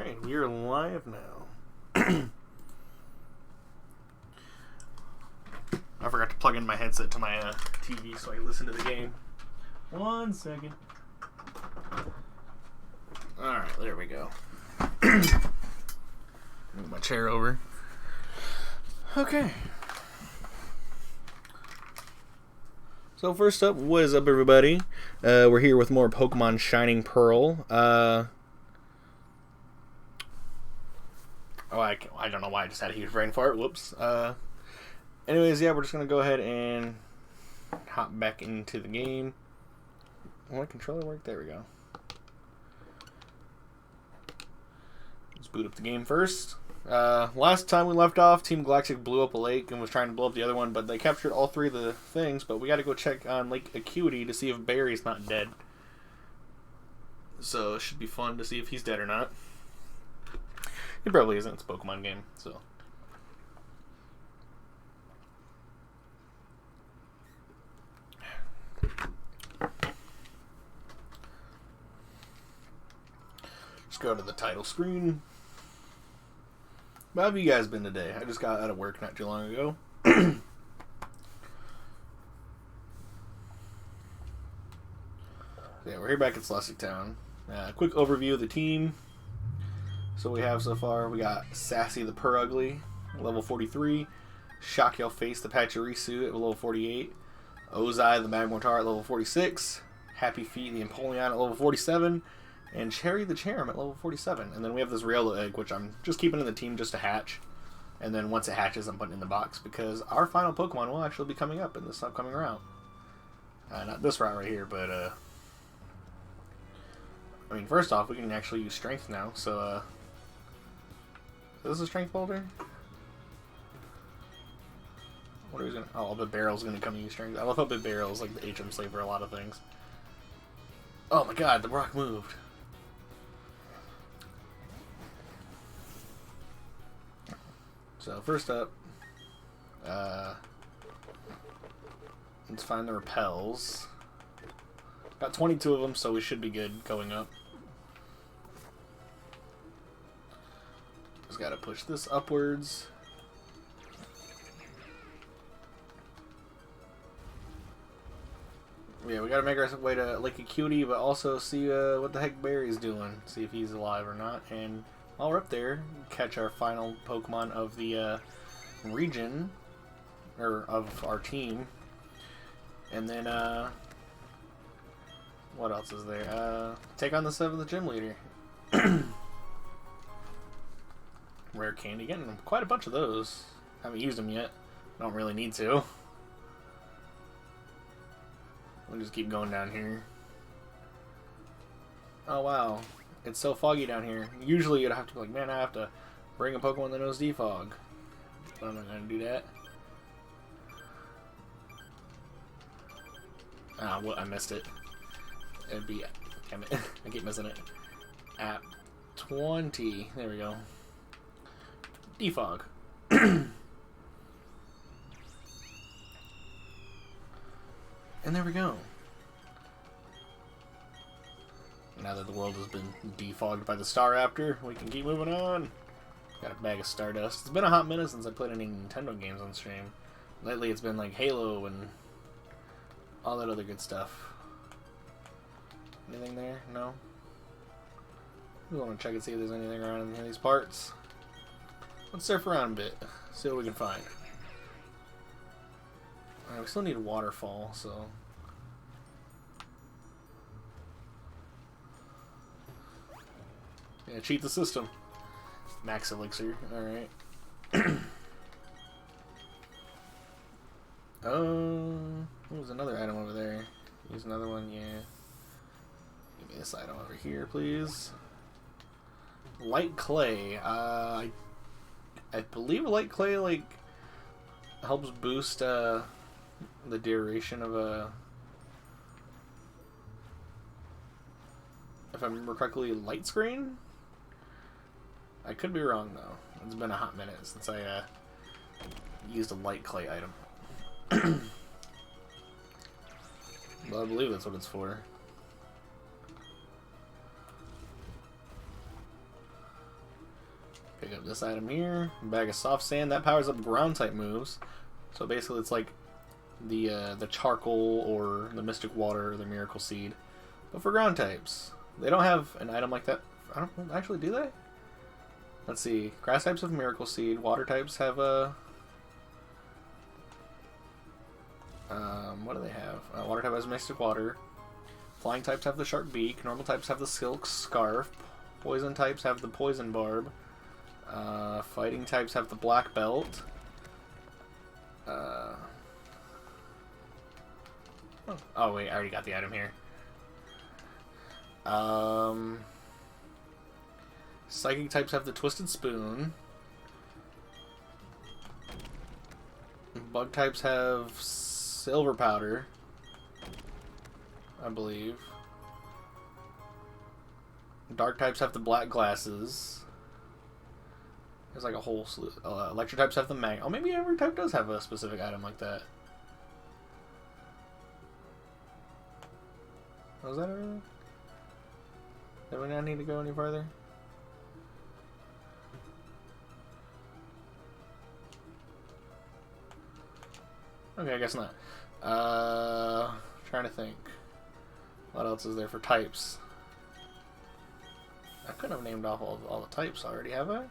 Alright, we are live now. I forgot to plug in my headset to my TV so I can listen to the game. 1 second. Alright, there we go. Move my chair over. Okay. So first up, what is up everybody? We're here with more Pokemon Shining Pearl. I don't know why I just had a huge brain fart. Whoops. Anyways, yeah, we're just going to go ahead and hop back into the game. Will my controller work? There we go. Let's boot up the game first. Last time we left off, Team Galactic blew up a lake and was trying to blow up the other one, but they captured all three of the things, but we got to go check on Lake Acuity to see if Barry's not dead. So it should be fun to see if he's dead or not. He probably isn't. It's a Pokemon game, so. Just go to the title screen. How have you guys been today? I just got out of work not too long ago. Yeah, we're here back in Celestic Town. Quick overview of the team. So we have so far, we got Sassy the Purugly, level 43. Shock Face the Pachirisu at level 48. Ozai the Magmortar at level 46. Happy Feet the Empoleon at level 47. And Cherry the Cherrim at level 47. And then we have this Riolo Egg, which I'm just keeping in the team just to hatch. And then once it hatches, I'm putting it in the box because our final Pokemon will actually be coming up in this upcoming route. Not this route right here, but, I mean, first off, we can actually use Strength now, so, is this a Strength Boulder? What are we gonna... Oh, I'll bet Barrel's gonna come use Strength. I love how Big Barrel's like the HM slave for a lot of things. Oh my god, the rock moved. So, first up, let's find the repels. Got 22 of them, so we should be good going up. Just gotta push this upwards. Yeah, we gotta make our way to Lake Acuity, but also see what the heck Barry's doing. See if he's alive or not. And while we're up there, catch our final Pokemon of the region, or of our team. And then, what else is there? Take on the 7th gym leader. Rare candy, getting quite a bunch of those. Haven't used them yet. Don't really need to. We'll just keep going down here. Oh wow, it's so foggy down here. Usually you'd have to be like, man, I have to bring a Pokemon that knows defog. But I'm not gonna do that. Ah, well, I missed it. It'd be, damn it, I keep missing it. At 20, there we go. Defog. And there we go. Now that the world has been defogged by the Staraptor, we can keep moving on. Got a bag of Stardust. It's been a hot minute since I played any Nintendo games on stream. Lately it's been like Halo and all that other good stuff. Anything there? No? We want to check and see if there's anything around in any of these parts. Let's surf around a bit. See what we can find. We still need a waterfall, so... Yeah, cheat the system. Max Elixir, alright. What was another item over there? Use another one, yeah. Give me this item over here, please. Light Clay. I believe Light Clay, like, helps boost, the duration of a... If I remember correctly, light screen? I could be wrong, though. It's been a hot minute since I used a Light Clay item. But I believe that's what it's for. Pick up this item here. Bag of soft sand. That powers up ground type moves. So basically it's like the charcoal or the mystic water or the miracle seed. But for ground types. They don't have an item like that. I don't actually, do they? Let's see. Grass types have miracle seed. Water types have a... what do they have? Water type has mystic water. Flying types have the sharp beak. Normal types have the silk scarf. Poison types have the poison barb. Fighting types have the black belt. Oh wait, I already got the item here. Psychic types have the twisted spoon. Bug types have silver powder, I believe. Dark types have the black glasses. There's like a whole slew. Electric types have the mag. Oh, maybe every type does have a specific item like that. Was that everything? Do we not need to go any further? Okay, I guess not. Trying to think. What else is there for types? I couldn't have named off all the types already, have I?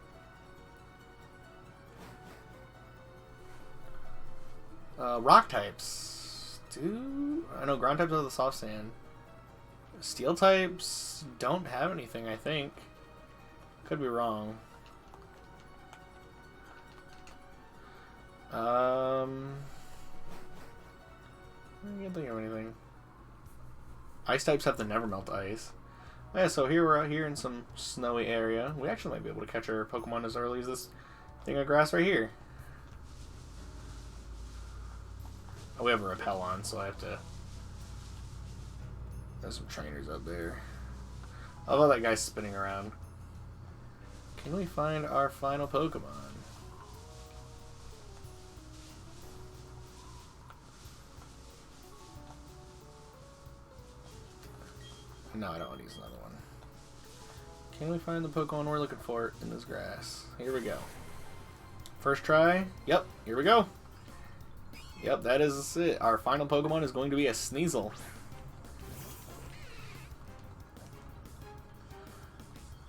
Rock types. I know ground types have the soft sand. Steel types don't have anything, I think. Could be wrong. I can't think of anything. Ice types have the never melt ice. Yeah, so here we're out here in some snowy area. We actually might be able to catch our Pokemon as early as this thing of grass right here. Oh, we have a repel on, so I have to... There's some trainers up there. I love that guy spinning around. Can we find our final Pokemon? No, I don't want to use another one. Can we find the Pokemon we're looking for in this grass? Here we go. First try. Yep, here we go. Yep, that is it. Our final Pokemon is going to be a Sneasel.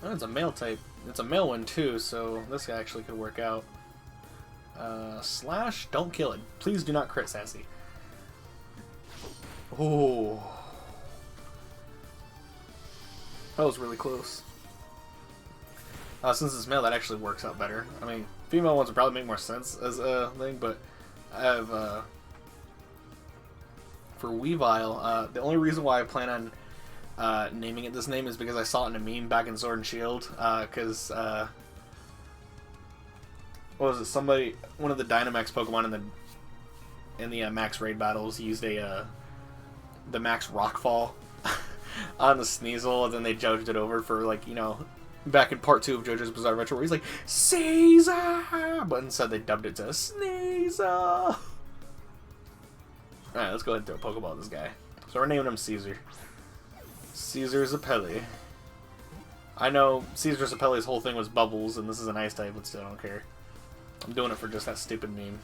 Oh, it's a male type. It's a male one too, so this guy actually could work out. Slash, don't kill it. Please do not crit, Sassy. Oh. That was really close. Since it's male, that actually works out better. I mean, female ones would probably make more sense as a thing, but I have, for Weavile, the only reason why I plan on naming it this name is because I saw it in a meme back in Sword and Shield, because, what was it, somebody, one of the Dynamax Pokemon in the Max Raid battles used the Max Rockfall on the Sneasel, and then they judged it over for, like, you know, back in part 2 of JoJo's Bizarre Adventure, where he's like, Caesar! But instead they dubbed it to Sneasel! Alright, let's go ahead and throw a Pokeball at this guy. So we're naming him Caesar. Caesar Zappelli. I know Caesar Zappelli's whole thing was bubbles, and this is an ice type, but still I don't care. I'm doing it for just that stupid meme.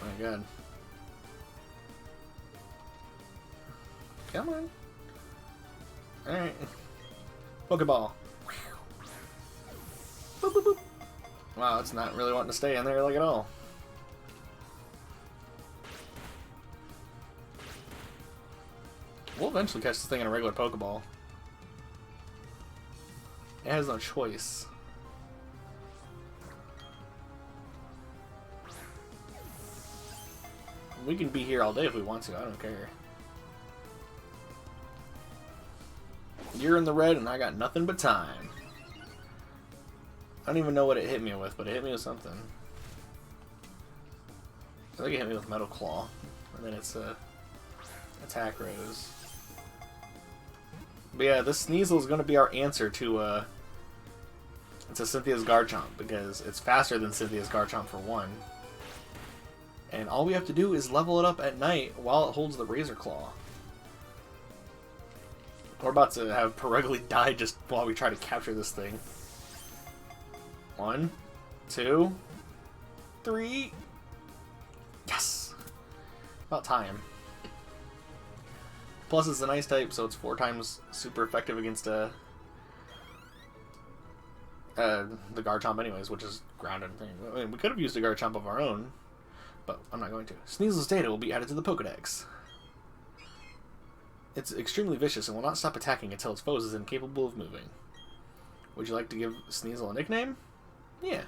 Oh my god. Come on. Alright. Pokeball. Boop, boop, boop. Wow, it's not really wanting to stay in there like at all. We'll eventually catch this thing in a regular Pokeball. It has no choice. We can be here all day if we want to, I don't care. You're in the red and I got nothing but time. I don't even know what it hit me with, but it hit me with something. I think it hit me with Metal Claw. And then it's attack rose. But yeah, this Sneasel is going to be our answer to Cynthia's Garchomp, because it's faster than Cynthia's Garchomp for one. And all we have to do is level it up at night while it holds the Razor Claw. We're about to have Perugly die just while we try to capture this thing. 1, 2, 3. Yes! About time. Plus it's an ice type, so it's 4 times super effective against the Garchomp anyways, which is ground and thing. I mean, we could have used a Garchomp of our own, but I'm not going to. Sneasel's data will be added to the Pokedex. It's extremely vicious and will not stop attacking until its foes is incapable of moving. Would you like to give Sneasel a nickname? Yeah.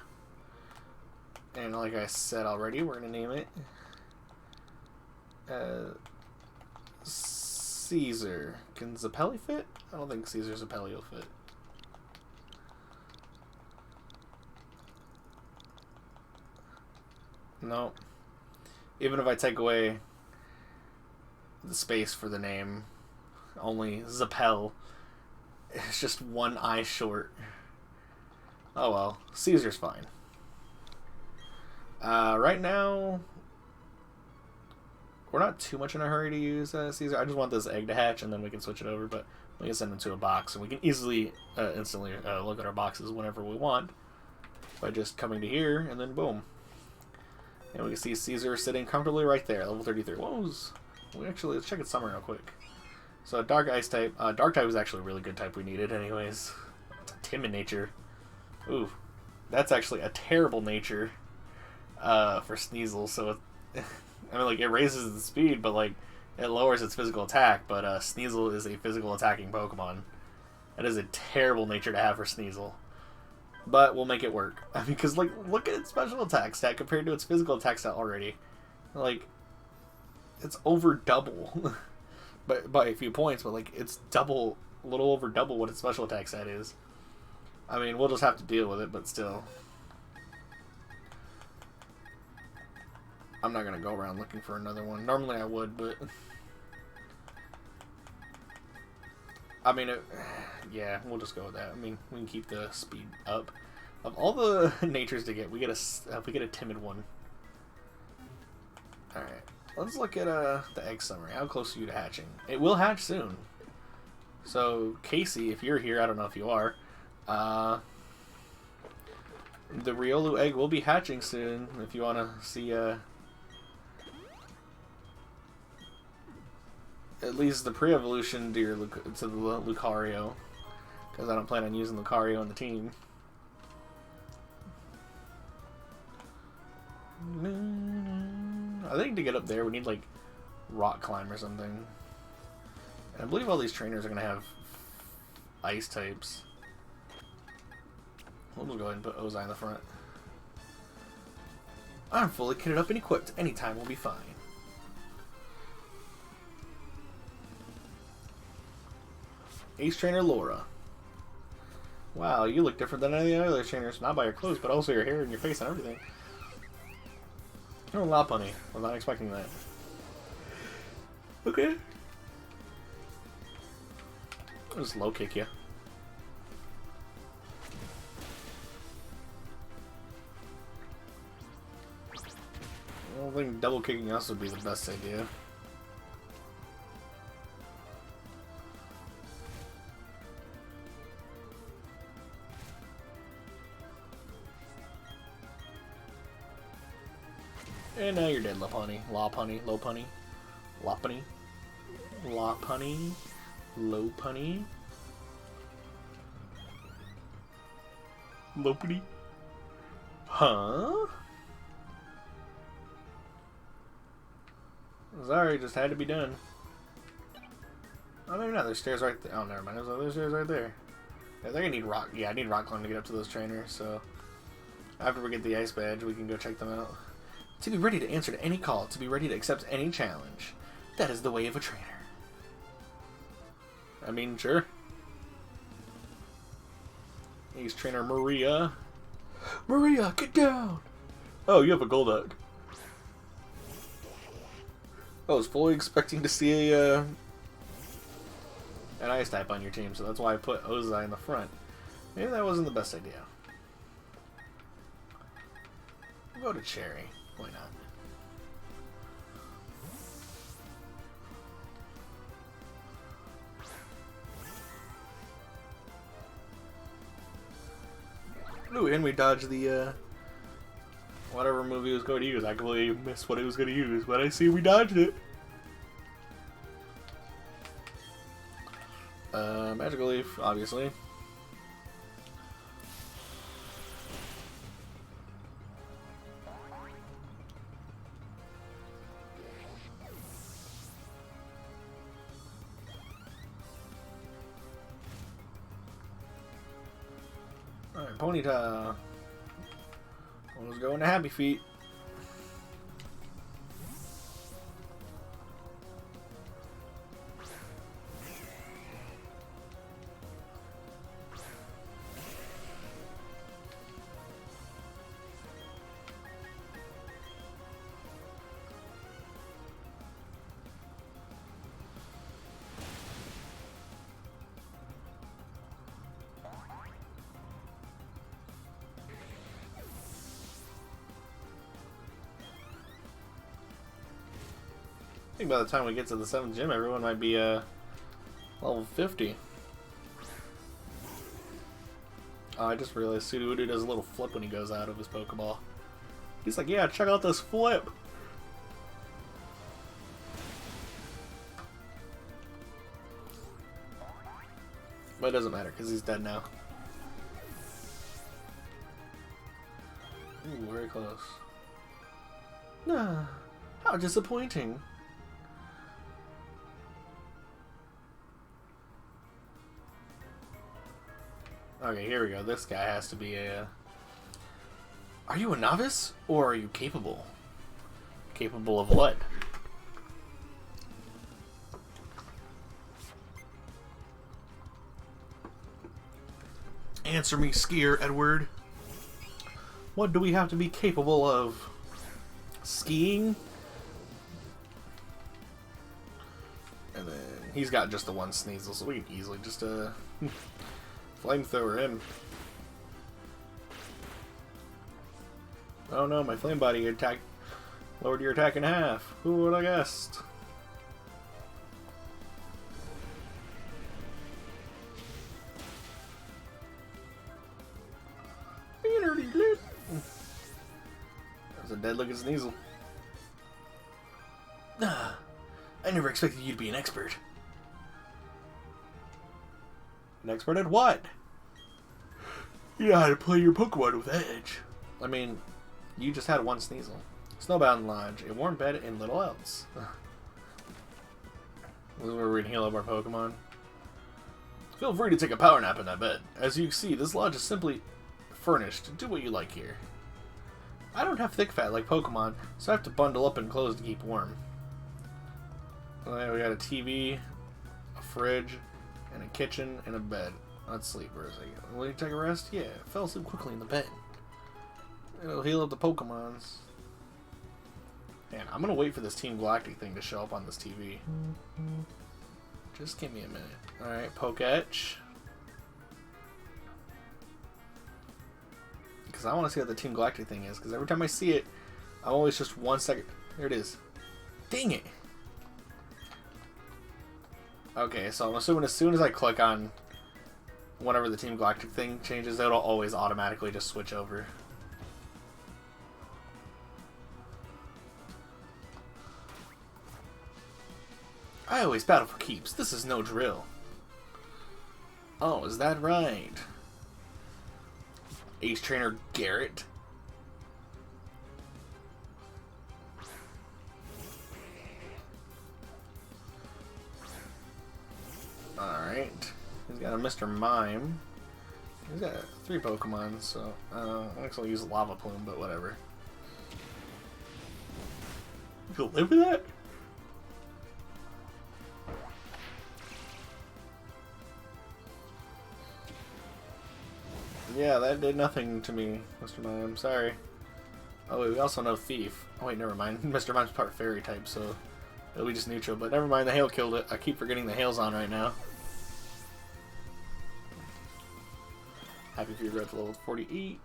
And like I said already, we're going to name it Caesar. Can Zappelli fit? I don't think Caesar Zappelli will fit. No. Even if I take away the space for the name, only Zappel, it's just 1 eye short. Oh well, Caesar's fine. Right now, we're not too much in a hurry to use Caesar. I just want this egg to hatch, and then we can switch it over, but we can send him to a box, and we can easily, instantly look at our boxes whenever we want by just coming to here, and then boom. And we can see Caesar sitting comfortably right there, level 33. Let's check its summary real quick. So, Dark Ice type. Dark type is actually a really good type we needed anyways. It's a timid nature. Ooh. That's actually a terrible nature for Sneasel, so I mean, like, it raises the speed, but, like, it lowers its physical attack, but Sneasel is a physical attacking Pokemon. That is a terrible nature to have for Sneasel. But we'll make it work. I mean, because, like, look at its special attack stat compared to its physical attack stat already. Like, it's over double. But by a few points, but, like, it's double, a little over double what its special attack stat is. I mean, we'll just have to deal with it, but still. I'm not going to go around looking for another one. Normally I would, but... I mean, yeah, we'll just go with that. I mean, we can keep the speed up. Of all the natures to get, we get a timid one. All right, let's look at the egg summary. How close are you to hatching? It will hatch soon. So Casey, if you're here, I don't know if you are. The Riolu egg will be hatching soon. If you want to see at least the pre-evolution to the Lucario, because I don't plan on using Lucario on the team. I think to get up there we need like Rock Climb or something. And I believe all these trainers are going to have ice types. We'll just go ahead and put Ozai in the front. I'm fully kitted up and equipped. Anytime will be fine. Ace Trainer Laura. Wow, you look different than any other trainers. Not by your clothes, but also your hair and your face and everything. Oh, Lopunny. I was not expecting that. Okay. I'll just low kick you. I don't think double kicking us would be the best idea. And now you're dead, Lopunny. Lopunny. Lopunny. Lopunny. Lopunny. Lopunny. Lopunny. Huh? Sorry, just had to be done. Oh, maybe not. There's stairs right there. Oh, never mind. There's other stairs right there. Yeah, they're gonna need rock. Yeah, I need rock climb to get up to those trainers. So after we get the ice badge, we can go check them out. To be ready to answer to any call, to be ready to accept any challenge. That is the way of a trainer. I mean, sure. He's Trainer Maria. Maria, get down! Oh, you have a Golduck. I was fully expecting to see an ice type on your team, so that's why I put Ozai in the front. Maybe that wasn't the best idea. We'll go to Cherry. Why not? Ooh, and we dodged the, whatever move he was going to use. I completely missed what he was going to use, but I see we dodged it. Magical Leaf, obviously. Alright, Ponyta. Let's go into Happy Feet. I think by the time we get to the 7th gym, everyone might be level 50. Oh, I just realized Sudowoodo does a little flip when he goes out of his Pokeball. He's like, yeah, check out this flip! But it doesn't matter, because he's dead now. Ooh, very close. Nah, how disappointing. Okay, here we go. This guy has to be a... Are you a novice? Or are you capable? Capable of what? Answer me, Skier Edward. What do we have to be capable of? Skiing? And then he's got just the one Sneasel, so we can easily just flamethrower him. Oh no, my flame body attack lowered your attack in half. Who would have guessed? That was a dead looking Sneasel. I never expected you to be an expert. An expert at what? You know how to play your Pokemon with edge. I mean, you just had one Sneasel. Snowbound Lodge, a warm bed, and little else. This is where we can heal up our Pokemon. Feel free to take a power nap in that bed. As you can see, this lodge is simply furnished. Do what you like here. I don't have thick fat like Pokemon, so I have to bundle up in clothes to keep warm. Alright, we got a TV, a fridge, and a kitchen, and a bed. Let's sleep for a second. Will you take a rest? Yeah, fell asleep quickly in the bed. It'll heal up the Pokemons. Man, I'm gonna wait for this Team Galactic thing to show up on this TV. Just give me a minute. Alright, Poketch. Because I want to see what the Team Galactic thing is, because every time I see it, I'm always just 1 second. There it is. Dang it! Okay, so I'm assuming as soon as I click on whenever the Team Galactic thing changes, it'll always automatically just switch over. I always battle for keeps. This is no drill. Oh, is that right? Ace Trainer Garrett. Alright. He's got a Mr. Mime. He's got 3 Pokemon, so I actually use Lava Plume, but whatever. You can live with that? Yeah, that did nothing to me, Mr. Mime. Sorry. Oh, wait, we also know Thief. Oh, wait, never mind. Mr. Mime's part Fairy type, so it'll be just neutral. But never mind, the Hail killed it. I keep forgetting the Hail's on right now. Happy Fever at level 48.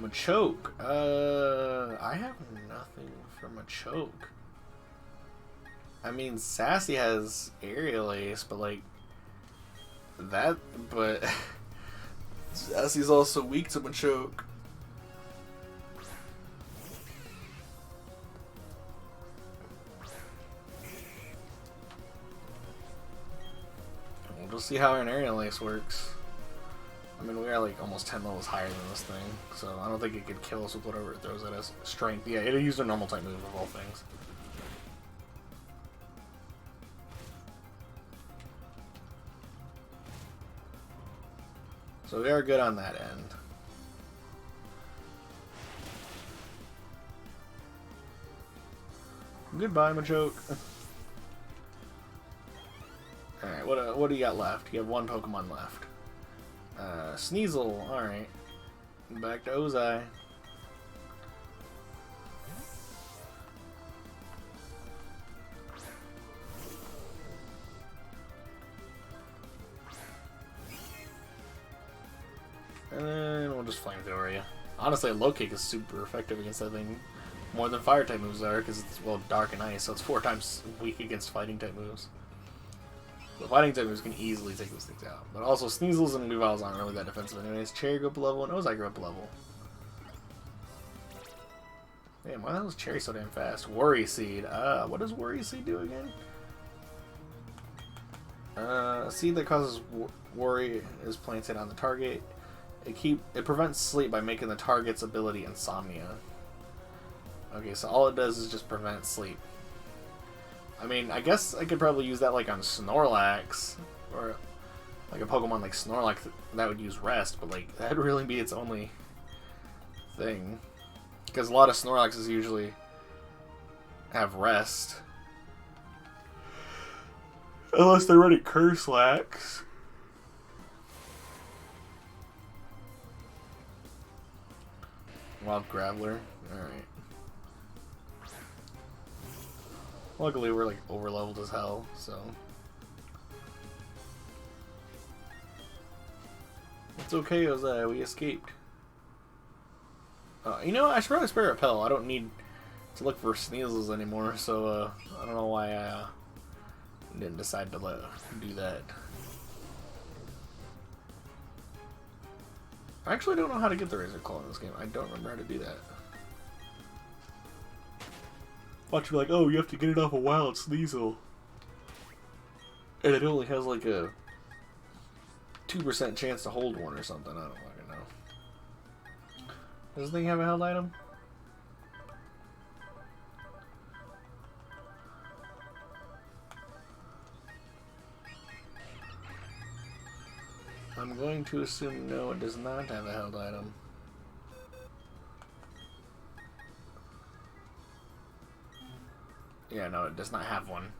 Machoke. I have nothing for Machoke. I mean, Sassy has Aerial Ace, but like... That, but Sassy's also weak to Machoke. We'll just see how an Aerial Ace works. I mean, we are like almost 10 levels higher than this thing, so I don't think it could kill us with whatever it throws at us. Strength, yeah, it'll use a normal type move of all things. So we are good on that end. Goodbye, Machoke. Alright, what do you got left? You have one Pokemon left. Sneasel, alright. Back to Ozai. And then we'll just flamethrower you. Honestly, a low kick is super effective against that thing. More than fire type moves are, because it's, well, dark and ice, so it's 4 times weak against fighting type moves. The fighting type moves can easily take those things out. But also, Sneasels and Weaviles aren't really that defensive anyways. Cherry grew up a level, and Ozai grew up a level. Damn, why the hell is Cherry so damn fast? Worry Seed. What does Worry Seed do again? A seed that causes worry is planted on the target. It prevents sleep by making the target's ability Insomnia. Okay, so all it does is just prevent sleep. I mean, I guess I could probably use that like on Snorlax, or like a Pokemon like Snorlax that would use rest, but like that'd really be its only thing. Because a lot of Snorlaxes usually have rest. Unless they're running Curslax. Wild Graveler. Alright. Luckily we're like overleveled as hell, so it's okay, Ozai, we escaped. You know what? I should probably spare Repel. I don't need to look for Sneasels anymore, so I don't know why I didn't decide to do that. I actually don't know how to get the Razor Claw in this game. I don't remember how to do that. Watch me like, oh, you have to get it off a wild Sneasel. And it only has like a 2% chance to hold one or something. I don't fucking know. Does this thing have a held item? I'm going to assume no, it does not have a held item. Yeah, no, it does not have one.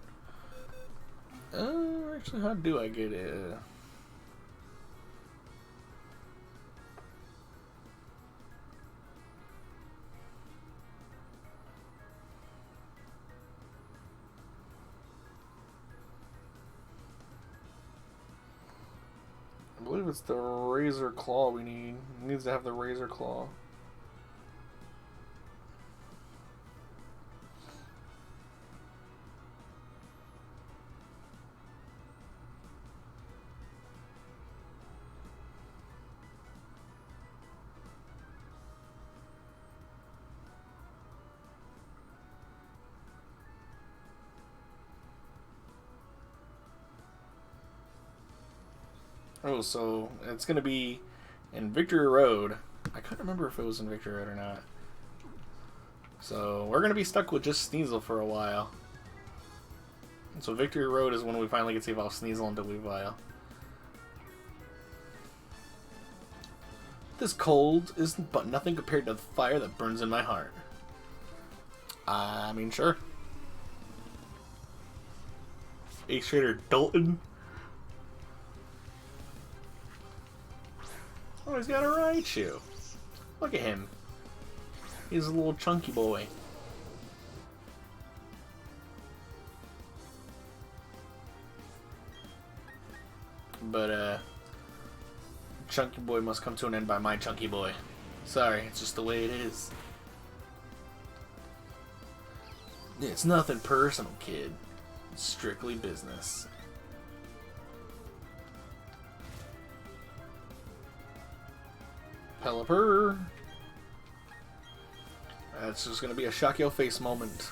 Actually, how do I get it? I believe it's the Razor Claw we need. It needs to have the Razor Claw. Oh, so it's going to be in Victory Road. I couldn't remember if it was in Victory Road or not. So we're going to be stuck with just Sneasel for a while. So Victory Road is when we finally get to evolve Sneasel into Weavile. This cold is but nothing compared to the fire that burns in my heart. I mean, sure. Ace Trader Dalton. Oh, he's got a Raichu. Look at him. He's a little chunky boy. But, chunky boy must come to an end by my chunky boy. Sorry, it's just the way it is. It's nothing personal, kid. It's strictly business. Pelipper. That's just going to be a shock your face moment.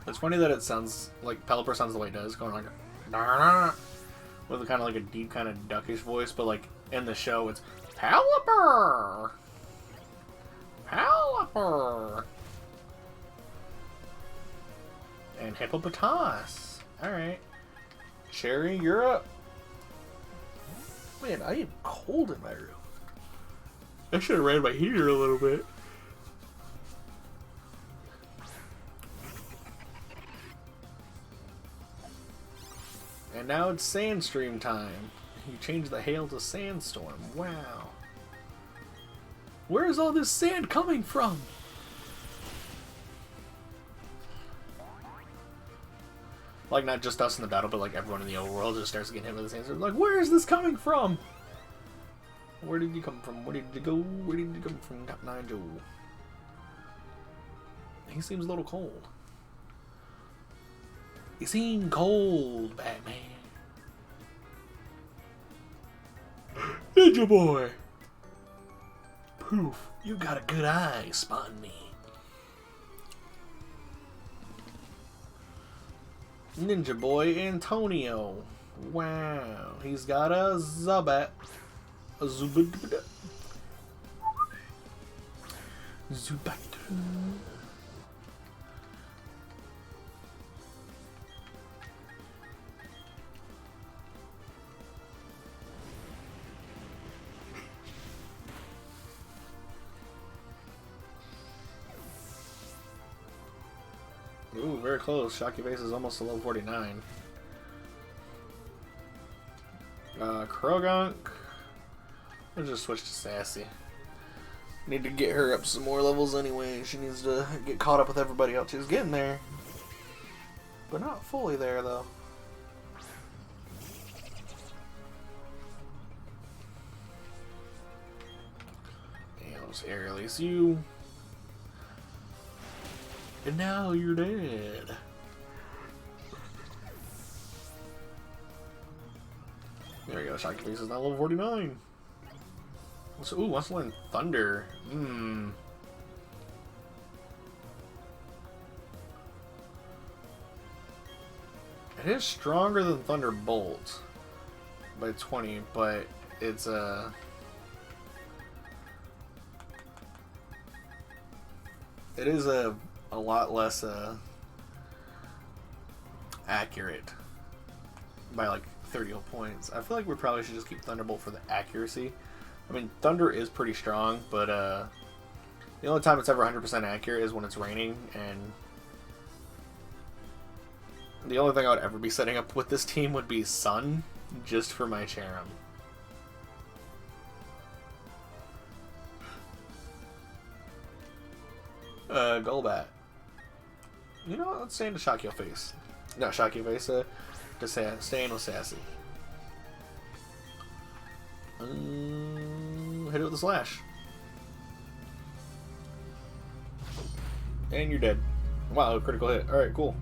It's funny that it sounds like Pelipper sounds the way it does, going like with a kind of like a deep, kind of duckish voice, but like in the show, it's Pelipper, Pelipper, and Hippopotas. All right, Cherry, you're up. Man, I am cold in my room. I should have ran my heater a little bit. And now it's Sandstream time. You changed the hail to Sandstorm. Wow. Where is all this sand coming from? Like, not just us in the battle, but like everyone in the overworld just starts getting hit with the sandstorm. Like, where is this coming from? Where did you come from? Where did you go? Where did you come from, Top Nigel? He seems a little cold. You seem cold, Batman. Ninja Boy! Poof, you got a good eye spotting me. Ninja Boy Antonio. Wow, he's got a Zubat. A Zubat. Zubat. Ooh, very close. Shocky Face is almost to level 49. Krogunk. I'll just switch to Sassy. Need to get her up some more levels anyway. She needs to get caught up with everybody else. She's getting there. But not fully there, though. And I'll just air release you. And now you're dead. There we go. Shocky Face is now level 49. So, ooh, wants to learn Thunder. It is stronger than Thunderbolt by 20, but it's it is a lot less accurate by like 30 points. I feel like we probably should just keep Thunderbolt for the accuracy. I mean, Thunder is pretty strong, but the only time it's ever 100% accurate is when it's raining, and the only thing I would ever be setting up with this team would be Sun, just for my Cherim. Golbat. You know what? Let's stay into Shock Your Face. No, Shock Your Face. Just staying with Sassy. Hit it with a Slash. And you're dead. Wow, critical hit. Alright, cool.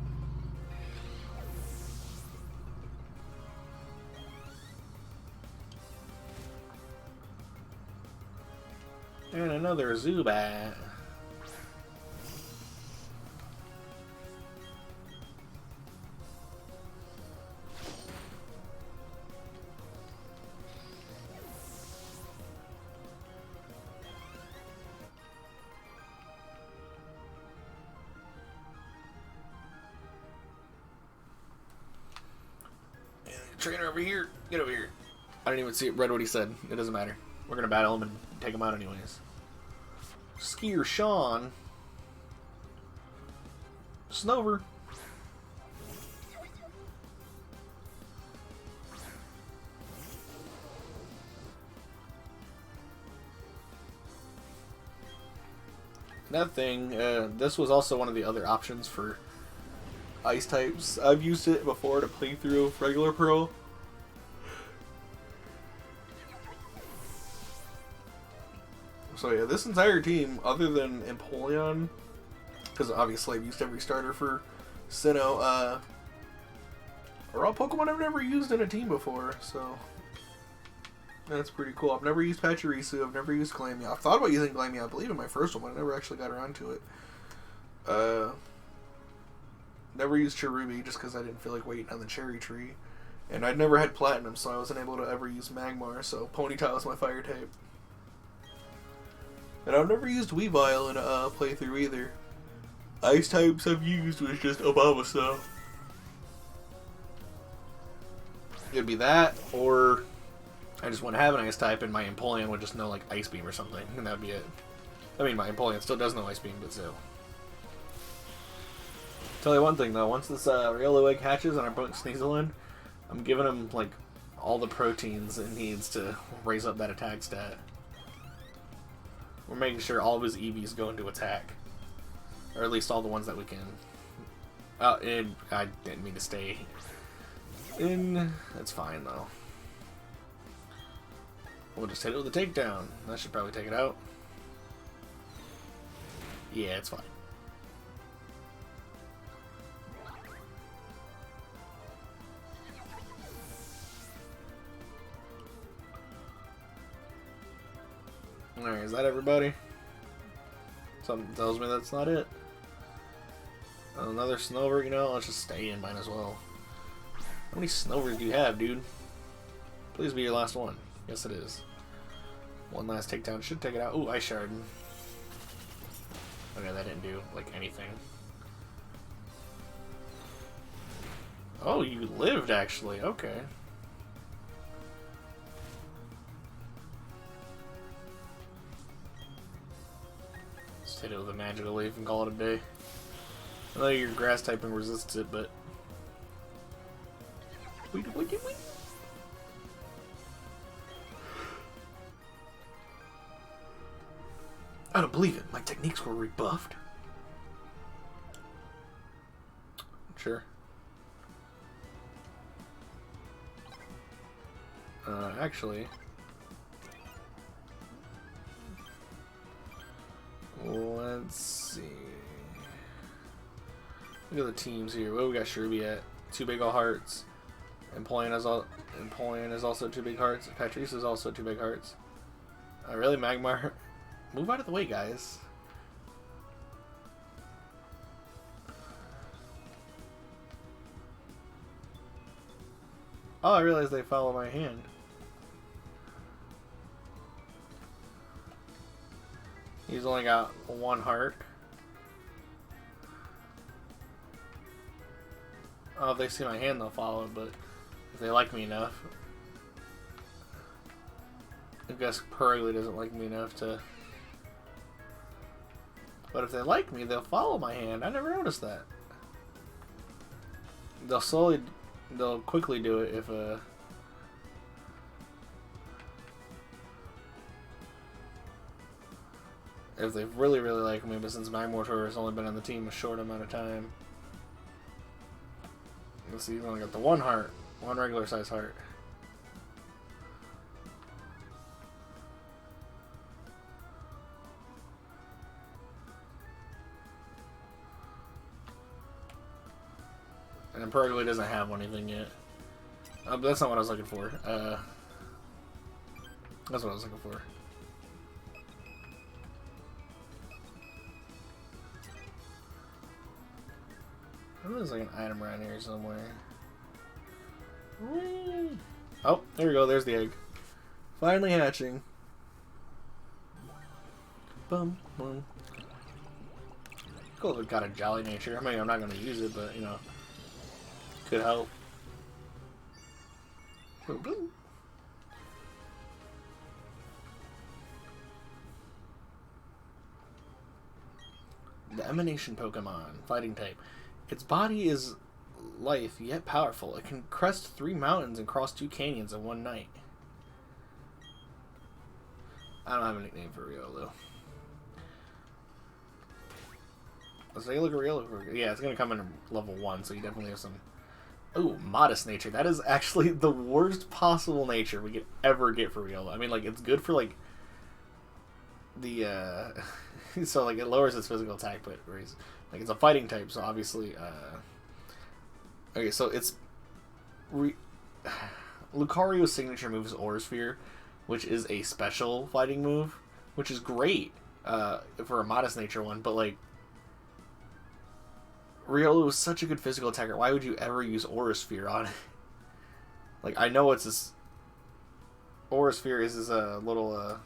And another Zubat. Trainer over here. Get over here. I didn't even read what he said. It doesn't matter. We're going to battle him and take him out anyways. Skier Sean. Snover. That thing, this was also one of the other options for ice types. I've used it before to play through regular Pearl. So yeah, this entire team, other than Empoleon, because obviously I've used every starter for Sinnoh, are all Pokemon I've never used in a team before, so that's pretty cool. I've never used Pachirisu, I've never used Glameow. I've thought about using Glameow, I believe, in my first one, but I never actually got around to it. Never used Cherubi, just because I didn't feel like waiting on the cherry tree. And I'd never had Platinum, so I wasn't able to ever use Magmar, so Ponyta is my fire type. And I've never used Weavile in a playthrough either. Ice types I've used was just Obama It'd be that, or I just wouldn't have an ice type and my Empoleon would just know like Ice Beam or something, and that'd be it. I mean, my Empoleon still does know Ice Beam, but still. Tell you one thing though, once this Riolu egg hatches and I put Sneasel in, I'm giving him like all the proteins it needs to raise up that attack stat. We're making sure all of his EVs go into attack. Or at least all the ones that we can. I didn't mean to stay in. That's fine though. We'll just hit it with a takedown. That should probably take it out. Yeah, it's fine. Alright, is that everybody? Something tells me that's not it. Another Snover, you know, let's just stay in, might as well. How many Snovers do you have, dude? Please be your last one. Yes, it is. One last takedown should take it out. Ooh, Ice Shard. Okay, that didn't do, like, anything. Oh, you lived, actually. Okay. Just hit it with a magical leaf and call it a day. I know your grass typing resists it, but... Wait. I don't believe it. My techniques were rebuffed. Sure. Actually... Let's see... Look at the teams here. What we got Cherubi at? 2 big ol' hearts. Empoleon is also 2 big hearts. Patrice is also 2 big hearts. Really, Magmar? Move out of the way, guys. Oh, I realized they follow my hand. He's only got 1 heart. Oh, if they see my hand, they'll follow it, but if they like me enough... I guess Purugly doesn't like me enough to... But if they like me, they'll follow my hand. I never noticed that. They'll quickly do it if they really like me, but since Magmortar has only been on the team a short amount of time. Let's see, he's only got the 1 heart. 1 regular size heart. And Purugly doesn't have anything yet. But that's not what I was looking for. That's what I was looking for. I know there's like an item around here somewhere. Oh, there we go. There's the egg. Finally hatching. Boom, boom. Cool if it got a jolly nature. I mean, I'm not going to use it, but, you know, could help. Boom, boom. The Emanation Pokemon, fighting type. Its body is lithe yet powerful. It can crest 3 mountains and cross 2 canyons in one night. I don't have a nickname for Riolu, though. Let's take a look at Riolu. Yeah, it's going to come in level 1, so you definitely have some... Ooh, modest nature. That is actually the worst possible nature we could ever get for Riolu. I mean, like, it's good for, like... the so like it lowers its physical attack, but like it's a fighting type, so obviously okay, so it's Lucario's signature move is Aura Sphere, which is a special fighting move, which is great for a modest nature one, but like Riolu is such a good physical attacker. Why would you ever use Aura Sphere on it? Like, I know it's this Aura Sphere is his little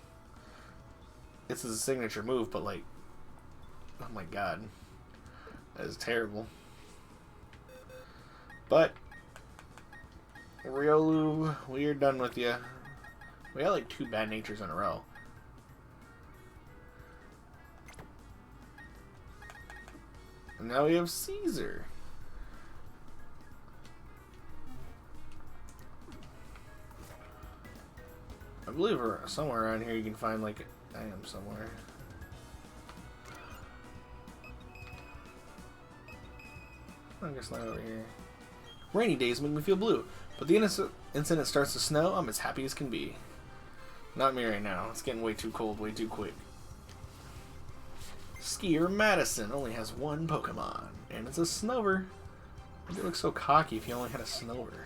it's his signature move, but like, oh my god, that is terrible. But Riolu, we are done with you. We got like 2 bad natures in a row. And now we have Caesar. I believe somewhere around here you can find like I am somewhere. I guess not over here. Rainy days make me feel blue, but the instant it starts to snow, I'm as happy as can be. Not me right now. It's getting way too cold, way too quick. Skier Madison only has 1 Pokemon, and it's a Snover. You look so cocky if you only had a Snover.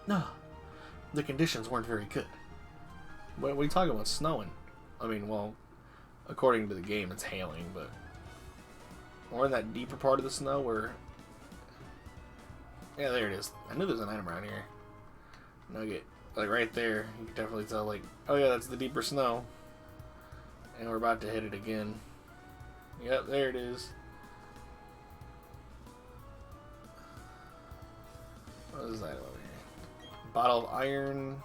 No, the conditions weren't very good. What are you talking about? Snowing? I mean, well, according to the game, it's hailing, but we're in that deeper part of the snow where, yeah, there it is. I knew there was an item around here. Nugget, like right there, you can definitely tell. Like, oh yeah, that's the deeper snow, and we're about to hit it again. Yep, there it is. What is that over here? Bottle of iron.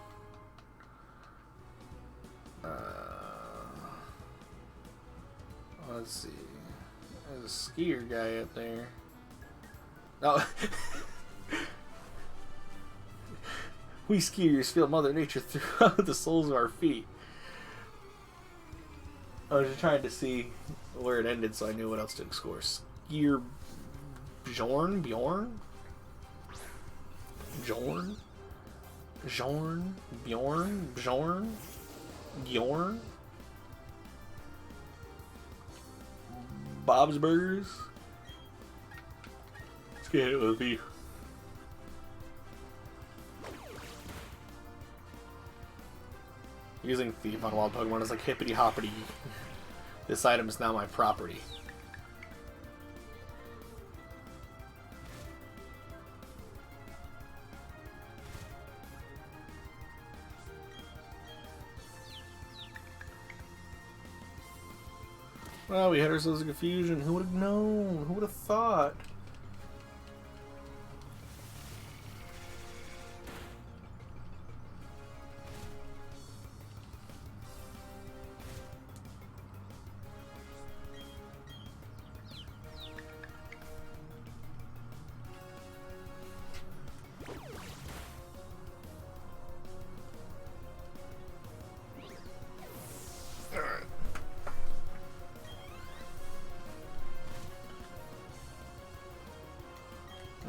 Let's see. There's a skier guy up there. Oh. We skiers feel Mother Nature throughout the soles of our feet. I was just trying to see where it ended so I knew what else to score. Skier Bjorn? Bjorn? Bjorn? Bjorn? Bjorn? Bjorn? Bjorn? Bob's Burgers? Let's get it with beef. Using Thief on wild Pokemon is like hippity hoppity. This item is now my property. Well, we had ourselves a confusion. Who would have known? Who would have thought?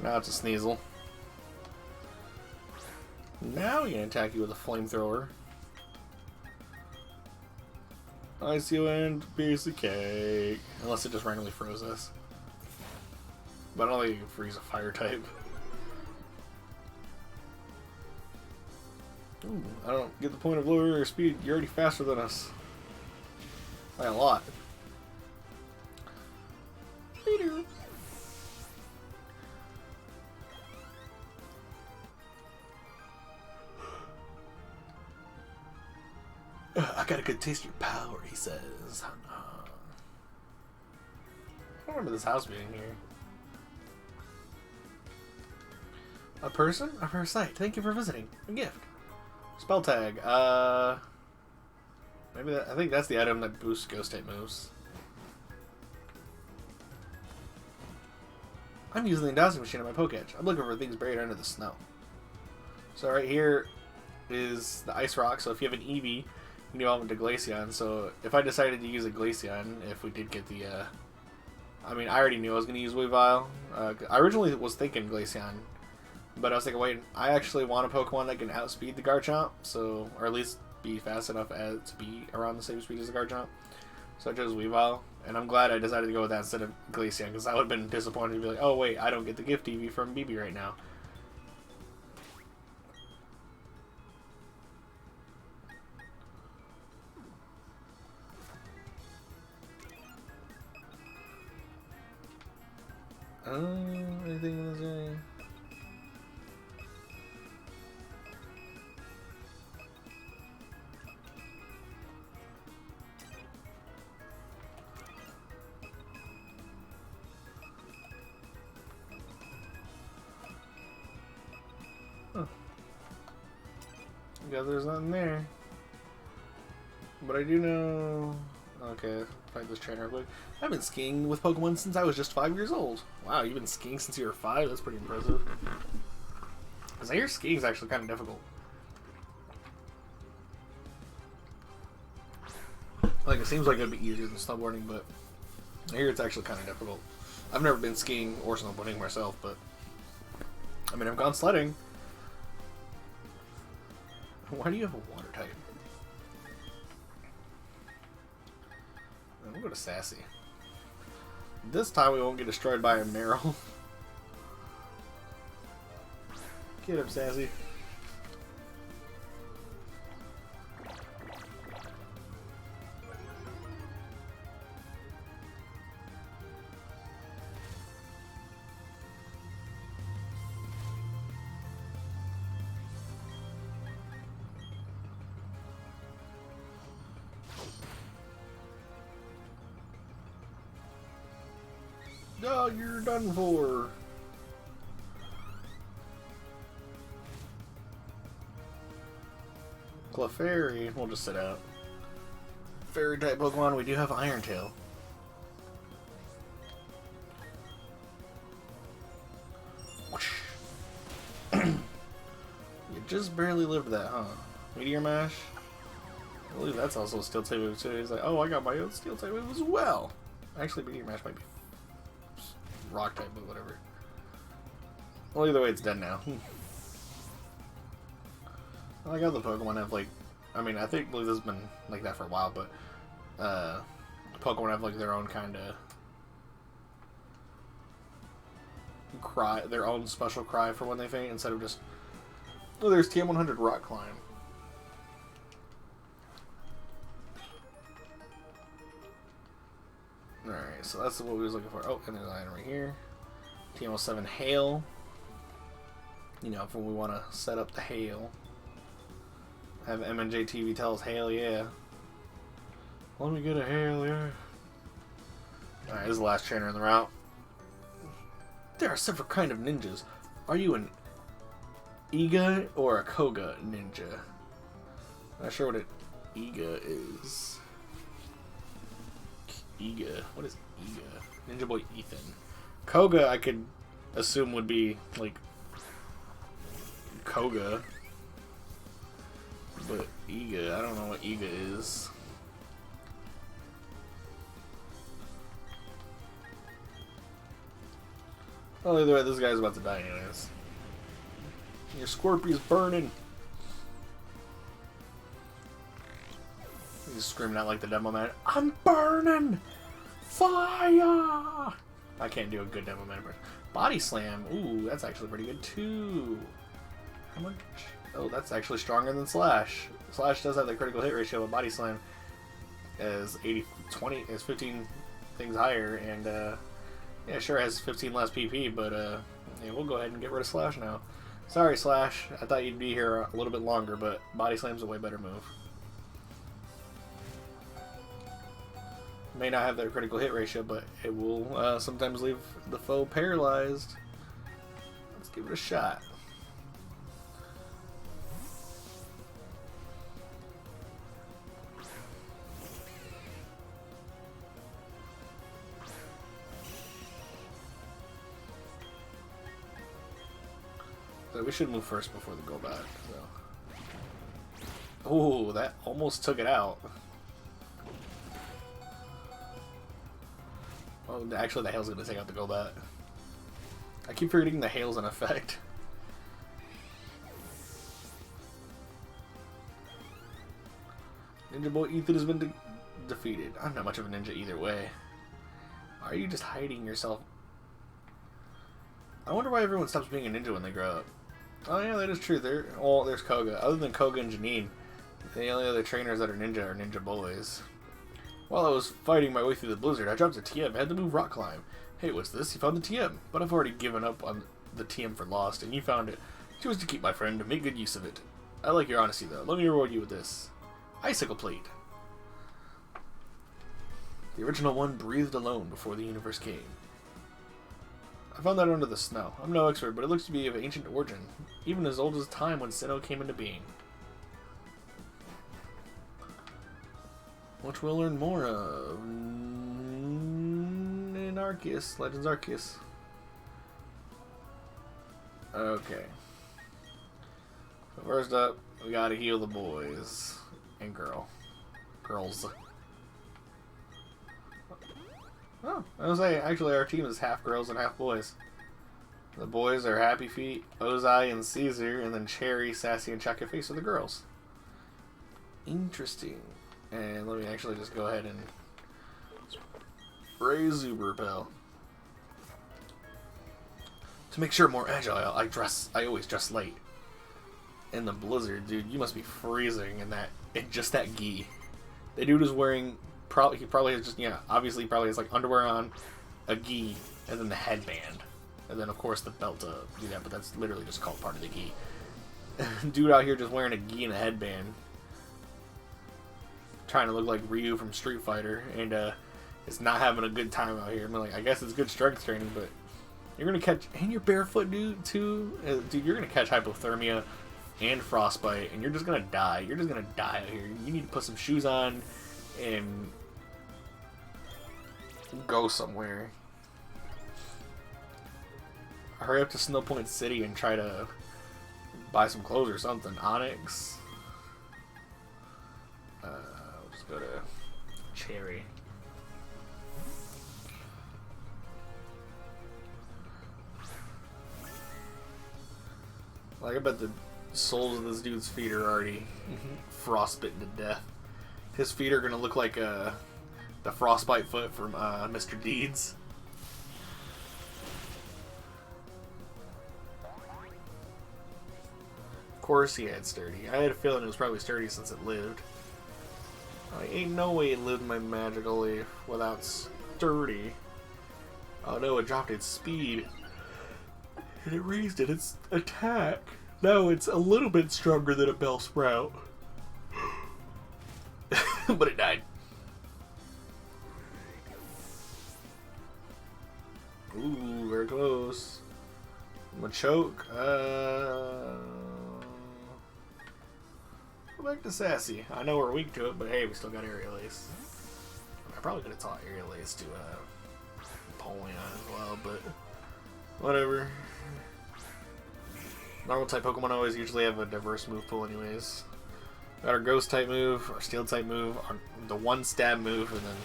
Now it's a Sneasel. Now we can attack you with a flamethrower. Icy Wind, piece of cake. Unless it just randomly froze us. But I don't think you can freeze a fire type. Ooh, I don't get the point of lowering your speed. You're already faster than us. By a lot. Later. I got a good taste of your power, he says. I don't remember this house being here. A person? A first sight. Thank you for visiting. A gift. Spell tag. Maybe that. I think that's the item that boosts ghost type moves. I'm using the dowsing machine on my Poketch. I'm looking for things buried under the snow. So right here is the Ice Rock. So if you have an Eevee, you can evolve into Glaceon. So if I decided to use a Glaceon, if we did get the... I mean, I already knew I was going to use Weavile. I originally was thinking Glaceon. But I was thinking, wait, I actually want a Pokemon that can outspeed the Garchomp. So, or at least be fast enough as to be around the same speed as the Garchomp. So I chose Weavile. And I'm glad I decided to go with that instead of Glaceon. Because I would have been disappointed to be like, oh wait, I don't get the gift Eevee from BB right now. Anything in this area? Huh. I guess there's nothing there. But I do know... Okay, find this trainer real quick. I've been skiing with Pokemon since I was just 5 years old. Wow, you've been skiing since you were 5? That's pretty impressive. Because I hear skiing is actually kind of difficult. Like, it seems like it'd be easier than snowboarding, but I hear it's actually kind of difficult. I've never been skiing or snowboarding myself, but... I mean, I've gone sledding. Why do you have a water type? We'll go to Sassy. This time we won't get destroyed by a Meryl. Get him, Sassy. Oh, you're done for. Clefairy, we'll just sit out. Fairy type Pokemon, we do have Iron Tail. You just barely lived that, huh? Meteor Mash? I believe that's also a Steel type move too. He's like, oh, I got my own Steel type move as well. Actually, Meteor Mash might be Rock type, but whatever. Well, either way, it's dead now. I like how the Pokemon have, like... I mean, I believe this has been like that for a while, but... Pokemon have, like, their own kind of... cry, their own special cry for when they faint, instead of just... Oh, there's TM100 Rock Climb. Alright, so that's what we was looking for. Oh, and there's an item right here. TM07 Hail. You know, if we want to set up the Hail. Have MNJ TV tell us, Hail, yeah. Let me get a Hail, yeah. Alright, this is the last trainer in the route. There are several kind of ninjas. Are you an Iga or a Koga ninja? Not sure what an Iga is. Iga. What is Iga? Ninja Boy Ethan. Koga, I could assume would be like Koga. But Iga, I don't know what Iga is. Oh, either way, this guy's about to die anyways. Your Scorpion's burning. He's screaming out like the demo man. I'm burning! Fire! I can't do a good demo man. Body slam. Ooh, that's actually pretty good too. How much? Oh, that's actually stronger than Slash. Slash does have the critical hit ratio, but body slam is 20 is 15 things higher, and yeah, sure has 15 less PP, but yeah, we'll go ahead and get rid of Slash now. Sorry, Slash. I thought you'd be here a little bit longer, but body slam's a way better move. May not have that critical hit ratio, but it will sometimes leave the foe paralyzed. Let's give it a shot. So we should move first before the go back. So. Ooh, that almost took it out. Well, actually, the hail's gonna take out the go back. I keep forgetting the hail's an effect. Ninja Boy Ethan has been defeated. I'm not much of a ninja either way. Why are you just hiding yourself? I wonder why everyone stops being a ninja when they grow up. Oh yeah, that is true. There's Koga. Other than Koga and Janine, the only other trainers that are ninja boys. While I was fighting my way through the blizzard, I dropped a TM. I had to move rock climb. Hey, what's this? You found the TM. But I've already given up on the TM for lost, and you found it. Choose to keep, my friend, and make good use of it. I like your honesty, though. Let me reward you with this. Icicle plate. The original one breathed alone before the universe came. I found that under the snow. I'm no expert, but it looks to be of ancient origin, even as old as time when Sinnoh came into being. Which we'll learn more of in Arceus, Legends Arceus. Okay. So first up, we gotta heal the boys and girls. Oh, I was saying, actually our team is half girls and half boys. The boys are Happy Feet, Ozai, and Caesar, and then Cherry, Sassy, and Chocolate Face are the girls. Interesting. And let me actually just go ahead and spray Zuber Repel. To make sure more agile, I always dress late. In the blizzard, dude, you must be freezing in just that gi. The dude is wearing he probably has just obviously he probably has like underwear on, a gi, and then the headband. And then of course the belt to do that, but that's literally just called part of the gi. Dude out here just wearing a gi and a headband. Trying to look like Ryu from Street Fighter, and it's not having a good time out here. I mean, like, I guess it's good strength training, but you're gonna catch, and you're barefoot, dude, too. Dude, you're gonna catch hypothermia and frostbite, and you're just gonna die. You're just gonna die out here. You need to put some shoes on and go somewhere. Hurry up to Snow Point City and try to buy some clothes or something. Onyx. We'll just go to Cherry. Like, I bet the soles of this dude's feet are already frostbitten to death. His feet are gonna look like the frostbite foot from Mr. Deeds. Of course he had sturdy. I had a feeling it was probably sturdy since it lived. Ain't no way it lived my magical leaf without sturdy. Oh no, it dropped its speed. And it raised its attack. Now it's a little bit stronger than a Bellsprout. But it died. Ooh, very close. Machoke. Go back to Sassy. I know we're weak to it, but hey, we still got Aerial Ace. I probably could have taught Aerial Ace to Polion as well, but whatever. Normal type Pokemon always usually have a diverse move pool anyways. Got our Ghost type move, our Steel type move, the one stab move, and then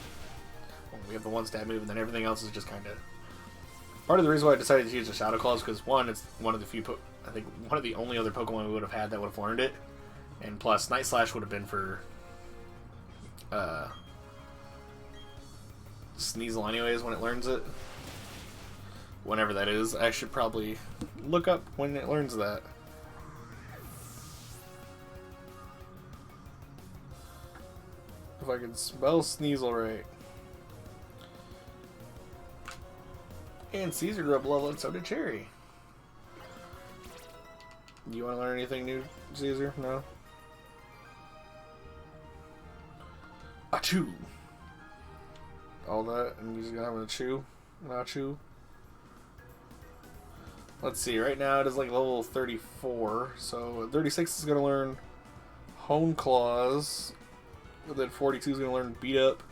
we have the one stab move, and then everything else is just kind of... Part of the reason why I decided to use the Shadow Claw is because one, it's one of the few, I think one of the only other Pokemon we would have had that would have learned it, and plus Night Slash would have been for Sneasel anyways when it learns it. Whenever that is, I should probably look up when it learns that. If I can spell Sneasel right. And Caesar grew up level, and so did Cherry. You want to learn anything new, Caesar? No? Achoo! All that, and he's gonna have a chew. Achoo. Let's see, right now it is like level 34, so 36 is going to learn Hone Claws, and then 42 is going to learn Beat Up,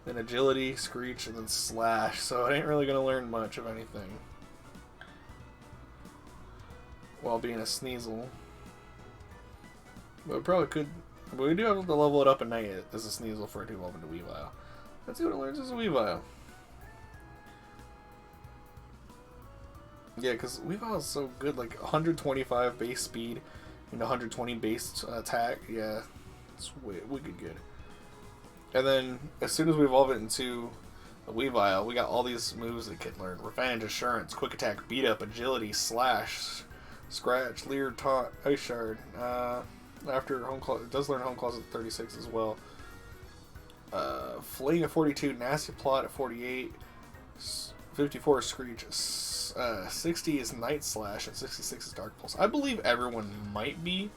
then Agility, Screech, and then Slash, so it ain't really going to learn much of anything. while being a Sneasel. But we probably could. But we do have to level it up at night as a Sneasel for it to evolve into Weavile. Let's see what it learns as a Weavile. Yeah, because Weavile is so good. Like 125 base speed and 120 base attack. Yeah, it's wicked good. And then as soon as we evolve it into a Weavile, we got all these moves that can learn: Revenge, Assurance, Quick Attack, Beat Up, Agility, Slash, Scratch, Leer, Taunt, Ice Shard. After Home Claw, it does learn Home Claws at 36 as well. Fling at 42, Nasty Plot at 48, 54 is Screech, 60 is Night Slash, and 66 is Dark Pulse. I believe everyone might be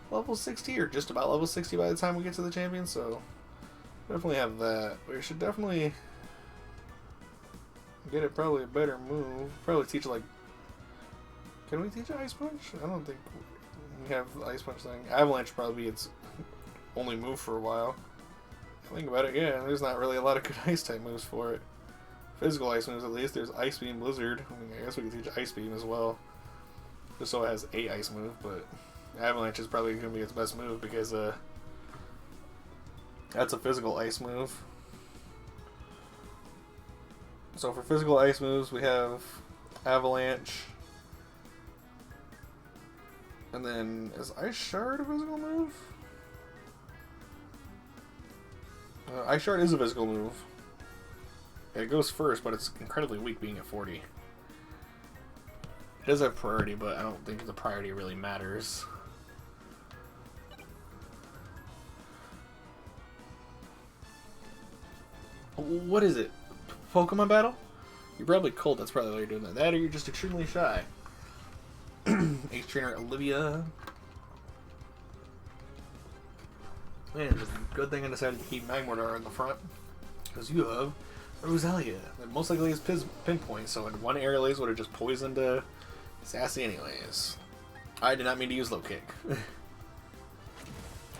level 60 or just about level 60 by the time we get to the champion, so definitely have that. We should definitely get it probably a better move. Probably teach it like... Can we teach it Ice Punch? I don't think we have the Ice Punch thing. Avalanche probably be its only move for a while. Think about it, yeah, there's not really a lot of good ice type moves for it. Physical ice moves at least. There's Ice Beam, Blizzard. I mean, I guess we could teach Ice Beam as well. Just so it has a ice move, but Avalanche is probably going to be its best move because that's a physical ice move. So for physical ice moves, we have Avalanche. And then, is Ice Shard a physical move? Ice Shard is a physical move. It goes first, but it's incredibly weak being at 40. It does have priority, but I don't think the priority really matters. What is it? Pokemon battle? You're probably cold, that's probably why you're doing that. That or you're just extremely shy. H-Trainer Olivia. Man, it's a good thing I decided to keep Magmortar in the front. Because you have Roselia. That most likely is Pinpoint, so in one Aerial Ace would have just poisoned Sassy anyways. I did not mean to use Low Kick.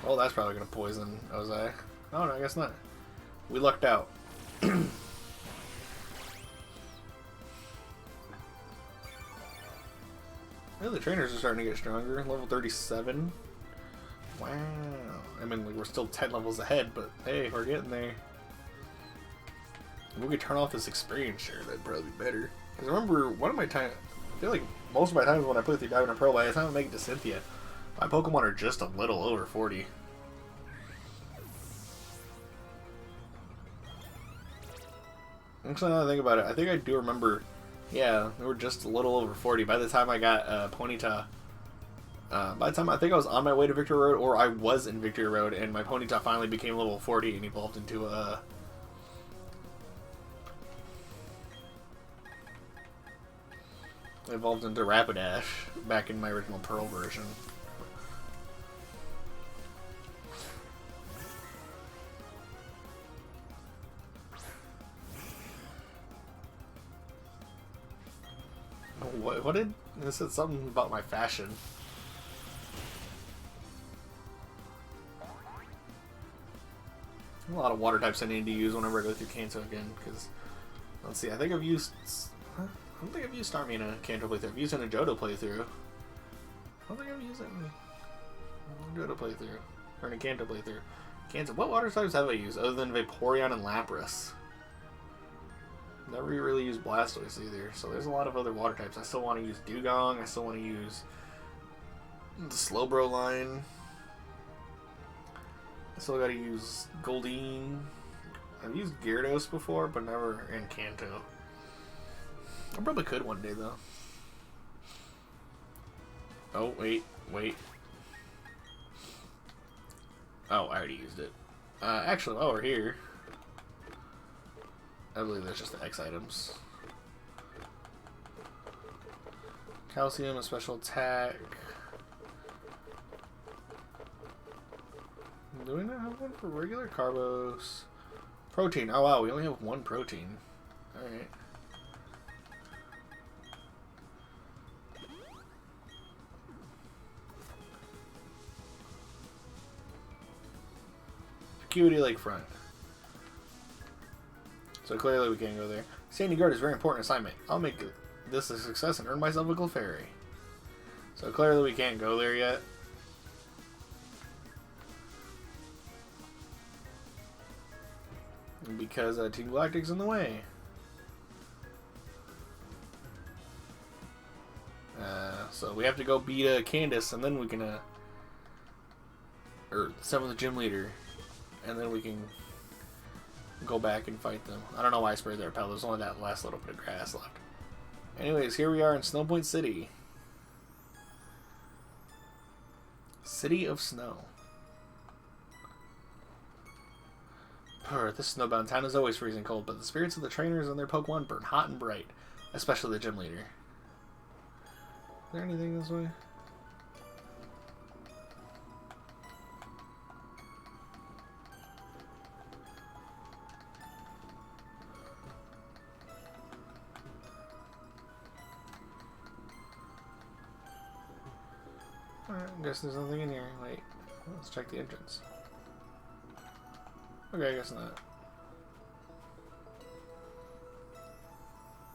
Well, that's probably going to poison Ozai. Oh, no, I guess not. We lucked out. Yeah, the trainers are starting to get stronger. Level 37. Wow. I mean, like, we're still 10 levels ahead, but hey, we're getting there. If we could turn off this experience share, that'd probably be better. Because remember, one of my times, I feel like most of my times when I play through Diamond and Pearl, by the time I make it to Cynthia, my Pokemon are just a little over 40. Actually, now that I think about it, I think I do remember, yeah, they were just a little over 40 by the time I got Ponyta. By the time I think I was on my way to Victory Road, or I was in Victory Road, and my Ponyta finally became level 40 and evolved into a... evolved into Rapidash back in my original Pearl version. What did... It said something about my fashion. A lot of water types I need to use whenever I go through Kanto again, because... Let's see, I think I've used... I don't think I've used Starmie in a Kanto playthrough. I've used it in a Johto playthrough. I don't think I've used it in a Johto playthrough. Or in a Kanto playthrough. Kanto. What water types have I used other than Vaporeon and Lapras? Never really used Blastoise either. So there's a lot of other water types. I still want to use Dugong. I still want to use the Slowbro line. I still gotta use Goldeen. I've used Gyarados before, but never in Kanto. I probably could one day, though. Oh, wait. Oh, I already used it. Actually, while we're here, I believe that's just the X items. Calcium, a special attack. Do we not have one for regular? Carbos. Protein. Oh, wow, we only have one protein. Alright. Acuity Lakefront. So clearly we can't go there. Sandy Guard is a very important assignment. I'll make this a success and earn myself a Clefairy. So clearly we can't go there yet. Because Team Galactic's in the way. So we have to go beat Candace, and then we can, or summon the gym leader, and then we can go back and fight them. I don't know why I sprayed their repel. There's only that last little bit of grass left. Anyways, here we are in Snowpoint City. City of Snow. This snowbound town is always freezing cold, but the spirits of the trainers and their Pokemon burn hot and bright, especially the gym leader. Is there anything this way? Alright, I guess there's nothing in here. Wait, let's check the entrance. Okay, I guess not.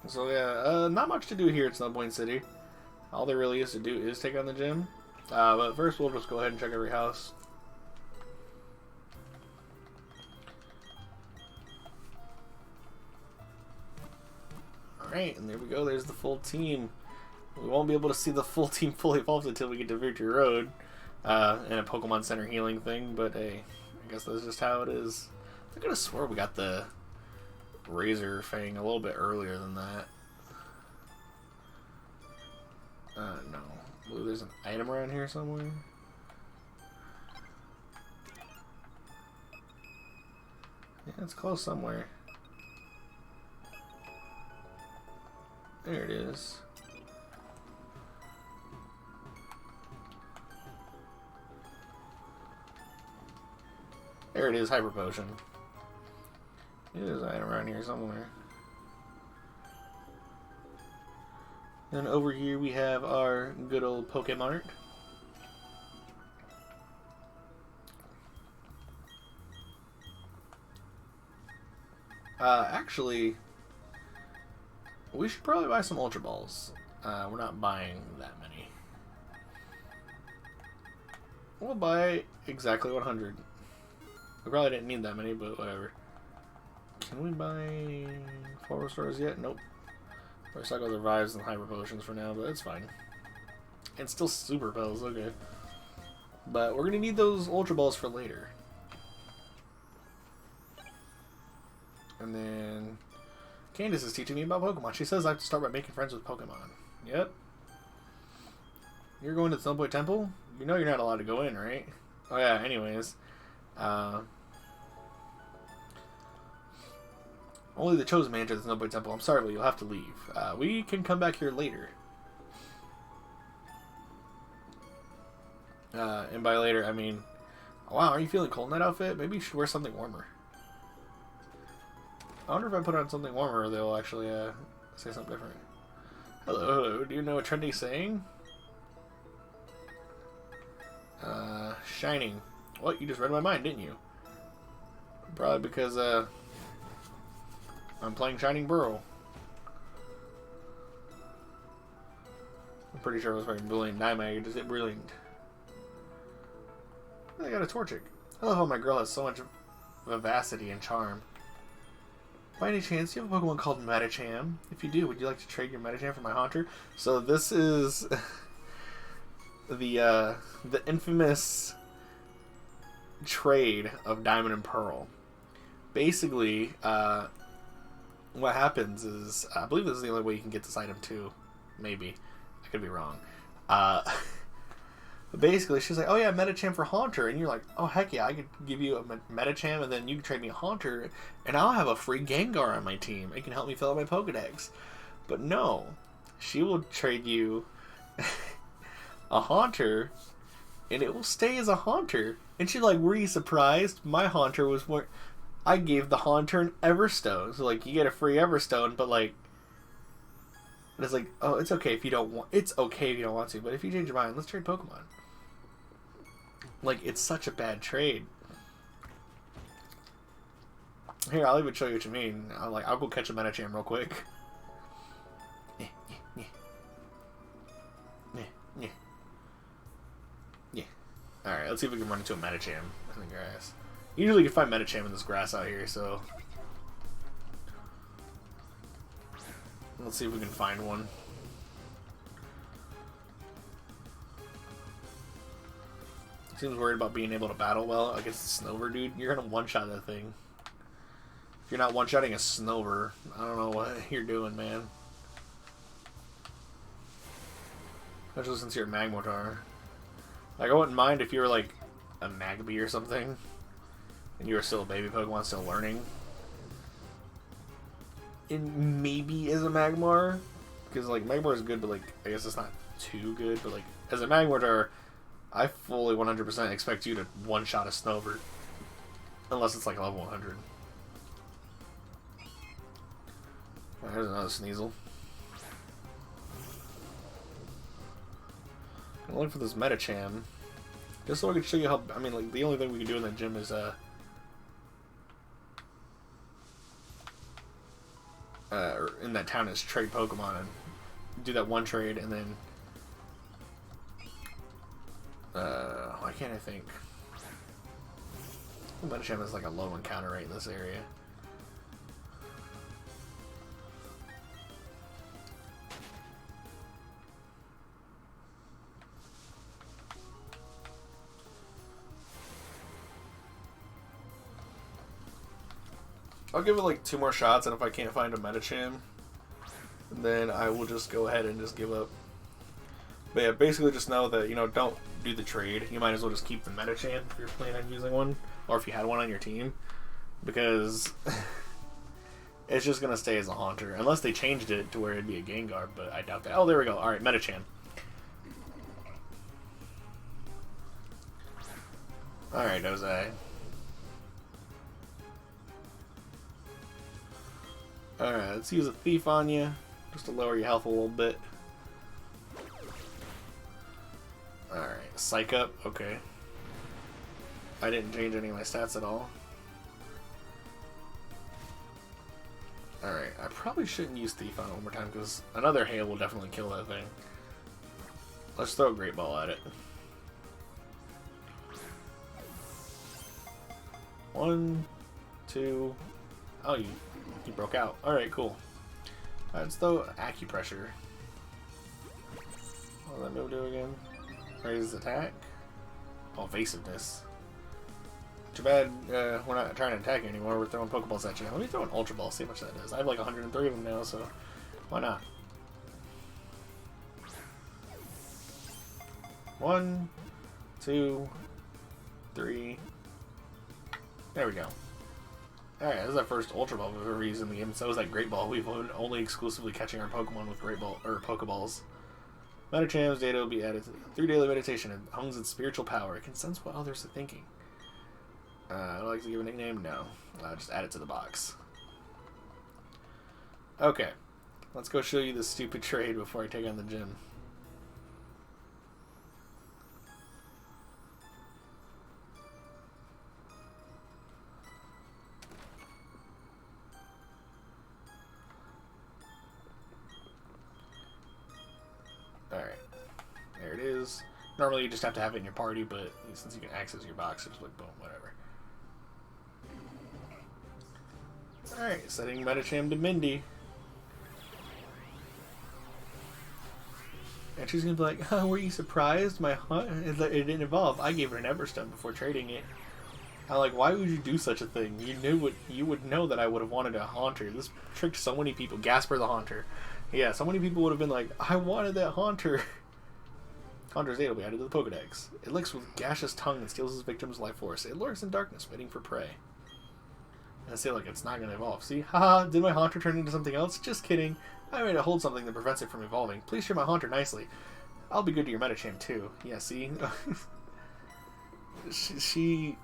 So yeah, not much to do here at Snowpoint City. All there really is to do is take on the gym. But first we'll just go ahead and check every house. Alright, and there we go. There's the full team. We won't be able to see the full team fully evolved until we get to Victory Road. And a Pokemon Center healing thing, but hey, I guess that's just how it is. I could have swore we got the Razor Fang a little bit earlier than that. No. Ooh, there's an item around here somewhere. Yeah, it's close somewhere. There it is. There it is, Hyper Potion. There's an item around here somewhere. Then over here we have our good old Pokémon. Actually, we should probably buy some Ultra Balls. We're not buying that many. We'll buy exactly 100. We probably didn't need that many, but whatever. Can we buy 4 restores yet? Nope. Recycle the revives and hyper potions for now, but that's fine. And still super pills, okay. But we're gonna need those Ultra Balls for later. And then Candace is teaching me about Pokemon. She says I have to start by making friends with Pokemon. Yep. You're going to the Snowpoint Temple? You know you're not allowed to go in, right? Oh yeah, anyways. Only the chosen may enter the Snowpoint Temple. I'm sorry, but you'll have to leave. We can come back here later. And by later, I mean... Wow, are you feeling cold in that outfit? Maybe you should wear something warmer. I wonder if I put on something warmer, they'll actually say something different. Hello, hello. Do you know a trendy saying? Shining. What? You just read my mind, didn't you? Probably because, I'm playing Shining Burrow. I'm pretty sure it was probably Brilliant Dynamite. You just hit Brilliant. I got a Torchic. I love how my girl has so much vivacity and charm. By any chance, do you have a Pokemon called Medicham? If you do, would you like to trade your Medicham for my Haunter? So this is the infamous trade of Diamond and Pearl. Basically, what happens is, I believe this is the only way you can get this item too. Maybe. I could be wrong. But basically, she's like, oh yeah, Medicham for Haunter. And you're like, oh heck yeah, I could give you a Medicham and then you can trade me a Haunter and I'll have a free Gengar on my team. It can help me fill out my Pokedex. But no, she will trade you a Haunter and it will stay as a Haunter. And she's like, were you surprised? My Haunter was more... I gave the Haunter an Everstone. So like, you get a free Everstone, but like... It's like, oh, it's okay if you don't want... It's okay if you don't want to, but if you change your mind, let's trade Pokemon. Like, it's such a bad trade. Here, I'll even show you what you mean. I'll go catch a Medicham real quick. Let's see if we can run into a Medicham in the grass. Usually you can find Medicham in this grass out here, so... Let's see if we can find one. Seems worried about being able to battle well against the Snover, dude. You're gonna one-shot that thing. If you're not one-shotting a Snover, I don't know what you're doing, man. Especially since you're a Magmortar. Like, I wouldn't mind if you were like a Magby or something, and you were still a baby Pokemon, still learning. And maybe as a Magmar, because like Magmar is good, but like I guess it's not too good. But like as a Magmortar, I fully 100% expect you to one-shot a Snover, unless it's like level 100. Right, there's another Sneasel. I'm looking for this Medicham, just so I can show you how. I mean, like the only thing we can do in that gym is in that town is trade Pokemon and do that one trade, and then why can't I think? Medicham has like a low encounter rate in this area. I'll give it like 2 more shots, and if I can't find a Medicham, then I will just go ahead and just give up. But yeah, basically just know that, you know, don't do the trade. You might as well just keep the Medicham if you're planning on using one, or if you had one on your team, because it's just going to stay as a Haunter, unless they changed it to where it'd be a Gengar, but I doubt that. Oh, there we go. Alright, Medicham. Alright, Ozai. Alright, let's use a Thief on you, just to lower your health a little bit. Alright, Psych Up, okay. I didn't change any of my stats at all. Alright, I probably shouldn't use Thief on it one more time, because another Hail will definitely kill that thing. Let's throw a Great Ball at it. 1, 2... Oh, you broke out. Alright, cool. Alright, let's throw Acupressure. What does that move do again? Raise attack? Oh, evasiveness. Too bad we're not trying to attack anymore. We're throwing Pokeballs at you. Let me throw an Ultra Ball, see how much that does. I have like 103 of them now, so why not? 1, 2, 3. There we go. Alright, this is our first Ultra Ball we've ever used in the game. So is that Great Ball. We've been only exclusively catching our Pokemon with Great Ball or Pokeballs. Metacham's data will be added through daily meditation and hones its spiritual power. It can sense what others are thinking. I'd like to give a nickname? No. Just add it to the box. Okay. Let's go show you this stupid trade before I take on the gym. Alright. There it is. Normally you just have to have it in your party, but since you can access your box, it's like boom, whatever. Alright, setting Medicham to Mindy. And she's gonna be like, oh, were you surprised? It didn't evolve. I gave her an Everstone before trading it. I'm like, why would you do such a thing? You would know that I would have wanted a Haunter. This tricked so many people. Gasper the Haunter. Yeah, so many people would have been like, I wanted that Haunter. Haunter's data will be added to the Pokedex. It licks with gaseous tongue and steals its victim's life force. It lurks in darkness, waiting for prey. And I say, like, it's not going to evolve. See? Haha, did my Haunter turn into something else? Just kidding. I made it hold something that prevents it from evolving. Please treat my Haunter nicely. I'll be good to your Medicham, too. Yeah, see? she...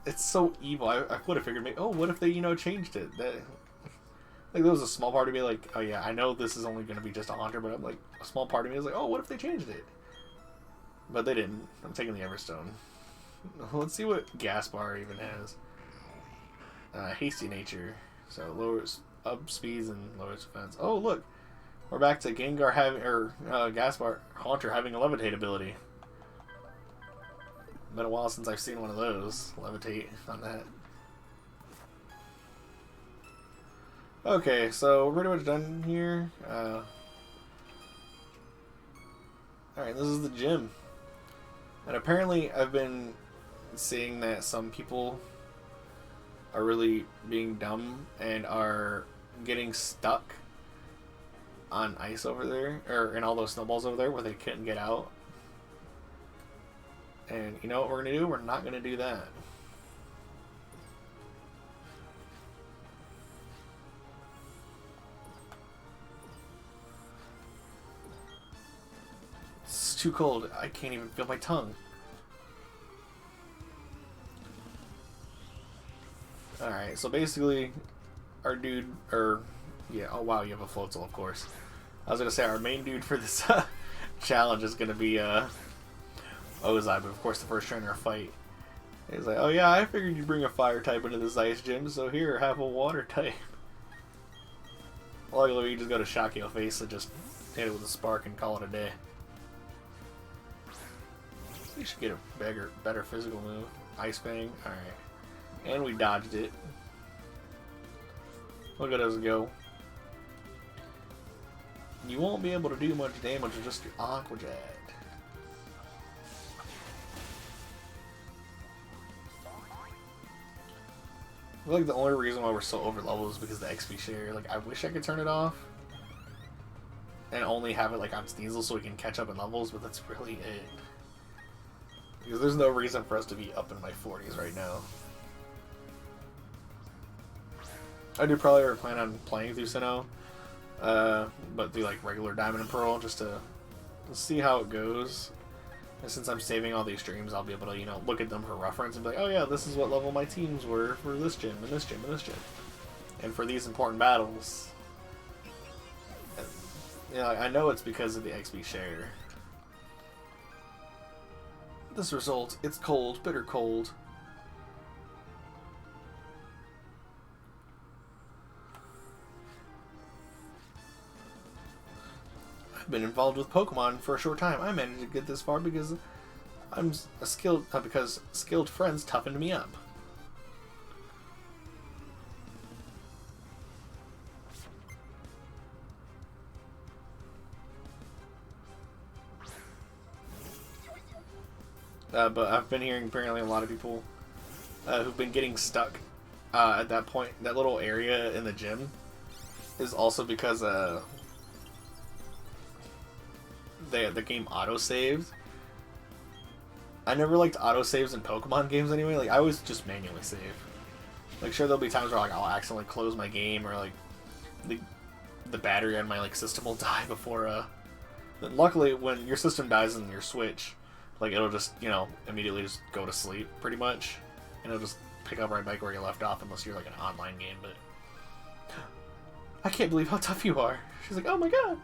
It's so evil. I would have figured, oh, what if they, changed it? Like, there was a small part of me like, oh yeah, I know this is only going to be just a Haunter, but I'm like, a small part of me is like, oh, what if they changed it? But they didn't. I'm taking the Everstone. Let's see what Gaspar even has. Hasty nature. So lowers up speeds and lowers defense. Oh, look. We're back to Gengar having, or Gaspar, Haunter having a levitate ability. Been a while since I've seen one of those levitate on that. Okay, so we're pretty much done here. Alright, this is the gym. And apparently I've been seeing that some people are really being dumb and are getting stuck on ice over there, or in all those snowballs over there where they couldn't get out. And you know what we're going to do? We're not going to do that. It's too cold. I can't even feel my tongue. Alright, so basically, our dude, yeah, oh wow, you have a floatzel, of course. I was going to say, our main dude for this challenge is going to be Ozai, but of course the first trainer fight. He's like, oh yeah, I figured you'd bring a fire type into this ice gym, so here, have a water type. Luckily, you just go to Shakio face and just hit it with a spark and call it a day. You should get a better physical move. Ice Fang, alright. And we dodged it. Look at us go. You won't be able to do much damage with just your Aqua Jet. I feel like the only reason why we're so over leveled is because of the XP share. Like, I wish I could turn it off and only have it like on Sneasel so we can catch up in levels, but that's really it. Because there's no reason for us to be up in my 40s right now. I do probably plan on playing through Sinnoh, but do like regular Diamond and Pearl just to see how it goes. And since I'm saving all these streams, I'll be able to, you know, look at them for reference and be like, oh yeah, this is what level my teams were for this gym and this gym and this gym, and for these important battles. And, you know, I know it's because of the XP share. This result, it's cold, bitter cold. I've been involved with Pokemon for a short time. I managed to get this far because I'm a skilled, because skilled friends toughened me up. But I've been hearing apparently a lot of people who've been getting stuck at that point, that little area in the gym, is also because the game auto-saved. I never liked auto-saves in Pokemon games anyway. Like, I always just manually save. Like, sure, there'll be times where like I'll accidentally close my game, or like the battery on my like system will die before luckily when your system dies in your Switch, like, it'll just, you know, immediately just go to sleep, pretty much. And it'll just pick up right back where you left off, unless you're, like, an online game, but... I can't believe how tough you are. She's like, oh my god!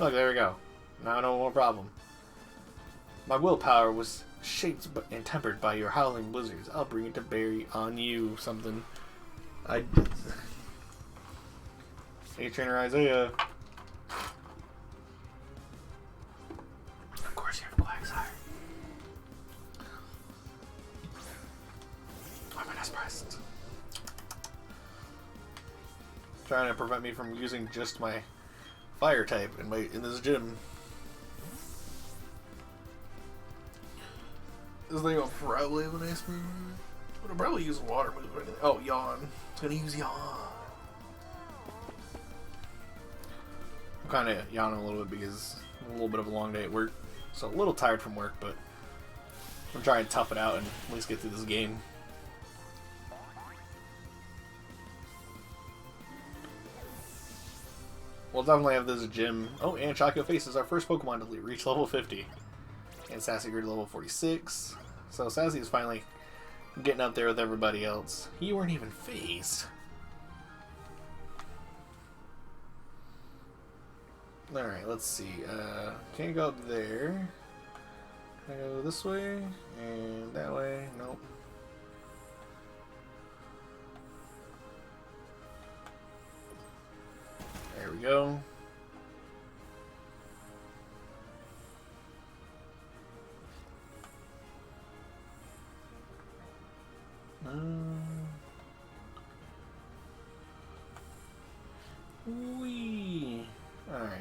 Look, there we go. Now no more problem. My willpower was shaped and tempered by your howling blizzards. I'll bring it to bear on you, something. Hey, Trainer Isaiah. Of course you have black sire. I'm not surprised. Trying to prevent me from using just my fire type in this gym. This thing will probably have a nice move. I'll probably use a water move or anything. Oh, yawn. It's gonna use yawn. I'm kind of yawning a little bit because a little bit of a long day at work. So a little tired from work, but I'm trying to tough it out and at least get through this game. We'll definitely have this gym. Oh, and Shakio Face is our first Pokemon to reach level 50. And Sassy grew to level 46. So Sassy is finally getting up there with everybody else. You weren't even phased. Alright, let's see. Can't go up there. Can I go this way? And that way? Nope. There we go. Wee. Alright.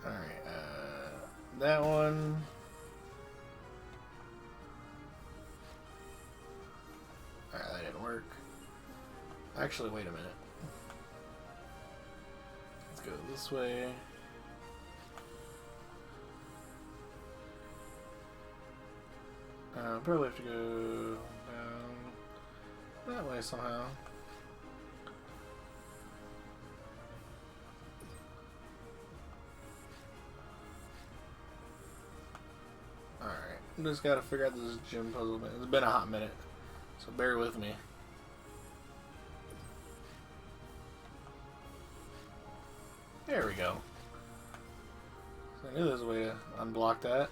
Alright, that one. Alright, that didn't work. Actually, wait a minute. Let's go this way. Probably have to go down that way somehow. Alright, just gotta figure out this gym puzzle. It's been a hot minute, so bear with me. There we go. So I knew there was a way to unblock that.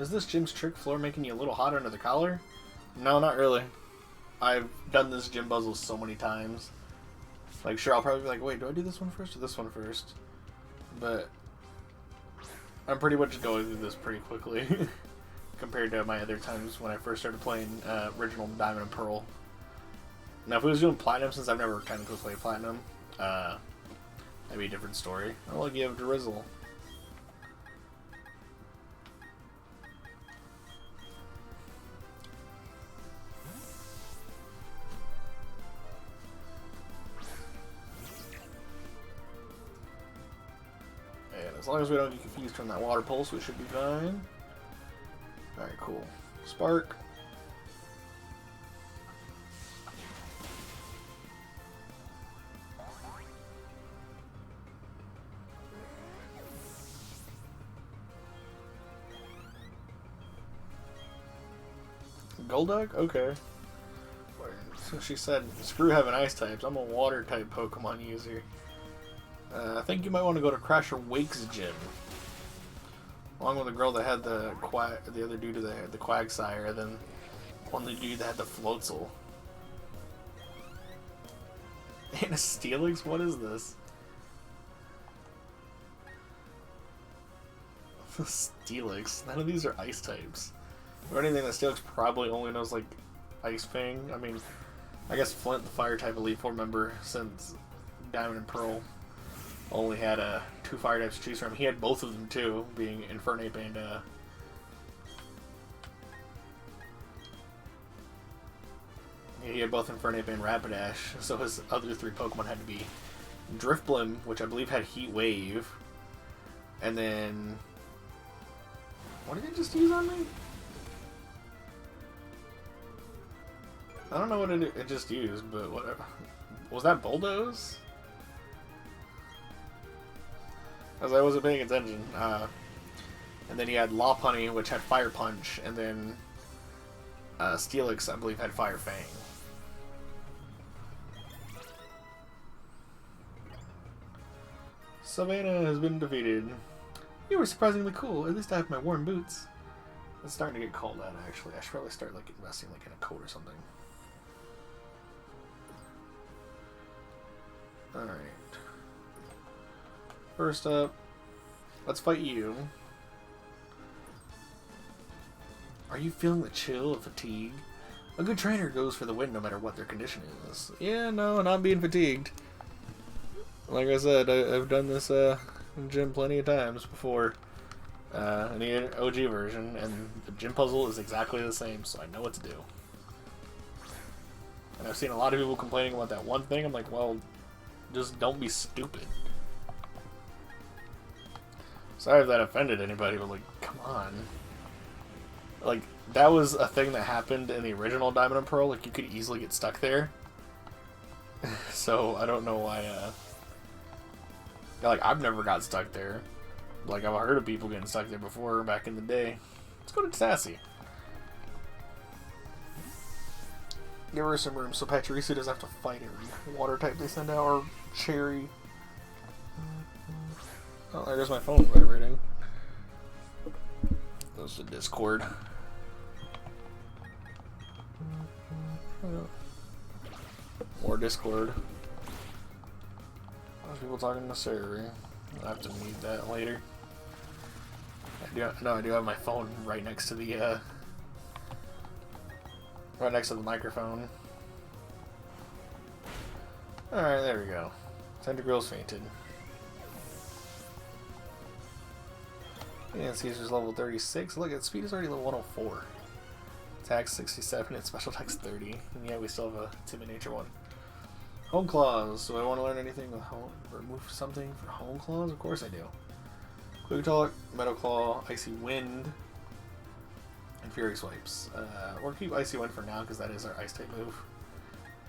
Is this gym's trick floor making you a little hot under the collar? No, not really. I've done this gym puzzle so many times. Like, sure, I'll probably be like, wait, do I do this one first or this one first? But I'm pretty much going through this pretty quickly compared to my other times when I first started playing original Diamond and Pearl. Now, if we was doing Platinum, since I've never technically played Platinum, that'd be a different story. Oh, look, you have Drizzle. As long as we don't get confused from that water pulse, we should be fine. Alright, cool. Spark. Golduck? Okay. So she said, screw having ice types. I'm a water type Pokemon user. I think you might want to go to Crasher Wake's gym. Along with the girl that had the other dude that had the Quagsire, and then one the dude that had the Floatzel. And a Steelix? What is this? Steelix? None of these are ice types. Or anything that Steelix probably only knows, like, Ice Fang. I mean, I guess Flint, the fire type Elite Four member, since Diamond and Pearl only had two fire types to choose from. He had both of them too, being Infernape and he had both Infernape and Rapidash. So his other three Pokemon had to be Drifblim, which I believe had Heat Wave, and then what did it just use on me? I don't know what it just used, but whatever. Was that Bulldoze? As I wasn't paying attention. And then he had Lopunny, which had Fire Punch, and then Steelix, I believe, had Fire Fang. Savannah has been defeated. You were surprisingly cool. At least I have my warm boots. It's starting to get cold out, actually. I should probably start like investing like in a coat or something. Alright. First up, let's fight you. Are you feeling the chill of fatigue? A good trainer goes for the win no matter what their condition is. Yeah, no, not being fatigued. Like I said, I've done this gym plenty of times before. In the OG version, and the gym puzzle is exactly the same, so I know what to do. And I've seen a lot of people complaining about that one thing. I'm like, well, just don't be stupid. Sorry if that offended anybody, but like, come on. Like, that was a thing that happened in the original Diamond and Pearl. Like, you could easily get stuck there. So, I don't know why, like, I've never got stuck there. Like, I've heard of people getting stuck there before, back in the day. Let's go to Sassy. Give her some room so Pachirisu doesn't have to fight every water type they send out, or Cherry. Oh, there's my phone vibrating. Goes to Discord. More Discord. There's people talking to Siri. I'll have to mute that later. I do have my phone right next to the microphone. Alright, there we go. Tentacruel's fainted. And Caesar's level 36. Look, its speed is already level 104. Attack 67 and special attack's 30. And yeah, we still have a timid nature one. Home Claws. Do I want to learn anything with home? Remove something for Home Claws? Of course I do. Quick Talk, Metal Claw, Icy Wind, and Fury Swipes. Or keep Icy Wind for now because that is our Ice type move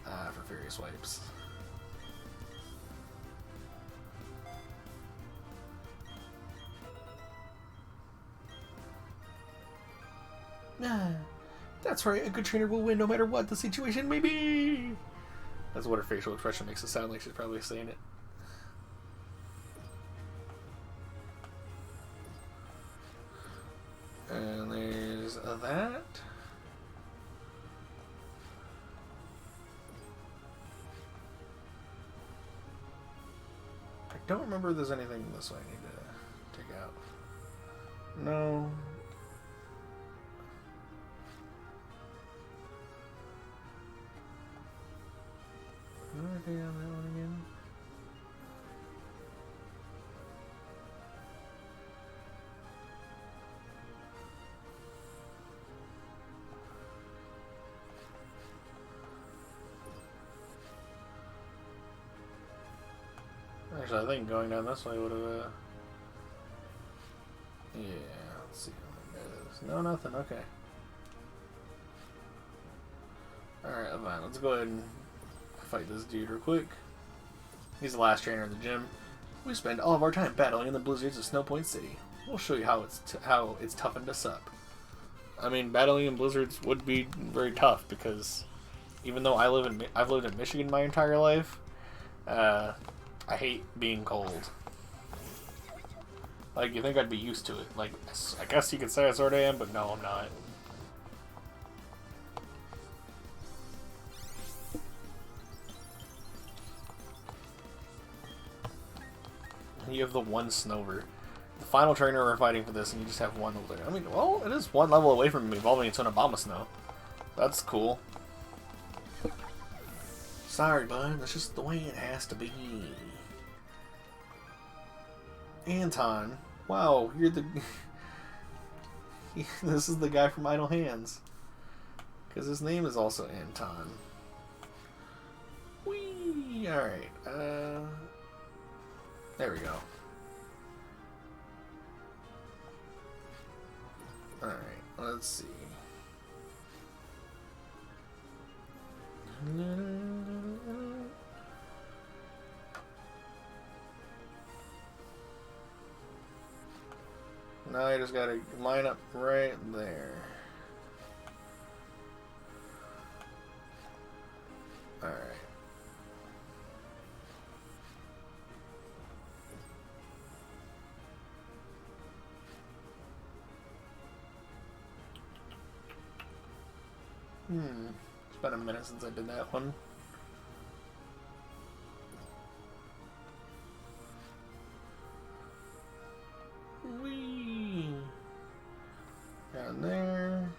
for Fury Swipes. That's right, a good trainer will win no matter what the situation may be. That's what her facial expression makes it sound like she's probably saying it. And there's that. I don't remember if there's anything this way I need to take out. No. Okay, on that one again. Actually, I think going down this way would have. Yeah, let's see what it is. No, nothing. Okay. Alright, fine. Let's go ahead and fight this dude real quick. He's the last trainer in the gym. We spend all of our time battling in the blizzards of Snow Point City. We'll show you how it's toughened us up. I mean, battling in blizzards would be very tough because even though I've lived in Michigan my entire life, I hate being cold. Like, you think I'd be used to it? Like, I guess you could say I sort of am, but no, I'm not. You have the one Snover. The final trainer we're fighting for this, and you just have one over there. I mean, well, it is one level away from evolving into an Abomasnow. That's cool. Sorry, bud. That's just the way it has to be. Anton. Wow, you're the... This is the guy from Idle Hands. Because his name is also Anton. Whee! Alright, there we go. Alright, let's see. Now I just gotta line up right there. Alright. It's been a minute since I did that one. Whee! Down there.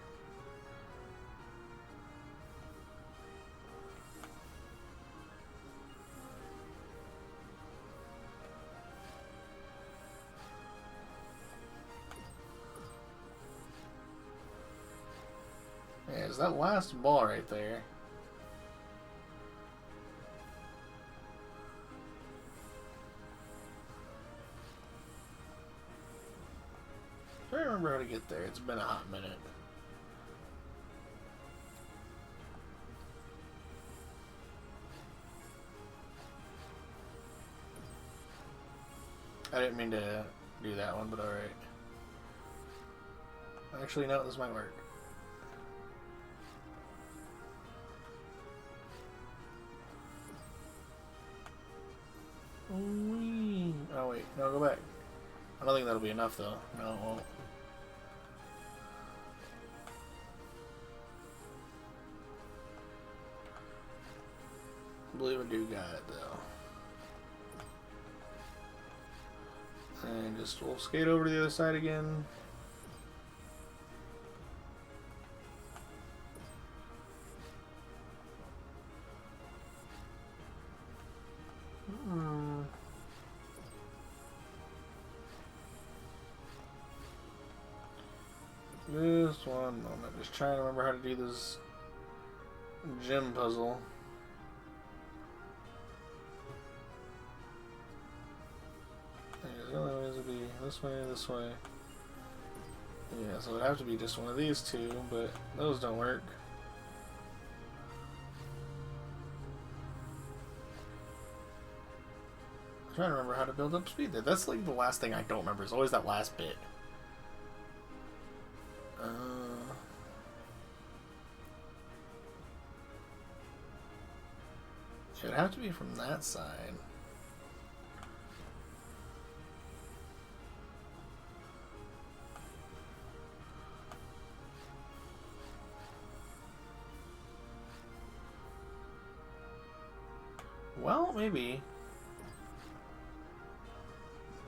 Yeah, it's that last ball right there. I don't remember how to get there. It's been a hot minute. I didn't mean to do that one, but alright. Actually, no, this might work. Oh wait, no, go back. I don't think that'll be enough though. No, it won't. believe I do got it though. And just we'll skate over to the other side again. Just one moment. Just trying to remember how to do this gym puzzle. The only ways would be this way, this way. Yeah, so it would have to be just one of these two, but those don't work. I'm trying to remember how to build up speed there. That's like the last thing I don't remember. It's always that last bit. It would have to be from that side. Well, maybe.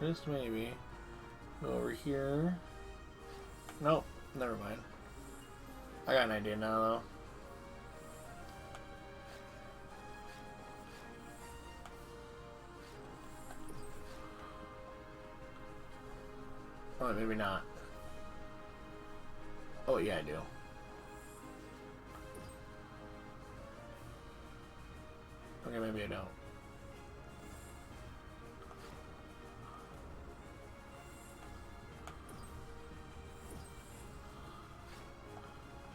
Just maybe. Go over here. Nope, never mind. I got an idea now, though. Oh, maybe not. Oh, yeah, I do. Okay, maybe I don't.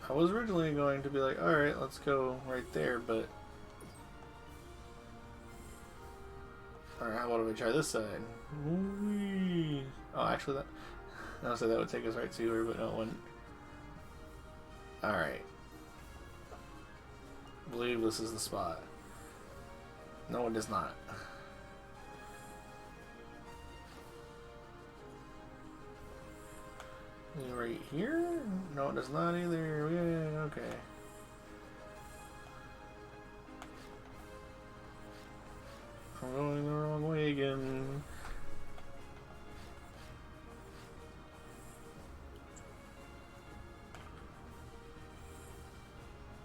I was originally going to be like, alright, let's go right there, but... Alright, how about if I try this side? Whee! Oh, actually, that... I was say that would take us right to her, but no, it wouldn't. Alright. I believe this is the spot. No, it does not. Right here? No, it does not either. Yeah, okay. I'm going the wrong way again.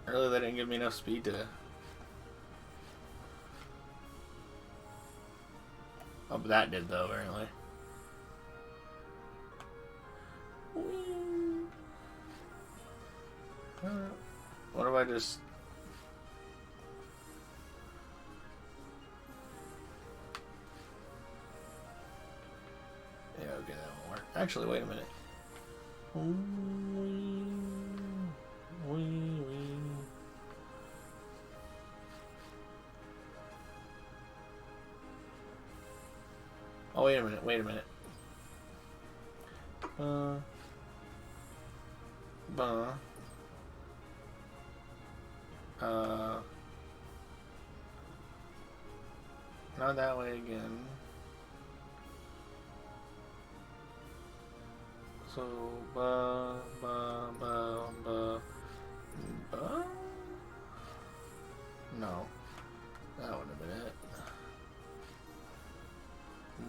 Earlier, that didn't give me enough speed to... Oh, but that did, though, apparently. What if I just... Yeah, okay, that won't work. Actually, wait a minute. Oh, wait a minute, wait a minute. Not that way again. So, no. That would have been it.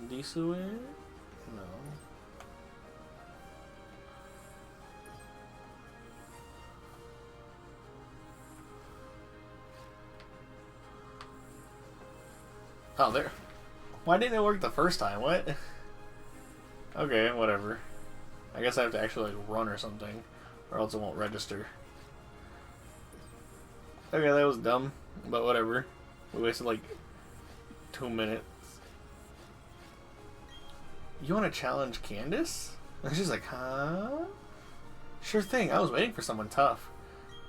This way? No. Oh, there. Why didn't it work the first time? What? Okay, whatever. I guess I have to actually like run or something, or else it won't register. Okay, that was dumb, but whatever. We wasted like 2 minutes. You want to challenge Candace? And she's like, huh? Sure thing, I was waiting for someone tough.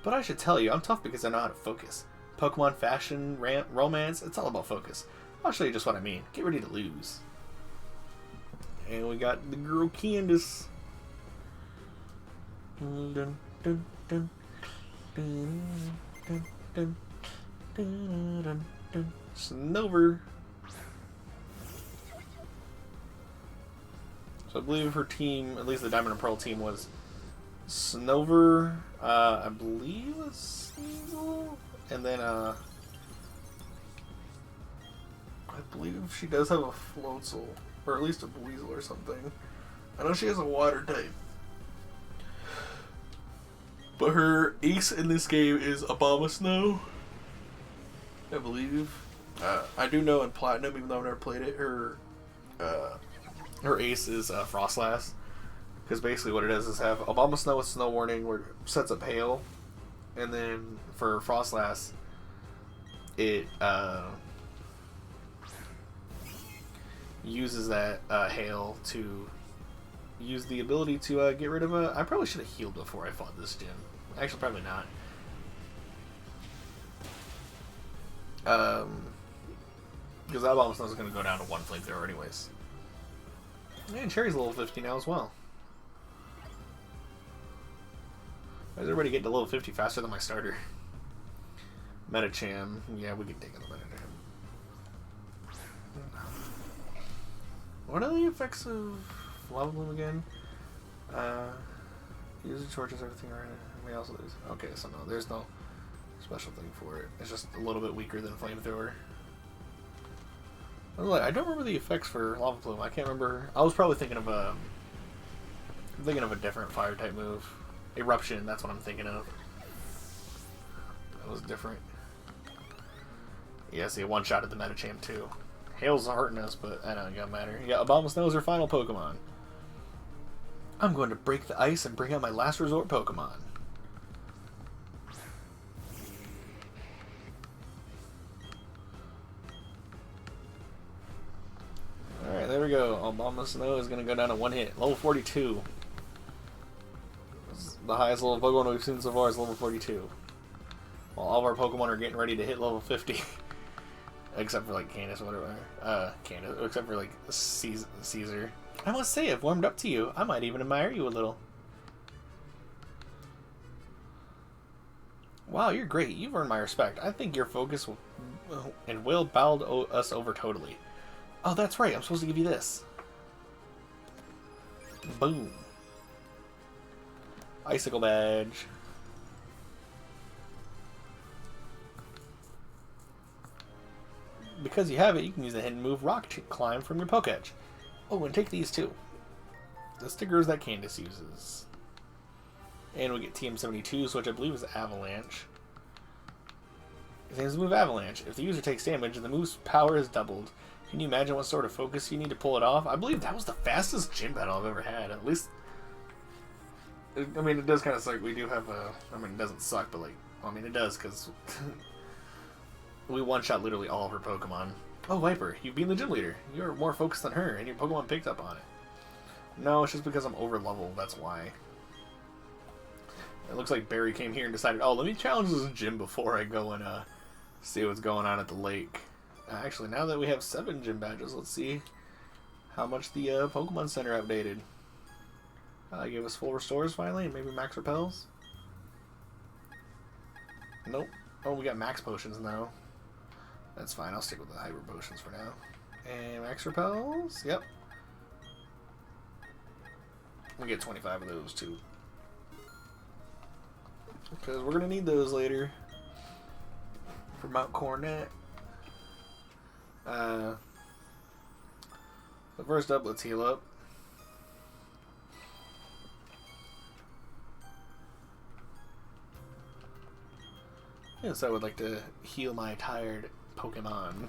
But I should tell you, I'm tough because I know how to focus. Pokemon, fashion, romance, it's all about focus. I'll show you just what I mean. Get ready to lose. And we got the girl Candace. Dun, dun, dun, dun, dun, dun, dun, dun, dun, dun. Snover. So I believe her team, at least the Diamond and Pearl team, was Snover, I believe it's Sneasel, and then I believe she does have a Floatzel, or at least a Weasel or something. I know she has a water type. But her ace in this game is Abomasnow, I believe. I do know in Platinum, even though I've never played it, her ace is Frostlass. Because basically what it does is have Abomasnow with Snow Warning, where it sets up Hail. And then for Frostlass, it uses that Hail to use the ability to get rid of a... I probably should have healed before I fought this gym. Actually, probably not. Because that Abomasnow is going to go down to 1 flamethrower anyways. And Cherry's level 50 now as well. Why is everybody getting to level 50 faster than my starter? Metacham. Yeah, we can take on the Metacham. What are the effects of Lava Bloom again? Usually torches everything around it. We also lose. Okay, so no, there's no special thing for it. It's just a little bit weaker than Flamethrower. I don't remember the effects for Lava Plume. I can't remember. I was probably thinking of a different fire type move. Eruption, that's what I'm thinking of. That was different. Yeah, see, a one-shot at the Metacham too. Hail's hurting us, but I don't gonna matter. Yeah, Abomasnow is her final Pokemon. I'm going to break the ice and bring out my last resort Pokemon. Alright, there we go. Abomasnow is going to go down to 1 hit. Level 42. The highest level Pokemon we've seen so far is level 42. While all of our Pokemon are getting ready to hit level 50. Except for like Candace or whatever. Candace. Except for like Caesar. I must say, I've warmed up to you. I might even admire you a little. Wow, you're great. You've earned my respect. I think your focus will bowed us over totally. Oh, that's right. I'm supposed to give you this. Boom. Icicle badge. Because you have it, you can use the hidden move Rock Climb from your Pokédex. Oh, and take these too. The stickers that Candace uses. And we get TM72s, which I believe is Avalanche. It names the move Avalanche. If the user takes damage, the move's power is doubled. Can you imagine what sort of focus you need to pull it off? I believe that was the fastest gym battle I've ever had. At least... I mean, it does kind of suck. We do have a... I mean, it doesn't suck, but like... I mean, it does, because... we one-shot literally all of her Pokemon. Oh, Viper, you've been the gym leader. You're more focused than her, and your Pokemon picked up on it. No, it's just because I'm over-leveled, that's why. It looks like Barry came here and decided, oh, let me challenge this gym before I go and see what's going on at the lake. Actually, now that we have 7 gym badges, let's see how much the Pokemon Center updated. Gave us full restores finally, and maybe max repels. Nope. Oh, we got max potions now. That's fine, I'll stick with the hyper potions for now. And max repels, yep. We get 25 of those too. Because we're gonna need those later. For Mount Coronet. So first up, let's heal up. Yes, I would like to heal my tired Pokemon.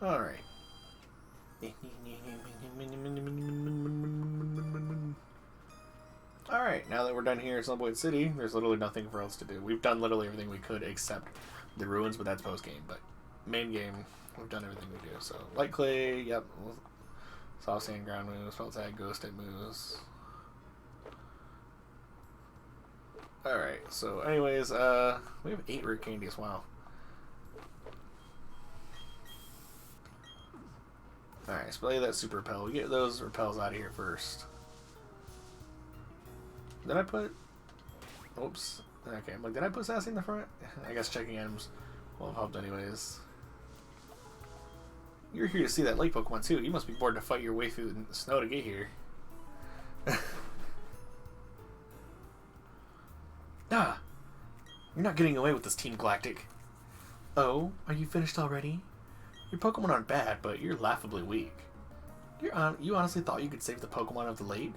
All right. Alright, now that we're done here in Slumboyd City, there's literally nothing for us to do. We've done literally everything we could except the ruins, but that's post-game. But main game, we've done everything we do. So, Light Clay, yep. Soft Sand, Ground moves, Spell Tag, Ghost type moves. Alright, so anyways, we have 8 rare candies, wow. Alright, display that super repel. We get those repels out of here first. Did I put... Oops. Okay, I'm like, did I put Sassy in the front? I guess checking items will have helped anyways. You're here to see that lake Pokemon too. You must be bored to fight your way through the snow to get here. Ah! You're not getting away with this, Team Galactic. Oh, are you finished already? Your Pokemon aren't bad, but you're laughably weak. You honestly thought you could save the Pokemon of the lake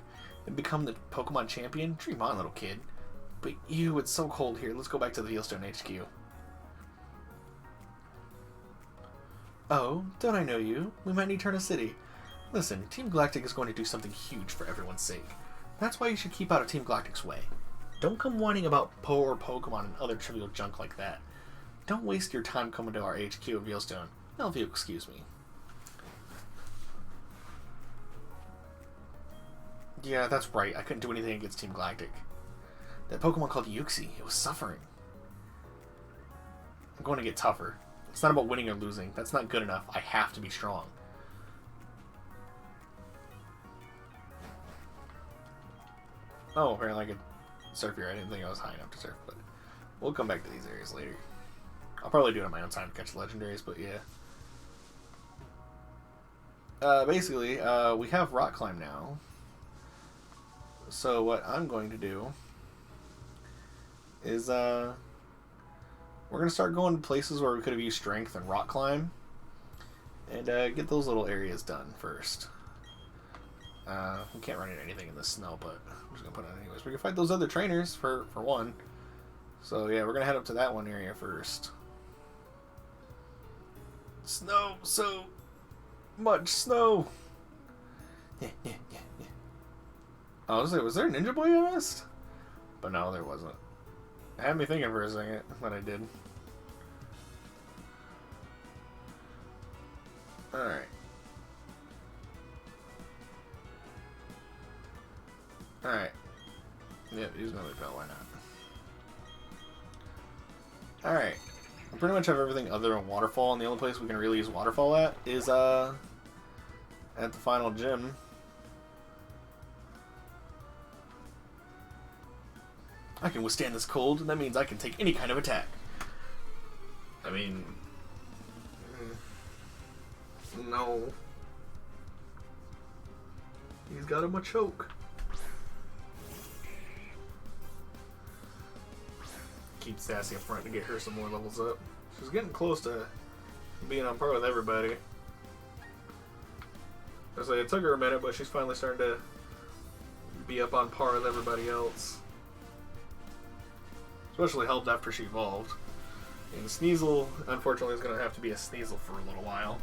and become the Pokemon champion? Dream on, little kid. But it's so cold here. Let's go back to the Veilstone HQ. Oh, don't I know you? We might need to turn a city. Listen, Team Galactic is going to do something huge for everyone's sake. That's why you should keep out of Team Galactic's way. Don't come whining about poor Pokemon and other trivial junk like that. Don't waste your time coming to our HQ at Veilstone. Now if you'll excuse me. Yeah, that's right. I couldn't do anything against Team Galactic. That Pokemon called Yuxi, it was suffering. I'm going to get tougher. It's not about winning or losing. That's not good enough. I have to be strong. Oh, apparently I could surf here. I didn't think I was high enough to surf, but we'll come back to these areas later. I'll probably do it on my own time to catch the legendaries, but yeah. Basically, we have Rock Climb now. So what I'm going to do is we're going to start going to places where we could have used Strength and Rock Climb and get those little areas done first. We can't run into anything in the snow, but I'm just going to put it on anyways. We can fight those other trainers for one. So yeah, we're going to head up to that one area first. Snow, so much snow. Yeah. Oh, was there a Ninja Boy I missed? But no, there wasn't. It had me thinking for a second, but I did. Alright. Alright. Yep, use another bell, why not? Alright. I pretty much have everything other than Waterfall, and the only place we can really use Waterfall at is at the final gym. I can withstand this cold, and that means I can take any kind of attack. I mean... No. He's got him a choke. Keep Sassy up front to get her some more levels up. She's getting close to being on par with everybody. I say it took her a minute, but she's finally starting to be up on par with everybody else. Especially helped after she evolved. And Sneasel, unfortunately, is going to have to be a Sneasel for a little while.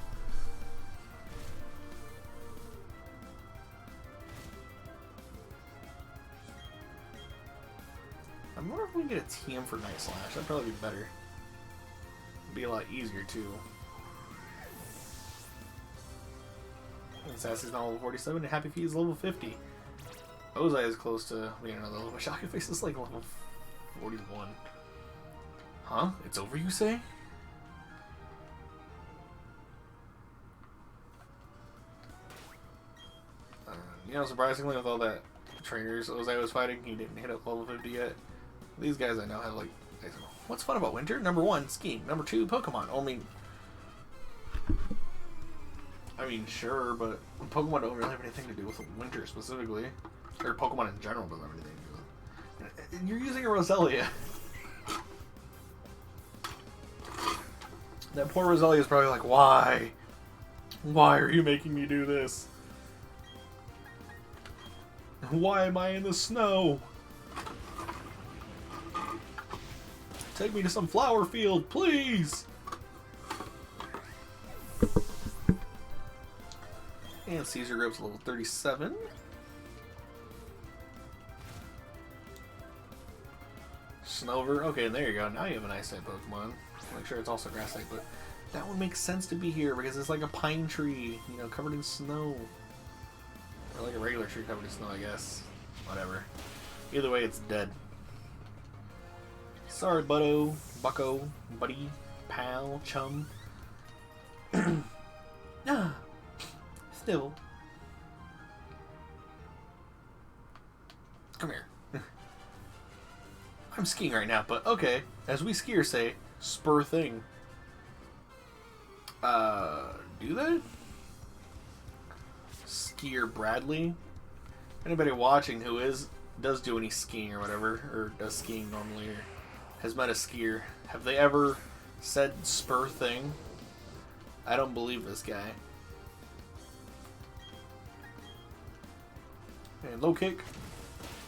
I wonder if we can get a TM for Night Slash. That'd probably be better. It'd be a lot easier, too. And Sassy's now level 47, and Happy Feet is level 50. Ozai is close to being another level. Shocky Face is like level 41. Huh? It's over, you say? You know, surprisingly, with all that trainers Ozai was fighting, he didn't hit up level 50 yet. These guys I know have, like, what's fun about winter? Number one, skiing. Number two, Pokemon. I mean, sure, but Pokemon don't really have anything to do with winter specifically. Or Pokemon in general doesn't have anything to do with it. And you're using a Roselia. That poor Roselia is probably like, why? Why are you making me do this? Why am I in the snow? Take me to some flower field, please! And Caesar Grip's level 37. Snover. Okay, there you go. Now you have an Ice type Pokemon. Make sure it's also Grass type, but that one makes sense to be here because it's like a pine tree, you know, covered in snow. Or like a regular tree covered in snow, I guess. Whatever. Either way, it's dead. Sorry, bucko, buddy, pal, chum. Ah, still. Come here. I'm skiing right now, but okay. As we skiers say, spur thing. do that? Skier Bradley. Anybody watching who does do any skiing or whatever, or does skiing normally, or has met a skier, have they ever said spur thing? I don't believe this guy. And low kick.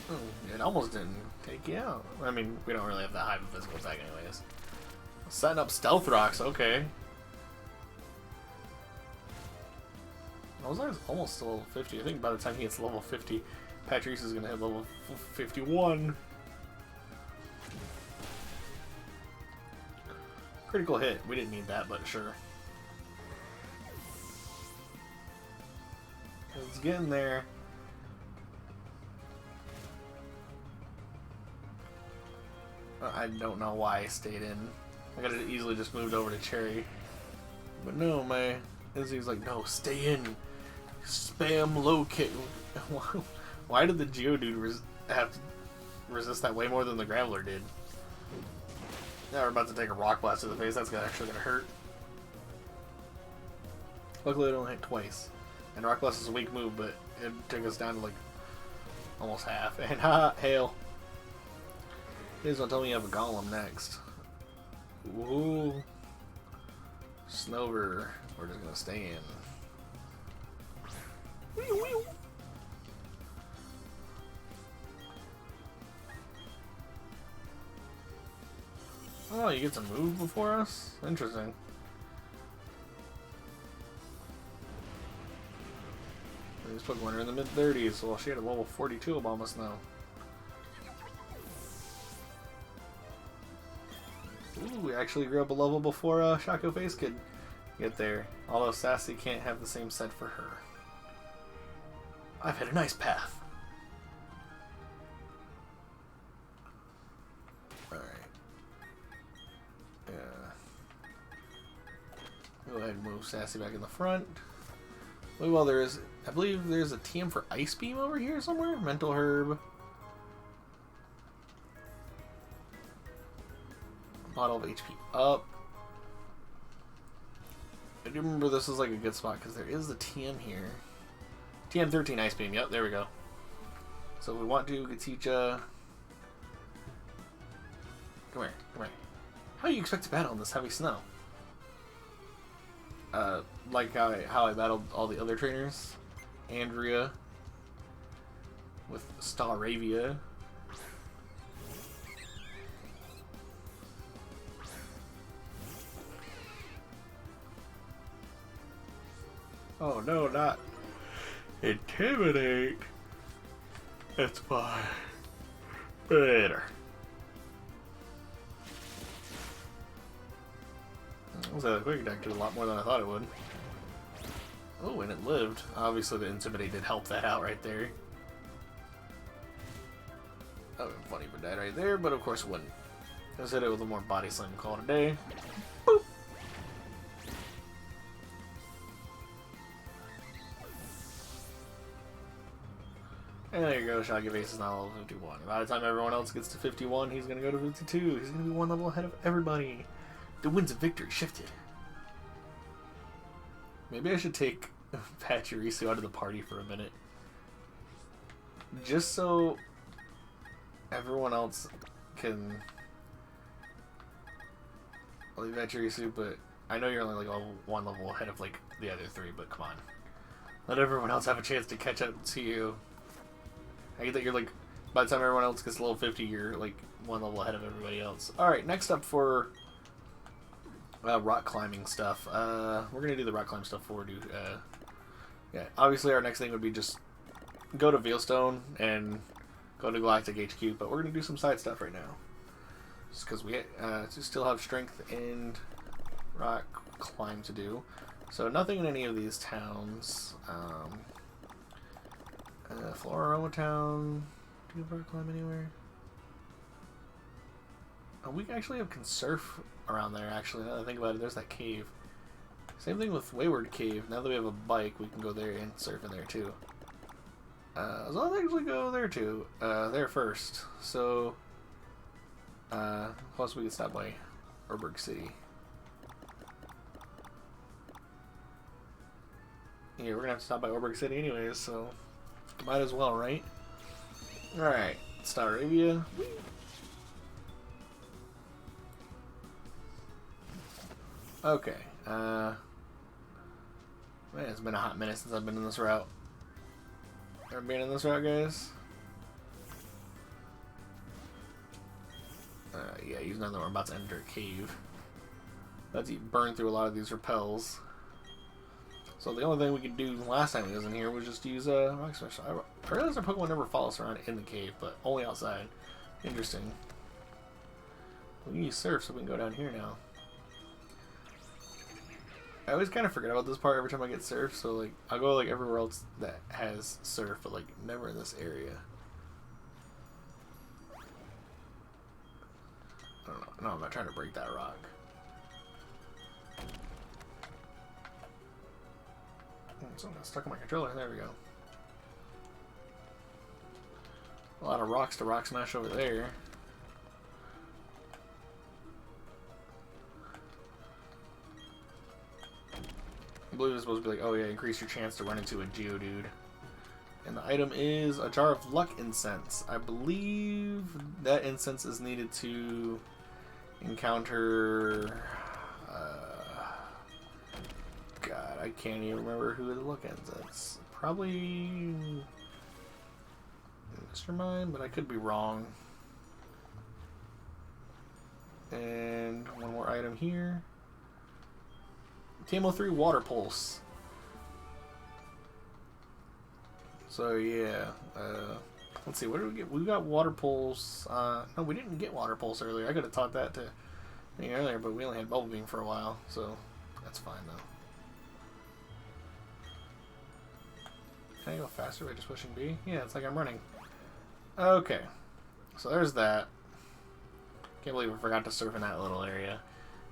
Oh, it almost didn't take you out. I mean, we don't really have that high of a physical attack anyways. Setting up stealth rocks, okay. I was almost to level 50. I think by the time he gets level 50, Patrice is going to hit level 51. Critical hit. We didn't need that, but sure. It's getting there. I don't know why I stayed in. I could have easily just moved over to Cherry. But no, my Izzy's like, no, stay in. Spam low kick. Why did the Geodude have to resist that way more than the Graveler did? Now we're about to take a Rock Blast to the face. That's actually going to hurt. Luckily it only hit twice. And Rock Blast is a weak move, but it took us down to like almost half. And haha, hail. Please don't tell me you have a Golem next. Ooh. Snover. We're just going to stay in. Oh, you get to move before us? Interesting. These Pokemon are in the mid-30s. Well, she had a level 42 of almost now. Ooh, we actually grew up a level before Shaco Face could get there. Although Sassy can't have the same set for her. I've had a nice path. Alright. Go ahead and move Sassy back in the front. Well, I believe there's a TM for Ice Beam over here somewhere. Mental Herb. Bottle of HP up. I do remember this is like a good spot because there is a TM here. TM 13 Ice Beam. Yep, there we go. So we want to teach Come here, come here. How do you expect to battle in this heavy snow? Like how I battled all the other trainers. Andrea with Staravia. Oh no, not intimidate. That's fine. Better. So the quick attack did a lot more than I thought it would. Oh, and it lived. Obviously the Intimidate did help that out right there. That would have been funny if it died right there, but of course it wouldn't. Let's hit it with a more Body Slam, call it a day. Boop! And there you go, Shaggy Face is now level 51. By the time everyone else gets to 51, he's going to go to 52. He's going to be one level ahead of everybody. The winds of victory shifted. Maybe I should take Pachirisu out of the party for a minute. Just so everyone else can... I'll leave Pachirisu, but I know you're only like one level ahead of like the other three, but come on. Let everyone else have a chance to catch up to you. I get that you're like, by the time everyone else gets to level 50, you're like one level ahead of everybody else. Alright, next up for rock climbing stuff. We're going to do the rock climb stuff before we do, yeah, obviously our next thing would be just go to Veilstone and go to Galactic HQ, but we're going to do some side stuff right now. Just because we still have strength and rock climb to do. So nothing in any of these towns. Floroma Town. Do you have rock climb anywhere? Oh, we actually can surf around there, actually. Now that I think about it, there's that cave. Same thing with Wayward Cave. Now that we have a bike, we can go there and surf in there, too. So I'll actually go there, too. There first. So, plus we can stop by Urberg City. Yeah, we're gonna have to stop by Orberg City anyways, so might as well, right? Alright, Star Arabia. Okay, man, it's been a hot minute since I've been in this route. Ever been in this route, guys? Yeah, you know that we're about to enter a cave. Let's burn through a lot of these repels. So the only thing we could do last time he was in here was just use Rock Smash. I realize our Pokemon never follow us around in the cave, but only outside. Interesting. We can use Surf, so we can go down here now. I always kind of forget about this part every time I get Surf, so like I'll go like everywhere else that has Surf, but like never in this area. I don't know. No, I'm not trying to break that rock. Something got stuck in my controller. There we go. A lot of rocks to Rock Smash over there. I believe it's supposed to be like, oh yeah, increase your chance to run into a Geodude. And the item is a jar of luck incense. I believe that incense is needed to encounter... God, I can't even remember who the luck ends. It's probably Mr. Mime, but I could be wrong. And one more item here. TMO3 Water Pulse. So yeah, let's see, what did we get? We got Water Pulse. No, we didn't get Water Pulse earlier. I could have taught that to me earlier, but we only had Bubble Beam for a while, so that's fine though. Can I go faster by just pushing B? Yeah, it's like I'm running. Okay. So there's that. Can't believe I forgot to surf in that little area.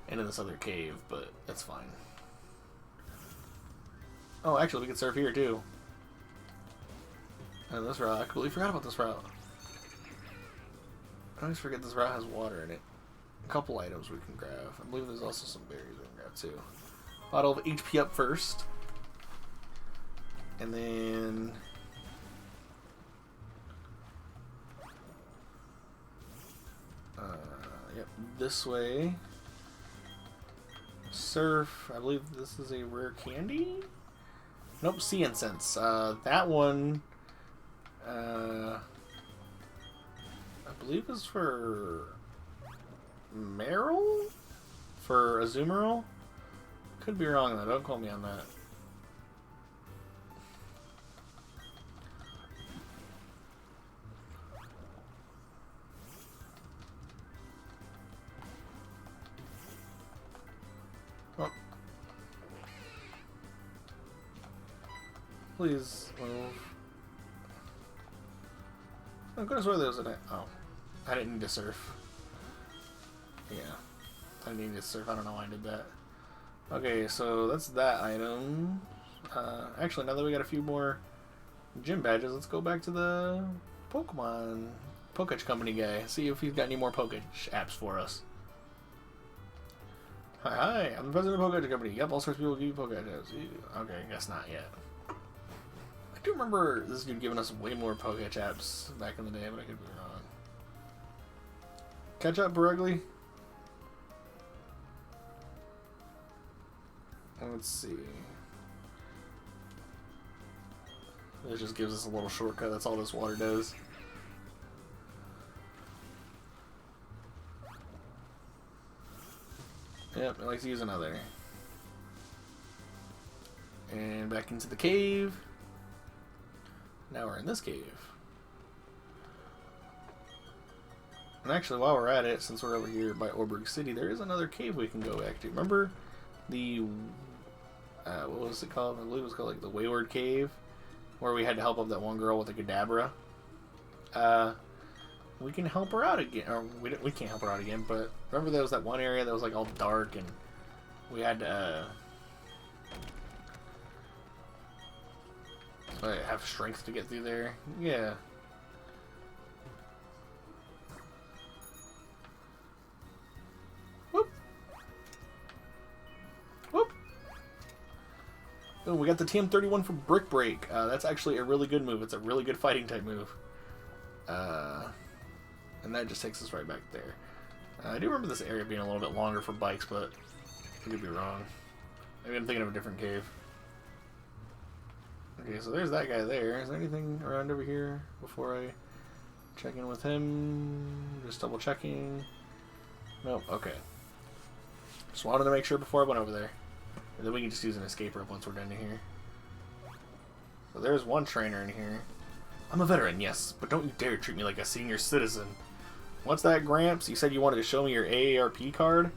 And in this other cave, but that's fine. Oh, actually, we can surf here, too. And this route. I completely forgot about this route. I always forget this route has water in it. A couple items we can grab. I believe there's also some berries we can grab, too. Bottle of HP up first. And then yep, this way. Surf, I believe this is a rare candy? Nope, sea incense. That one I believe is for Meryl? For Azumarill? Could be wrong though, don't quote me on that. Please move. Oh, goodness, where there's a... Oh. I didn't need to surf. Yeah. I didn't need to surf. I don't know why I did that. Okay, so that's that item. Actually, now that we got a few more gym badges, let's go back to the Pokemon Poketch Company guy. See if he's got any more Poketch apps for us. Hi, I'm the president of Poketch Company. Yep, all sorts of people give you Poketch apps. Okay, guess not yet. I do remember this dude giving us way more Poketch apps back in the day, but I could be wrong. Catch up, Barugly? Let's see. It just gives us a little shortcut. That's all this water does. Yep, it likes to use another. And back into the cave. Now we're in this cave. And actually, while we're at it, since we're over here by Orberg City, there is another cave we can go back to. Remember the... what was it called? I believe it was called like the Wayward Cave, where we had to help up that one girl with the Kadabra. We can help her out again, or we can't help her out again. But remember there was that one area that was like all dark, and we had to have strength to get through there. Yeah. Oh, we got the TM31 for Brick Break. That's actually a really good move. It's a really good fighting type move. And that just takes us right back there. I do remember this area being a little bit longer for bikes, but I could be wrong. Maybe I'm thinking of a different cave. Okay, so there's that guy there. Is there anything around over here before I check in with him? Just double checking. Nope, okay. Just wanted to make sure before I went over there. And then we can just use an escape rope once we're done here. So there's one trainer in here. I'm a veteran, yes, but don't you dare treat me like a senior citizen. What's that, Gramps? You said you wanted to show me your AARP card?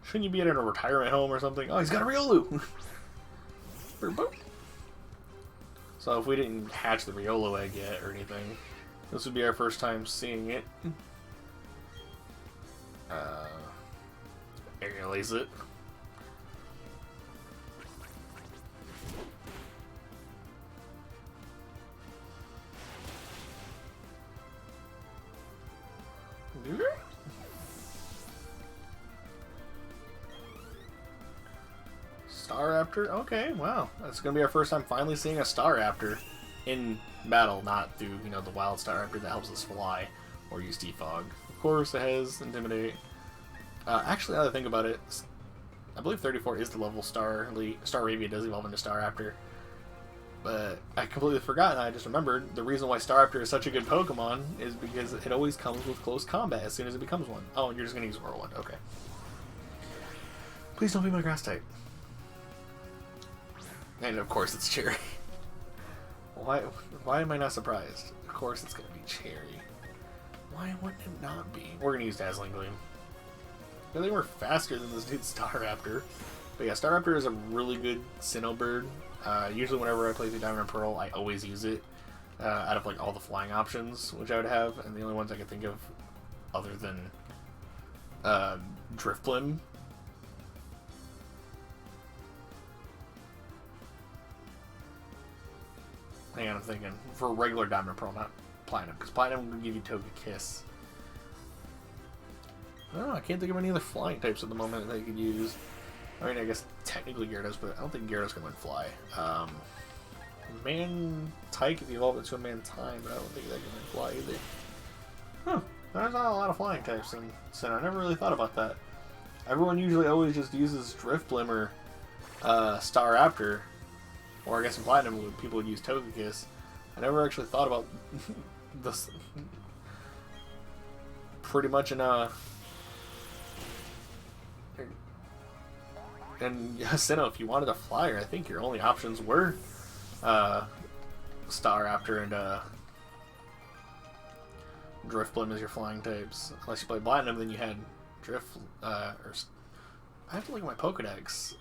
Shouldn't you be at a retirement home or something? Oh, he's got a Riolu! So if we didn't hatch the Riolu egg yet or anything, this would be our first time seeing it. Aerialize it. Staraptor? Okay, wow. That's going to be our first time finally seeing a Staraptor in battle, not through, you know, the wild Staraptor that helps us fly or use Defog. Of course, it has Intimidate. Actually, now that I think about it, I believe 34 is the level Staravia does evolve into Staraptor. But I completely forgot, and I just remembered the reason why Staraptor is such a good Pokemon is because it always comes with close combat as soon as it becomes one. Oh, and you're just going to use Whirlwind. Okay. Please don't be my grass type. And of course it's Cherry. Why am I not surprised? Of course it's going to be Cherry. Why wouldn't it not be? We're going to use Dazzling Gleam. I think we're faster than this dude Staraptor. But yeah, Staraptor is a really good Sinnoh bird. Usually whenever I play through Diamond and Pearl, I always use it. Out of like all the flying options, which I would have. And the only ones I can think of other than Drifblim. Hang on, I'm thinking. For regular Diamond and Pearl, not Platinum. Because Platinum will give you Togekiss. I don't know, I can't think of any other flying types at the moment that you could use. I mean, I guess technically Gyarados, but I don't think Gyarados can win Fly. Man-Tyke, if you evolve it to a Man-Time, but I don't think that can win Fly either. Huh, there's not a lot of flying types in Sinnoh. I never really thought about that. Everyone usually always just uses Drifblim or Staraptor. Or I guess in Platinum, people would use Togekiss. I never actually thought about this. Pretty much in Sinnoh, if you wanted a flyer, I think your only options were Staraptor and Drifblim as your flying types. Unless you played Platinum, then you had I have to look at my Pokedex.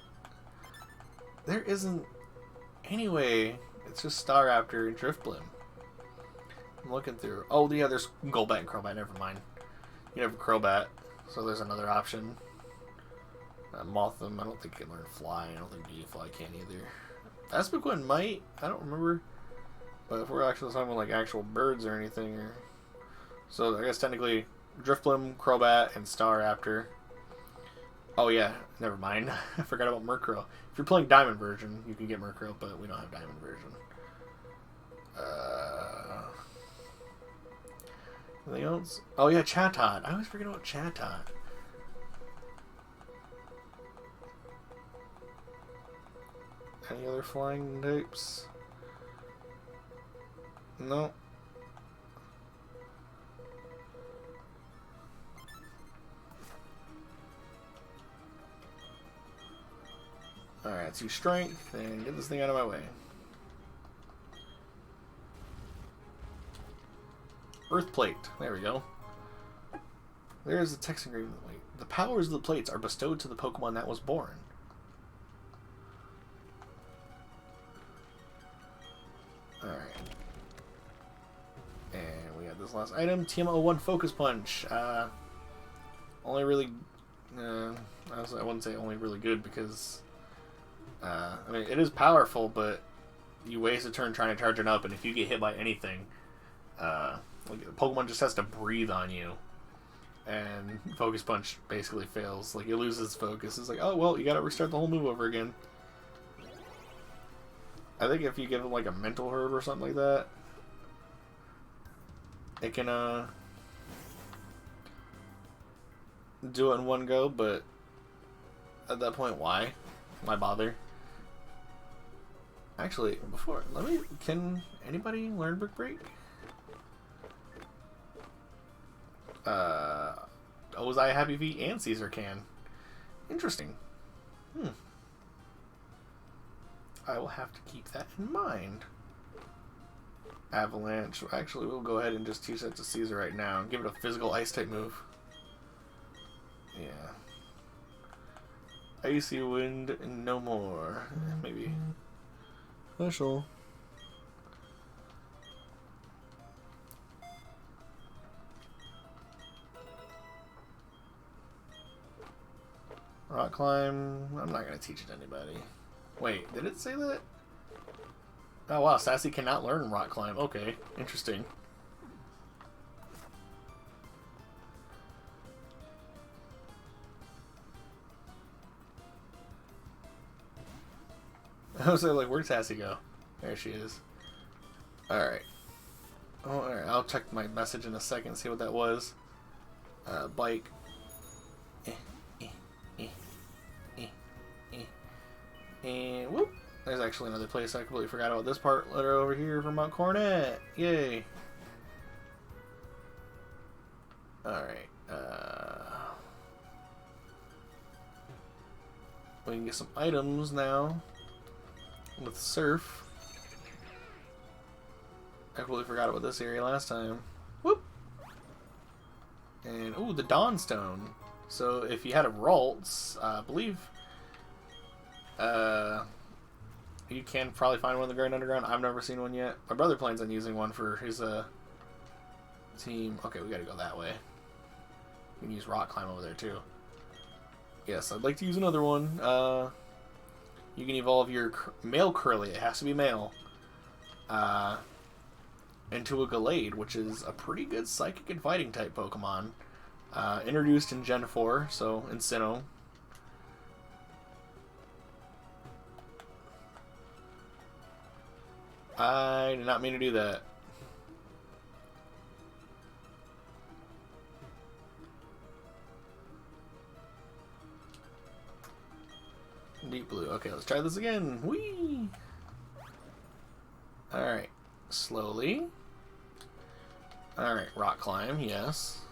There isn't. Anyway, it's just Staraptor and Drifblim. I'm looking through. Oh, yeah, there's Golbat and Crobat. Never mind. You have a Crobat, so there's another option. Mothim, I don't think can learn Fly. I don't think Fly can either. Aspiquin might. I don't remember. But if we're actually talking about like actual birds or anything, so I guess technically Drifblim, Crobat, and Staraptor. Oh yeah, never mind. I forgot about Murkrow. If you're playing Diamond version, you can get Murkrow, but we don't have Diamond version. Anything else? Oh yeah, Chatot. I always forget about Chatot. Any other flying types? No. Alright, let's use Strength and get this thing out of my way. Earth Plate. There we go. There's the text engraving. Wait. The powers of the plates are bestowed to the Pokemon that was born. Alright. And we have this last item. TM01 Focus Punch. Only really... I wouldn't say only really good because... I mean, it is powerful, but you waste a turn trying to charge it up, and if you get hit by anything, like, Pokemon just has to breathe on you, and Focus Punch basically fails. Like, it loses focus. It's like, oh, well, you gotta restart the whole move over again. I think if you give him, like, a Mental Herb or something like that, it can, do it in one go, but at that point, why? Why bother? Actually, can anybody learn Brick Break? Ozai, Happy Feet, and Caesar can. Interesting. I will have to keep that in mind. Avalanche. Actually, we'll go ahead and just teach that to Caesar right now and give it a physical ice type move. Yeah. Icy Wind, no more. Maybe. Special. Rock Climb. I'm not going to teach it to anybody. Wait, did it say that? Oh wow, Sassy cannot learn Rock Climb. Okay, interesting. I was like, where'd Sassy go? There she is. Alright. Oh, alright, I'll check my message in a second, see what that was. Bike. And whoop! There's actually another place. I completely forgot about this part. Letter over here from Mount Cornet. Yay! Alright. We can get some items now with Surf. I completely forgot about this area last time. Whoop! And, ooh, the Dawn Stone. So if you had a Ralts, I believe you can probably find one in the Grand Underground. I've never seen one yet. My brother plans on using one for his team. Okay, we gotta go that way. We can use Rock Climb over there too. Yes, I'd like to use another one. You can evolve your male Curly, it has to be male, into a Gallade, which is a pretty good Psychic and Fighting type Pokemon. Introduced in Gen 4, so in Sinnoh. I did not mean to do that. Deep Blue. Okay, let's try this again. Whee! Alright. Slowly. Alright, Rock Climb, yes.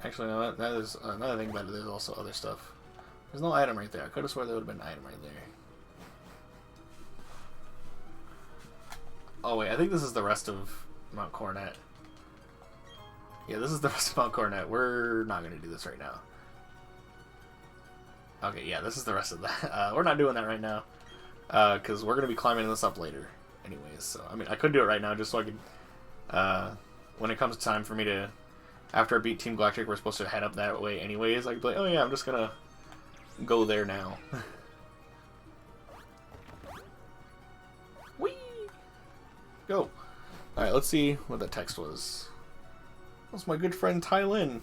Actually, no, that is another thing about it. There's also other stuff. There's no item right there. I could have sworn there would have been an item right there. Oh wait, I think this is the rest of Mount Cornet. Yeah, this is the rest of Mount Cornet. We're not going to do this right now. Okay, yeah, this is the rest of that. We're not doing that right now. Because we're going to be climbing this up later. Anyways, so, I mean, I could do it right now just so I could... when it comes time for me to... After I beat Team Galactic, we're supposed to head up that way anyways. I could be like, oh yeah, I'm just going to go there now. Whee! Go. Alright, let's see what that text was. That's my good friend Ty Lin.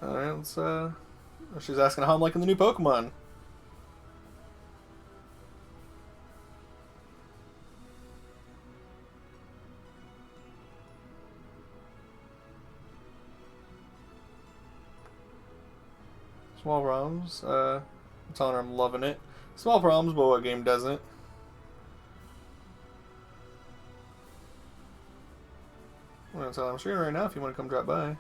Alright, let's, she's asking how I'm liking the new Pokemon. Small problems. I'm telling her I'm loving it. Small problems, but what game doesn't? I'm gonna tell her I'm streaming right now if you want to come drop by.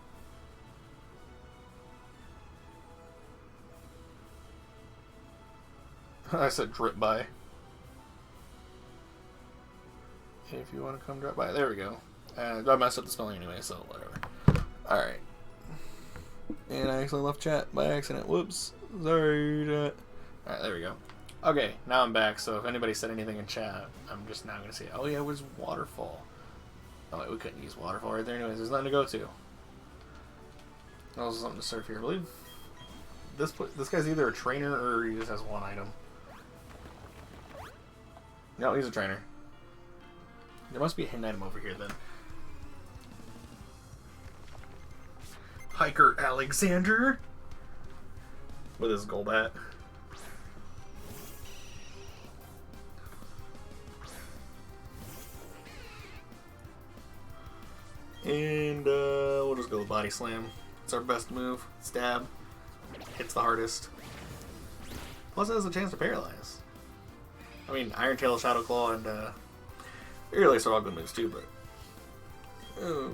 I said drip by. If you want to come drop by. There we go. I messed up the spelling anyway, so whatever. Alright. And I actually left chat by accident. Whoops. Sorry. Alright, there we go. Okay, now I'm back, so if anybody said anything in chat, I'm just now going to say, oh yeah, it was Waterfall. Oh wait, we couldn't use Waterfall right there anyways. There's nothing to go to. Also something to surf here. I believe this guy's either a trainer or he just has one item. No, he's a trainer. There must be a hidden item over here then. Hiker Alexander with his Golbat. And we'll just go with Body Slam. It's our best move. Stab. Hits the hardest. Plus it has a chance to paralyze. I mean, Iron Tail, Shadow Claw, and Airlace are all good moves too, but... Oh.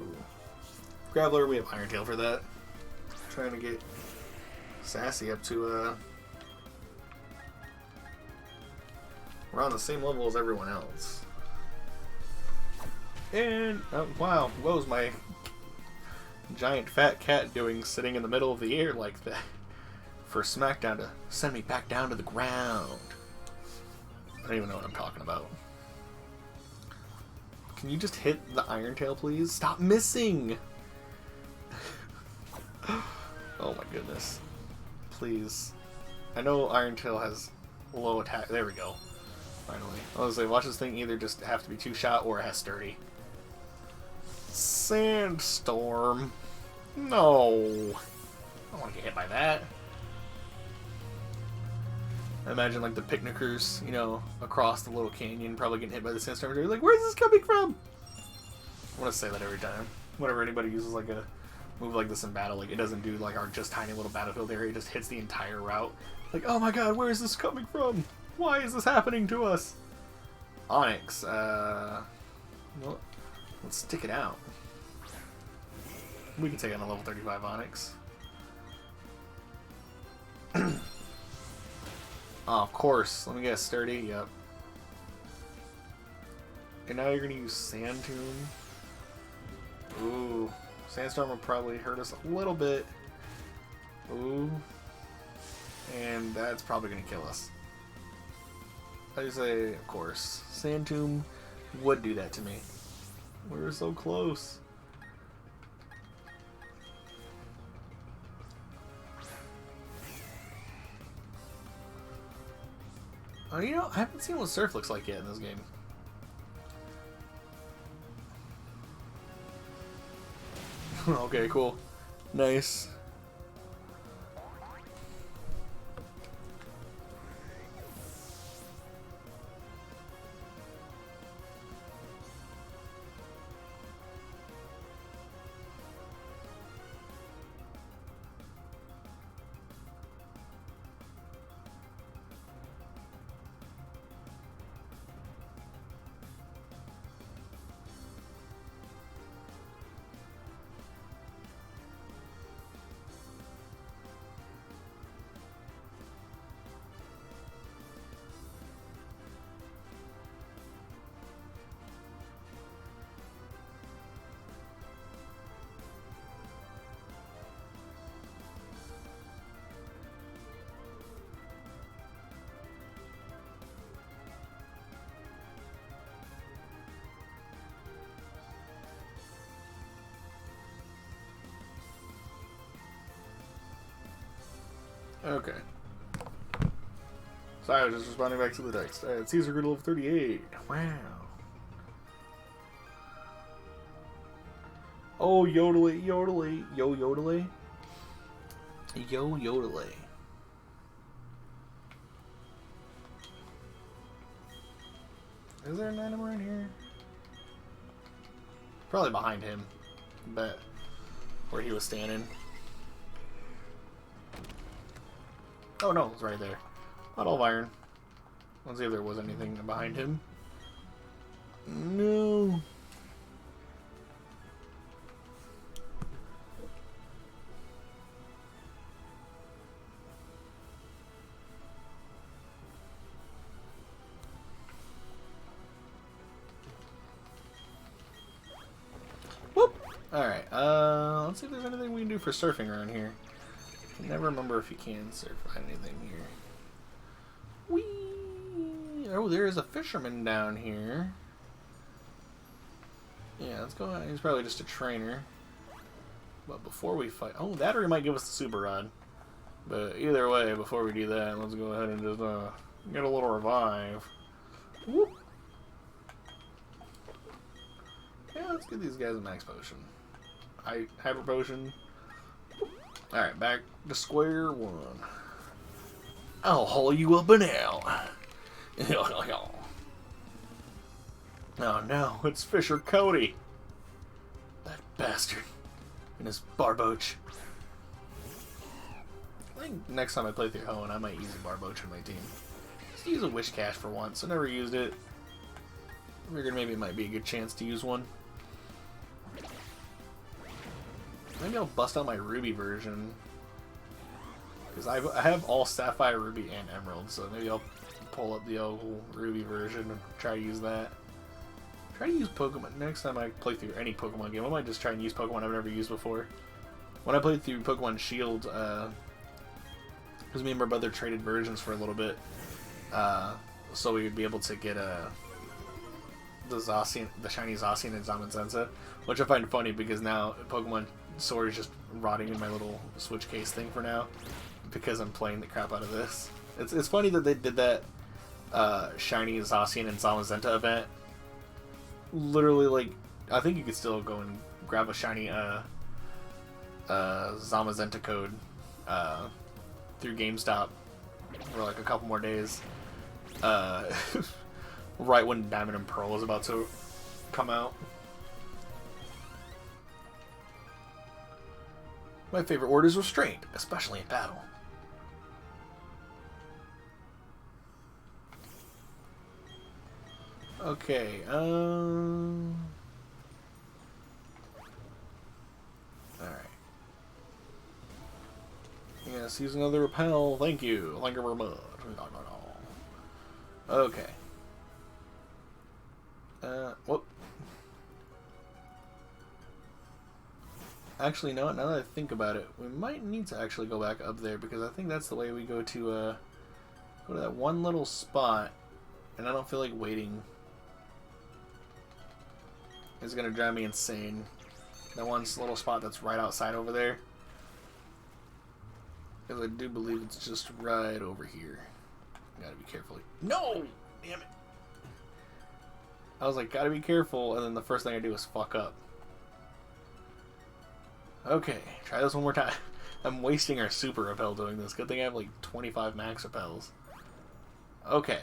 Graveler, we have Iron Tail for that. Trying to get Sassy up to, we're on the same level as everyone else. And, oh, wow, what was my giant fat cat doing sitting in the middle of the air like that? For SmackDown to send me back down to the ground. I don't even know what I'm talking about. Can you just hit the Iron Tail, please? Stop missing! Oh my goodness. Please. I know Iron Tail has low attack. There we go. Finally. I was like, watch this thing either just have to be 2-shot or it has sturdy. Sandstorm. No. I don't want to get hit by that. I imagine like the picnickers, you know, across the little canyon probably getting hit by the sandstorm. They're like, where's this coming from? I want to say that every time. Whenever anybody uses like a move like this in battle, like it doesn't do like our just tiny little battlefield area, it just hits the entire route. Like, oh my god, where is this coming from? Why is this happening to us? Onyx, well, let's stick it out. We can take on a level 35 Onyx. Oh, of course. Let me guess, sturdy, yep. And now you're gonna use Sand Tomb. Ooh. Sandstorm will probably hurt us a little bit. Ooh. And that's probably going to kill us. I say, of course. Sand Tomb would do that to me. We were so close. Oh, you know, I haven't seen what Surf looks like yet in this game. Okay, cool. Nice. Okay. Sorry, I was just responding back to the text. Caesar good level 38. Wow. Oh, yodelay, yodelay, yo yodelay. Yo yodelay. Is there an item around here? Probably behind him. Bet. Where he was standing. Oh no, it's right there. Bottle of iron. Let's see if there was anything behind him. No. Whoop! Alright, let's see if there's anything we can do for surfing around here. I never remember if you can surf anything here. Whee! Oh, there is a fisherman down here. Yeah, let's go ahead. He's probably just a trainer. But before we fight... Oh, that or he might give us the super rod. But either way, before we do that, let's go ahead and just get a little revive. Whoop! Yeah, let's give these guys a max potion. Hyper potion. Alright, back to square one. I'll haul you up and out. Oh no, it's Fisher Cody. That bastard. And his barboach. I think next time I play through Hoenn, I might use a barboach on my team. Just use a wish cache for once. I never used it. I figured maybe it might be a good chance to use one. Maybe I'll bust out my Ruby version. Because I have all Sapphire, Ruby, and Emerald, so maybe I'll pull up the old Ruby version and try to use that. Try to use Pokemon. Next time I play through any Pokemon game, I might just try and use Pokemon I've never used before. When I played through Pokemon Shield, because me and my brother traded versions for a little bit, so we would be able to get the shiny Zacian and Zamazenta, which I find funny because now Pokemon Sword is just rotting in my little Switch case thing for now, because I'm playing the crap out of this. It's funny that they did that shiny Zacian and Zamazenta event. Literally, like, I think you could still go and grab a shiny Zamazenta code through GameStop for like a couple more days. Right when Diamond and Pearl was about to come out. My favorite word is restraint, especially in battle. Okay, alright. Yes, use another repel. Thank you. Thank you very much. Okay. Whoop. Actually, no, now that I think about it, we might need to actually go back up there, because I think that's the way we go to that one little spot, and I don't feel like waiting. It's gonna drive me insane. That one little spot that's right outside over there. Because I do believe it's just right over here. Gotta be careful. No! Damn it! I was like, gotta be careful, and then the first thing I do is fuck up. Okay, try this one more time. I'm wasting our super repel doing this. Good thing I have like 25 max repels. Okay.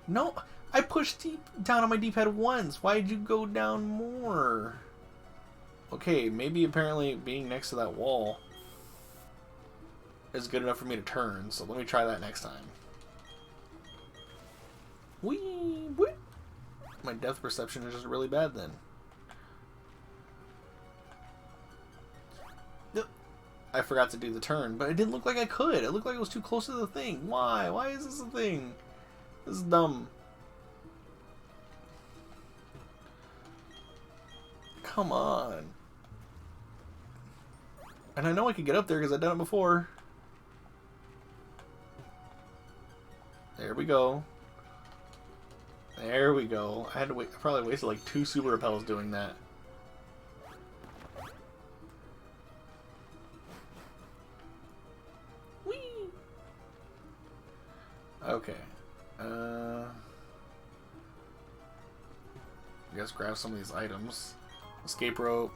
No, I pushed down on my D-pad once. Why did you go down more? Okay, maybe apparently being next to that wall is good enough for me to turn, so let me try that next time. Whee! Whee! My depth perception is just really bad then. I forgot to do the turn, but it didn't look like I could. It looked like it was too close to the thing. Why? Why is this a thing? This is dumb. Come on. And I know I could get up there because I've done it before. There we go. There we go. I had to wait. I probably wasted like 2 super repels doing that. Okay. I guess grab some of these items. Escape rope.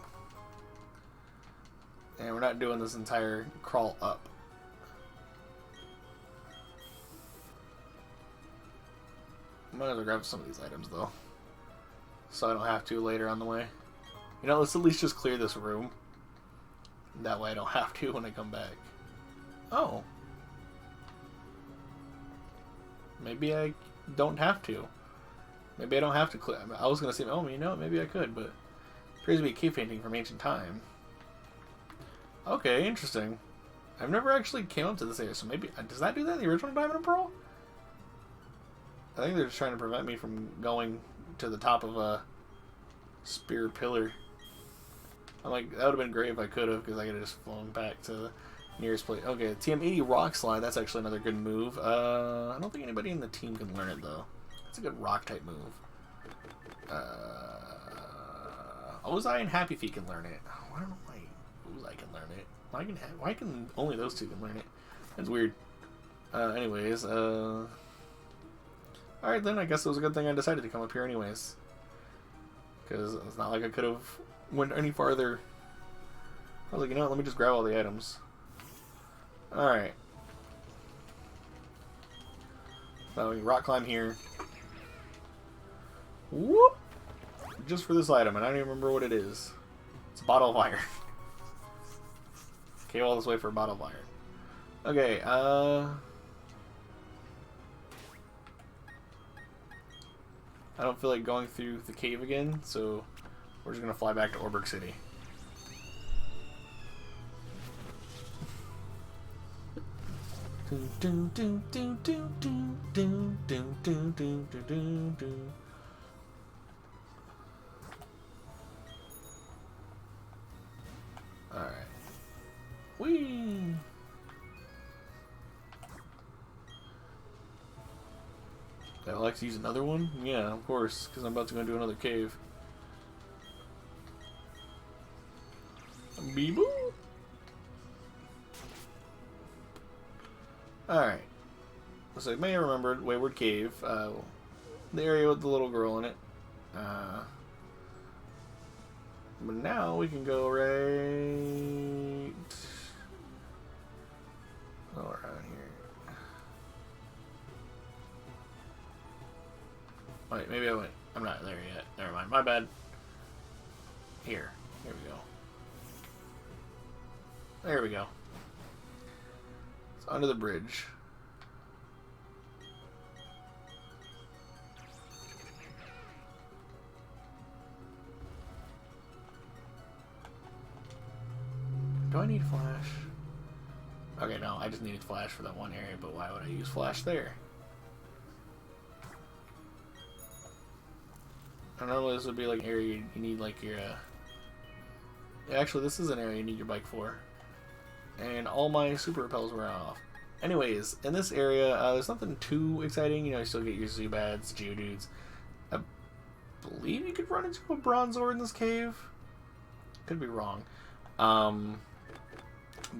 And we're not doing this entire crawl up. Might as well grab some of these items though, so I don't have to later on the way. You know, let's at least just clear this room. That way I don't have to when I come back. Oh. Maybe I don't have to. Maybe I don't have to clear. I was going to say, oh, you know what, maybe I could, but it appears to be a cave painting from ancient time. Okay, interesting. I've never actually came up to this area, so maybe... Does that do that in the original Diamond and Pearl? I think they're just trying to prevent me from going to the top of a spear pillar. I'm like, that would have been great if I could have, because I could have just flown back to the nearest place. Okay, TM80 Rock Slide, that's actually another good move. I don't think anybody in the team can learn it, though. It's a good rock-type move. Ozai and Happy Feet can learn it. I don't know why Ozai can learn it. Why can only those two can learn it? That's weird. Anyways, alright then, I guess it was a good thing I decided to come up here anyways. Because it's not like I could have went any farther I was like, you know what, let me just grab all the items. Alright. So we rock climb here. Whoop! Just for this item, and I don't even remember what it is. It's a bottle of iron. Came all this way for a bottle of iron. Okay, I don't feel like going through the cave again, so we're just gonna fly back to Orberg City. Alright. Whee! I like to use another one? Yeah, of course, because I'm about to go into another cave. Beep boop! Alright. So you may have remembered Wayward Cave, the area with the little girl in it. But now we can go right all around here. Wait, maybe I went. I'm not there yet. Never mind. My bad. Here we go. There we go. It's under the bridge. Do I need flash? Okay, no, I just needed flash for that one area, but why would I use flash there? Normally this would be like an area you need like your actually this is an area you need your bike for. And all my super repels were off. Anyways, in this area, there's nothing too exciting. You know, you still get your Zubats, Geodudes. I believe you could run into a Bronzor in this cave. Could be wrong.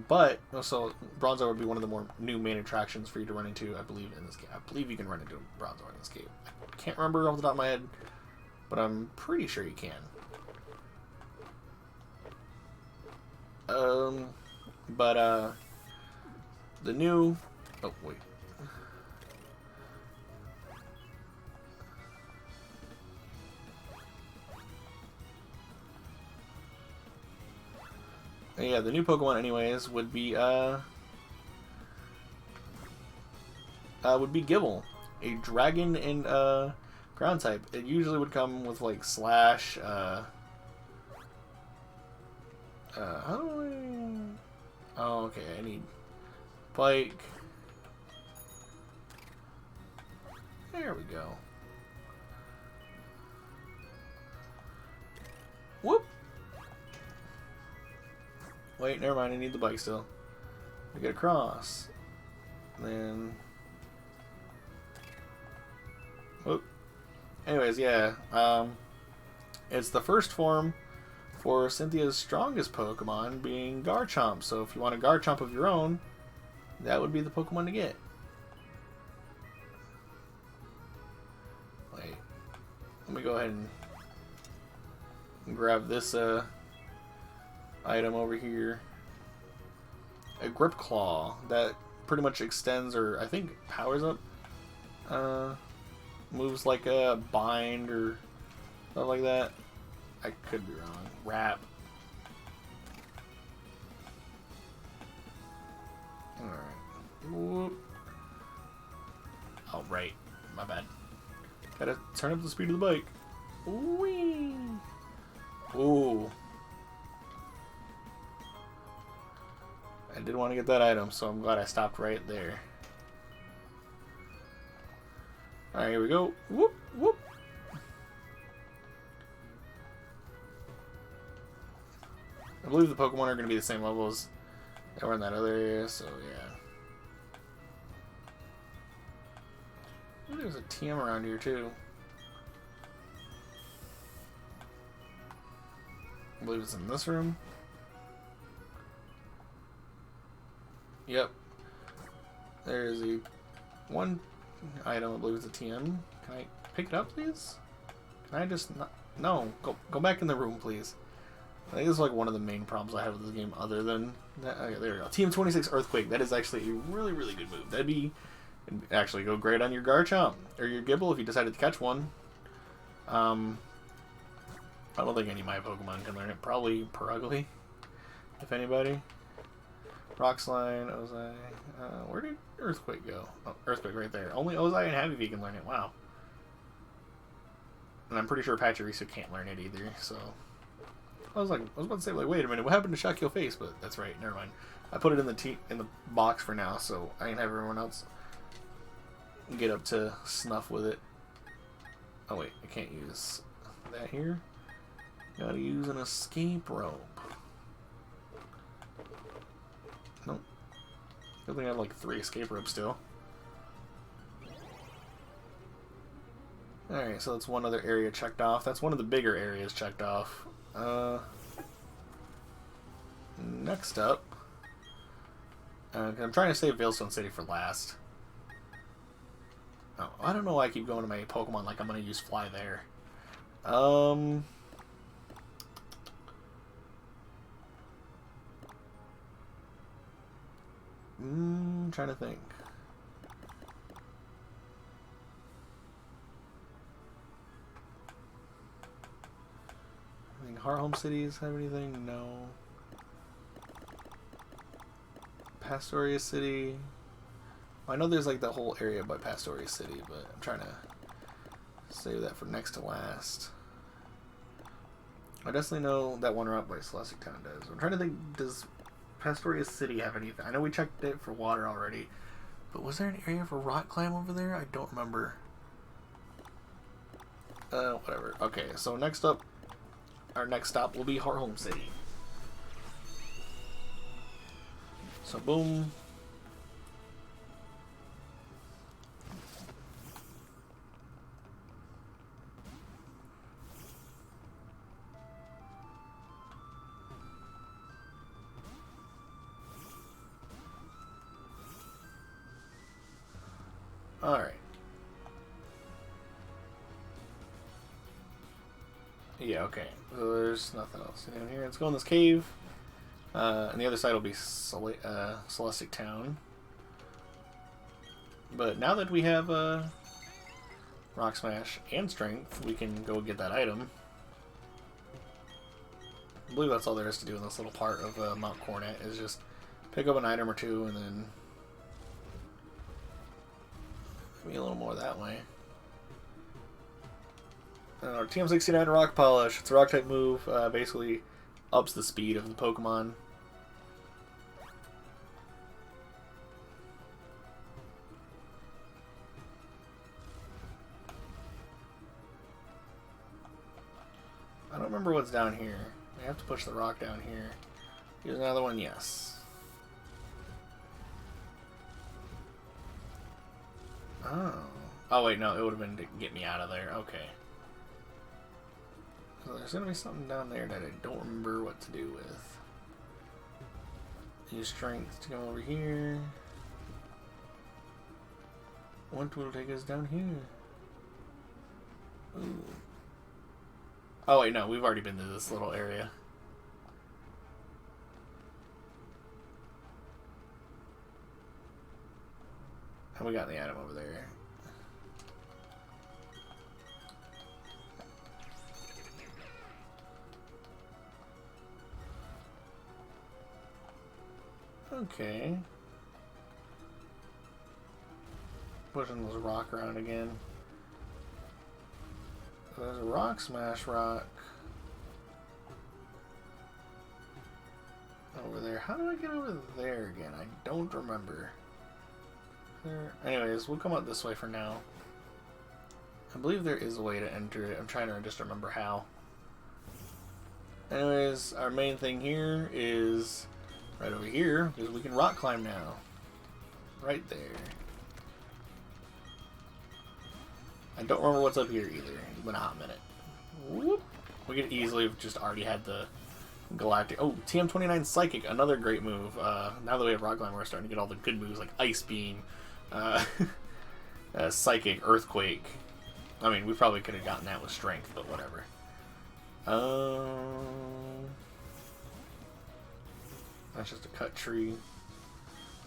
But so Bronzor would be one of the more new main attractions for you to run into, I believe, in this cave. I believe you can run into a Bronzor in this cave. I can't remember off the top of my head, but I'm pretty sure you can. But the new... Oh, wait. Yeah, the new Pokemon anyways would be Gible, a dragon and ground type. It usually would come with like Slash, how do I... Oh, okay, I need Bike. There we go. Whoop! Wait, never mind, I need the bike still. I get across. Then... Whoop. Anyways, yeah. It's the first form for Cynthia's strongest Pokemon being Garchomp. So if you want a Garchomp of your own, that would be the Pokemon to get. Wait. Let me go ahead and grab this item over here. A Grip Claw that pretty much extends, or I think powers up, moves like a Bind or stuff like that. I could be wrong. Wrap. Alright. Whoop. Oh, right. My bad. Gotta turn up the speed of the bike. Whee! Ooh. I did want to get that item, so I'm glad I stopped right there. Alright, here we go. Whoop, whoop. I believe the Pokemon are going to be the same level as they were in that other area, so yeah. Ooh, there's a TM around here too. I believe it's in this room. Yep. There's a one item, I believe it's a TM. Can I pick it up, please? Can I just not? No. Go back in the room, please. I think this is like one of the main problems I have with this game, other than that. Okay, there we go. TM26 Earthquake. That is actually a really, really good move. That'd be actually go great on your Garchomp or your Gibble if you decided to catch one. I don't think any of my Pokemon can learn it. Probably Perugly, if anybody. Rock Slide, Ozai. Where did Earthquake go? Oh, Earthquake right there. Only Ozai and Happy Feet can learn it. Wow. And I'm pretty sure Pachirisu can't learn it either, so... I was about to say, like, wait a minute, what happened to Shock Your Face? But that's right, never mind. I put it in the box for now, so I can have everyone else get up to snuff with it. Oh wait, I can't use that here. Gotta use an escape rope. Nope. I think I have like 3 escape ropes still. Alright, so that's one other area checked off. That's one of the bigger areas checked off. Next up, I'm trying to save Veilstone City for last. Oh, I don't know why I keep going to my Pokemon like I'm going to use Fly there. Trying to think. I think Heart Home Cities have anything? No. Pastoria City. I know there's like the whole area by Pastoria City, but I'm trying to save that for next to last. I definitely know that one route by Celestic Town does. I'm trying to think, does Pastoria City have anything? I know we checked it for water already, but was there an area for rock climb over there? I don't remember. Whatever. Okay, so next up, our next stop will be Heart Home City. So boom. Alright. Yeah, okay. So there's nothing else down here. Let's go in this cave. And the other side will be Celestic Town. But now that we have Rock Smash and Strength, we can go get that item. I believe that's all there is to do in this little part of Mount Cornet, is just pick up an item or two and then maybe a little more that way. Our TM69 Rock Polish. It's a rock type move. Basically ups the speed of the Pokemon. I don't remember what's down here. I have to push the rock down here. Here's another one, yes. Oh. Oh wait, no, it would have been to get me out of there. Okay. So there's gonna be something down there that I don't remember what to do with. Use Strength to come over here. What will take us down here? Ooh. Oh wait, no, we've already been to this little area. And we got the item over there. Okay. Pushing this rock around again. There's a Rock Smash rock over there. How do I get over there again? I don't remember. Anyways, we'll come out this way for now. I believe there is a way to enter it. I'm trying to just remember how. Anyways, our main thing here is right over here, because we can rock climb now. Right there. I don't remember what's up here either. It's been a hot minute. Whoop. We could easily have just already had the Galactic... Oh, TM29 Psychic, another great move. Now that we have Rock Climb, we're starting to get all the good moves like Ice Beam, Psychic, Earthquake. I mean, we probably could have gotten that with Strength, but whatever. That's just a cut tree.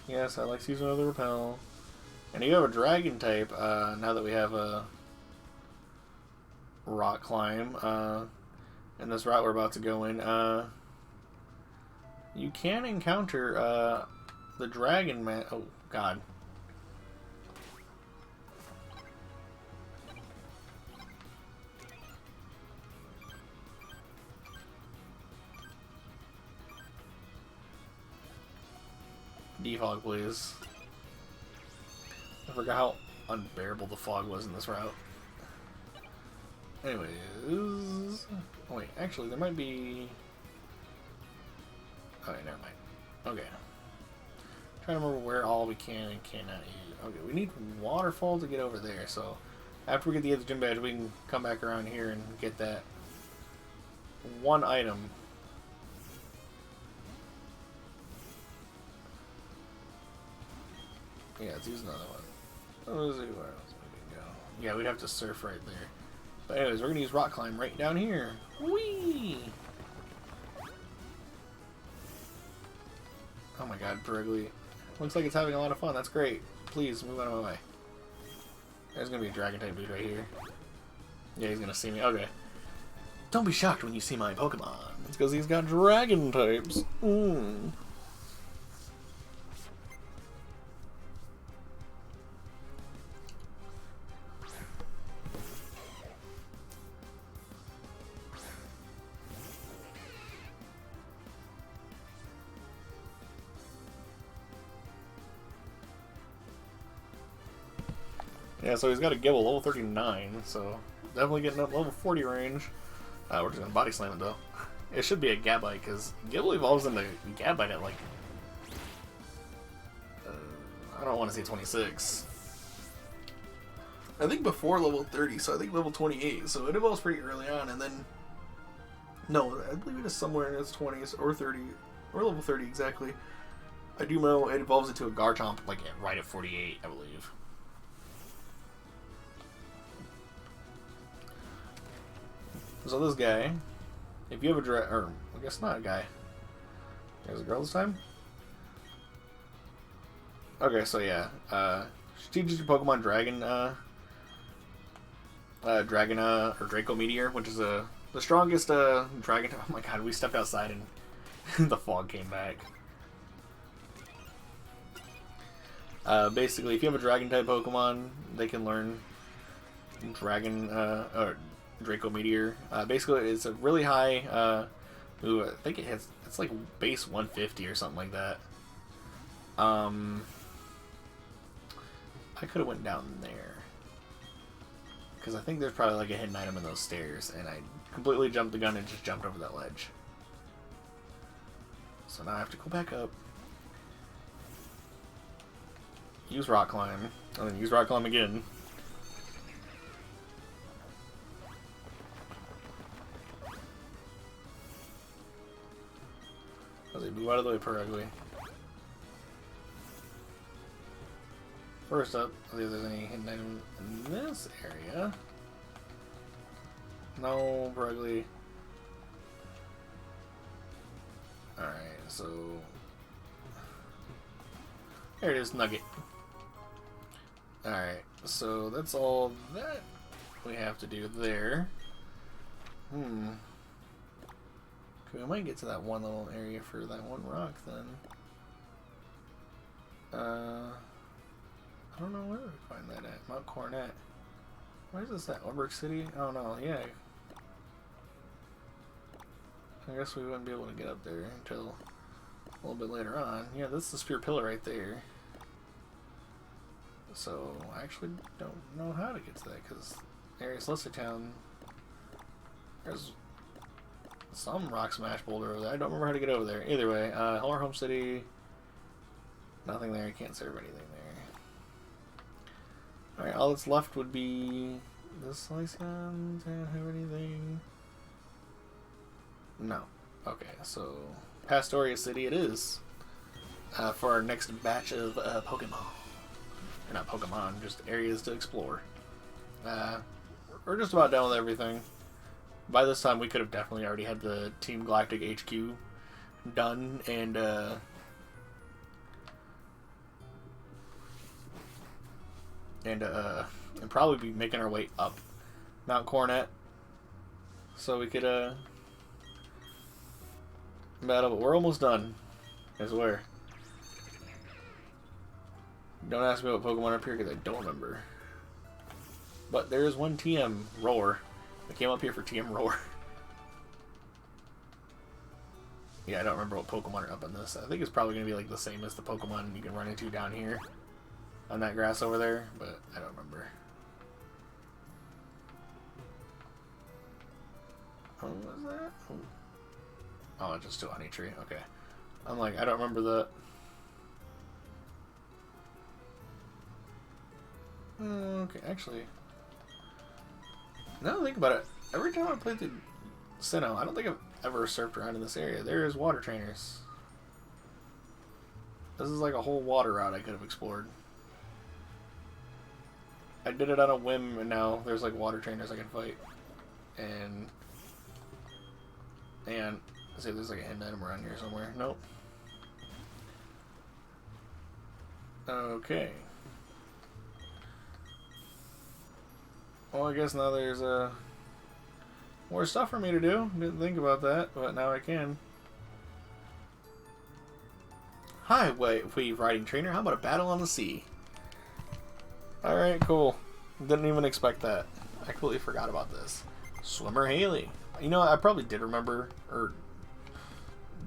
Yes, I like to use another repel. And you have a dragon type, now that we have a rock climb, in this route we're about to go in, you can encounter, the dragon man. Oh, God. Defog, please. I forgot how unbearable the fog was in this route. Anyways... Oh, wait, actually, there might be... Okay, never mind. Okay. Trying to remember where all we can and cannot use. Okay, we need waterfall to get over there, so... After we get the other gym badge, we can come back around here and get that one item. Yeah, let's use another one. Let's see where else we can go. Yeah, we'd have to surf right there. But anyways, we're gonna use rock climb right down here. Whee! Oh my god, Perugly. Looks like it's having a lot of fun. That's great. Please, move out of my way. There's gonna be a dragon type dude right here. Yeah, he's gonna see me. Okay. Don't be shocked when you see my Pokemon. It's because he's got dragon types. Yeah, so he's got a Gibble, level 39, so definitely getting up level 40 range. We're just gonna body slam it though. It should be a Gabite, because Gibble evolves into Gabite at like... I don't want to say 26. I think before level 30, so I think level 28, so it evolves pretty early on, and then... No, I believe it is somewhere in its 20s, or 30, or level 30 exactly. I do know it evolves into a Garchomp, like, right at 48, I believe. So this guy, if you have a or I guess not a guy. There's a girl this time? Okay, so yeah. She teaches your Pokemon Dragon, or Draco Meteor, which is the strongest dragon. Oh my god, we stepped outside and the fog came back. Basically, if you have a Dragon type Pokemon, they can learn Dragon, or Draco Meteor. Basically, it's a really high move. I think it's like base 150 or something like that. I could have went down there because I think there's probably like a hidden item in those stairs, and I completely jumped the gun and just jumped over that ledge. So now I have to go back up, use rock climb, and then use rock climb again. Move out of the way, Perugly. First up, see if there's any hidden item in this area. No, Perugly. Alright, so... There it is, Nugget. Alright, so that's all that we have to do there. We might get to that one little area for that one rock then. I don't know where we find that at. Mount Coronet. Where is this at? Orberg City? Oh no, yeah. I guess we wouldn't be able to get up there until a little bit later on. Yeah, this is the Spear Pillar right there. So, I actually don't know how to get to that because area Celestia Town, there's some rock smash boulder over there. I don't remember how to get over there. Either way, Hello Home City, nothing there. You can't serve anything there. Alright, all that's left would be this Lycian. Does it have anything? No. Okay, so Pastoria City it is for our next batch of Pokemon. Or not Pokemon, just areas to explore. We're just about done with everything. By this time, we could have definitely already had the Team Galactic HQ done and probably be making our way up Mount Coronet so we could battle, but we're almost done, I swear. Don't ask me what Pokemon are up here because I don't remember. But there is one TM Roar. I came up here for TM Roar. Yeah, I don't remember what Pokemon are up in this. I think it's probably going to be like the same as the Pokemon you can run into down here on that grass over there, but I don't remember. Oh, what was that? Oh, it's just a honey tree. Okay. I'm like, I don't remember that. Okay, actually, now that I think about it, every time I played the Sinnoh, I don't think I've ever surfed around in this area. There is water trainers. This is like a whole water route I could have explored. I did it on a whim, and now there's like water trainers I can fight. And let's see if there's like a hidden item around here somewhere. Nope. Okay. Well, I guess now there's more stuff for me to do. Didn't think about that, but now I can. Hi, wave riding trainer. How about a battle on the sea? Alright, cool. Didn't even expect that. I completely forgot about this. Swimmer Haley. You know, I probably did remember, or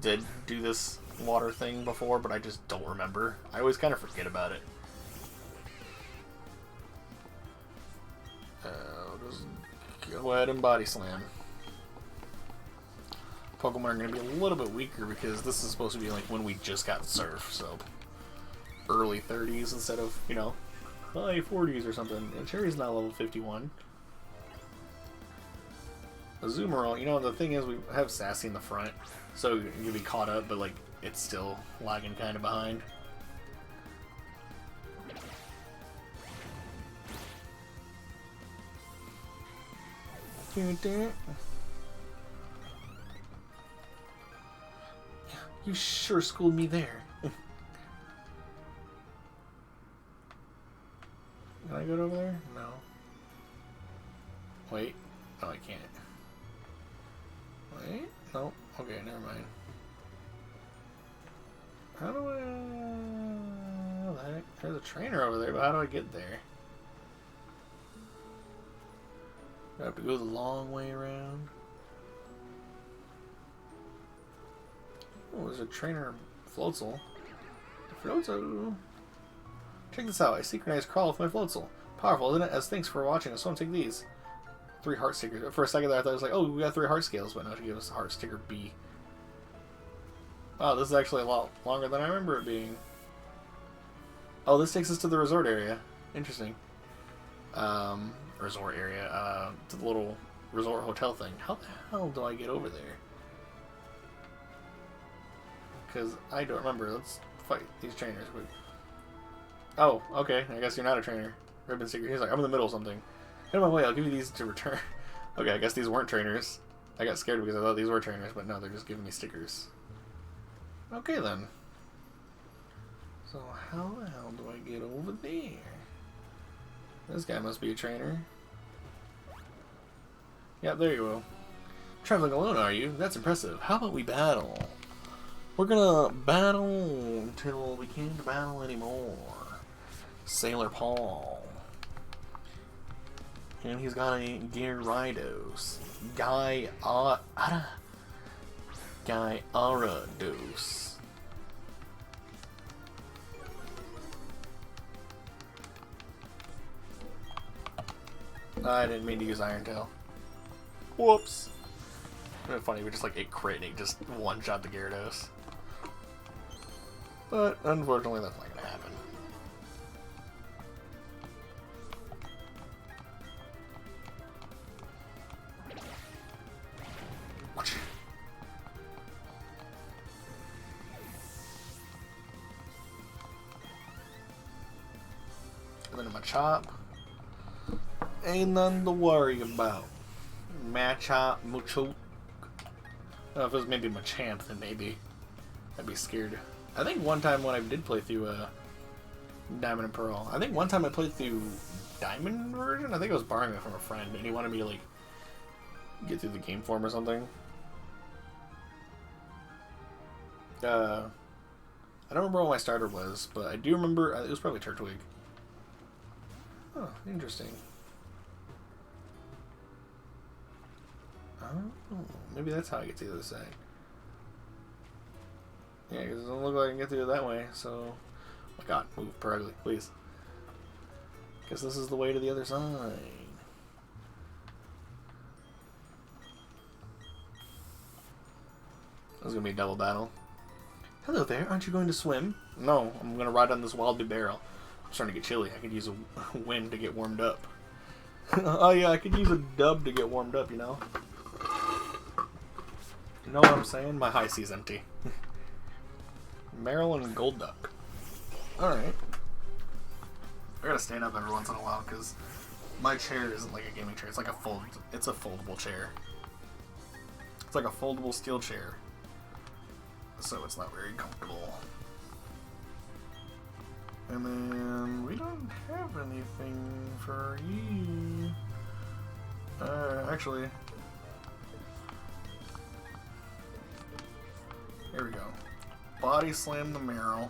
did do this water thing before, but I just don't remember. I always kind of forget about it. Just go ahead and body slam. Pokemon are going to be a little bit weaker because this is supposed to be like when we just got Surf, so early 30s instead of, you know, high 40s or something. And Cherry's now level 51. Azumarill, you know, the thing is we have Sassy in the front, so you can be caught up, but like it's still lagging kind of behind. You sure schooled me there. Can I go over there? No. Wait. Oh, I can't. Wait. No. Okay, never mind. How do I... There's a trainer over there, but how do I get there? I have to go the long way around. Oh, there's a trainer Floatzel. Floatzel. Check this out. I synchronized crawl with my Floatzel. Powerful, isn't it? As thanks for watching. So I'm take these. 3 heart stickers. For a second there, I thought it was like, oh, we got 3 heart scales, but no, she gave us a heart sticker B. Wow, this is actually a lot longer than I remember it being. Oh, this takes us to the resort area. Interesting. Resort area. To the little resort hotel thing. How the hell do I get over there? Because I don't remember. Let's fight these trainers. Wait. Oh, okay. I guess you're not a trainer. Ribbon sticker. He's like, I'm in the middle of something. Get out of my way. I'll give you these to return. Okay, I guess these weren't trainers. I got scared because I thought these were trainers, but no, they're just giving me stickers. Okay, then. So how the hell do I get over there? This guy must be a trainer. Yep, there you go. Traveling alone, are you? That's impressive. How about we battle? We're gonna battle until we can't battle anymore. Sailor Paul. And he's got a Gyarados. Gyarados. I didn't mean to use Iron Tail. Whoops. Isn't it funny? We just like it crit and it just one-shot the Gyarados. But unfortunately, that's not gonna happen. And then my chop. Ain't nothing to worry about. Machop, Mucho. If it was maybe Machamp, then maybe. I'd be scared. I think one time when I did play through Diamond and Pearl, I think one time I played through Diamond version. I think I was borrowing it from a friend, and he wanted me to like get through the game for him or something. I don't remember what my starter was, but I do remember it was probably Turtwig. Oh, interesting. Oh, maybe that's how I get to the other side. Yeah, because it doesn't look like I can get through it that way, so... Oh my god, move, Perugly, please. Guess this is the way to the other side. This is going to be a double battle. Hello there, aren't you going to swim? No, I'm going to ride on this wild blue barrel. I'm starting to get chilly. I could use a wind to get warmed up. Oh yeah, I could use a dub to get warmed up, you know? You know what I'm saying? My high C's empty. Maryland Gold Duck. Alright. I gotta stand up every once in a while because my chair isn't like a gaming chair. It's like it's a foldable chair. It's like a foldable steel chair. So it's not very comfortable. And then we don't have anything for you. Actually, here we go. Body slam the Meryl,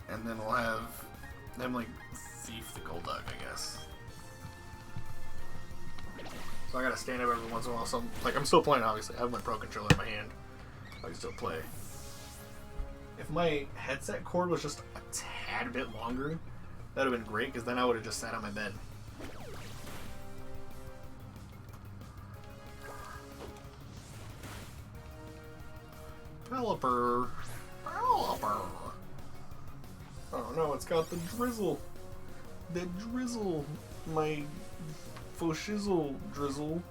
and then we'll have them like thief the Golduck, I guess. So I gotta stand up every once in a while. So I'm still playing. Obviously, I have my Pro Controller in my hand. I can still play. If my headset cord was just a tad bit longer, that would have been great, because then I would have just sat on my bed. Pelipper. Oh no, it's got the drizzle. The drizzle. My foshizzle drizzle.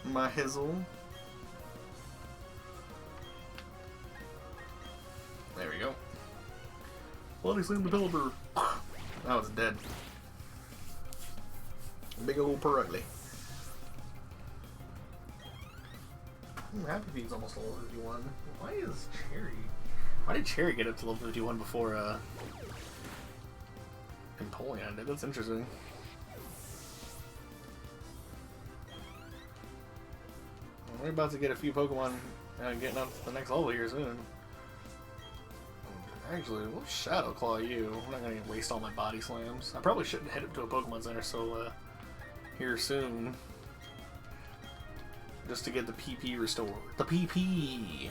My hizzle. There we go. Bloody slam the Pelipper. Now it's dead. Big old Perugly. Happy Feet's almost level 51. Why is Cherry? Why did Cherry get up to level 51 before Empoleon did? That's interesting. We're about to get a few Pokemon getting up to the next level here soon. Actually, we'll Shadow Claw you. I'm not going to waste all my body slams. I probably shouldn't head up to a Pokemon Center so here soon. Just to get the PP restored. The PP!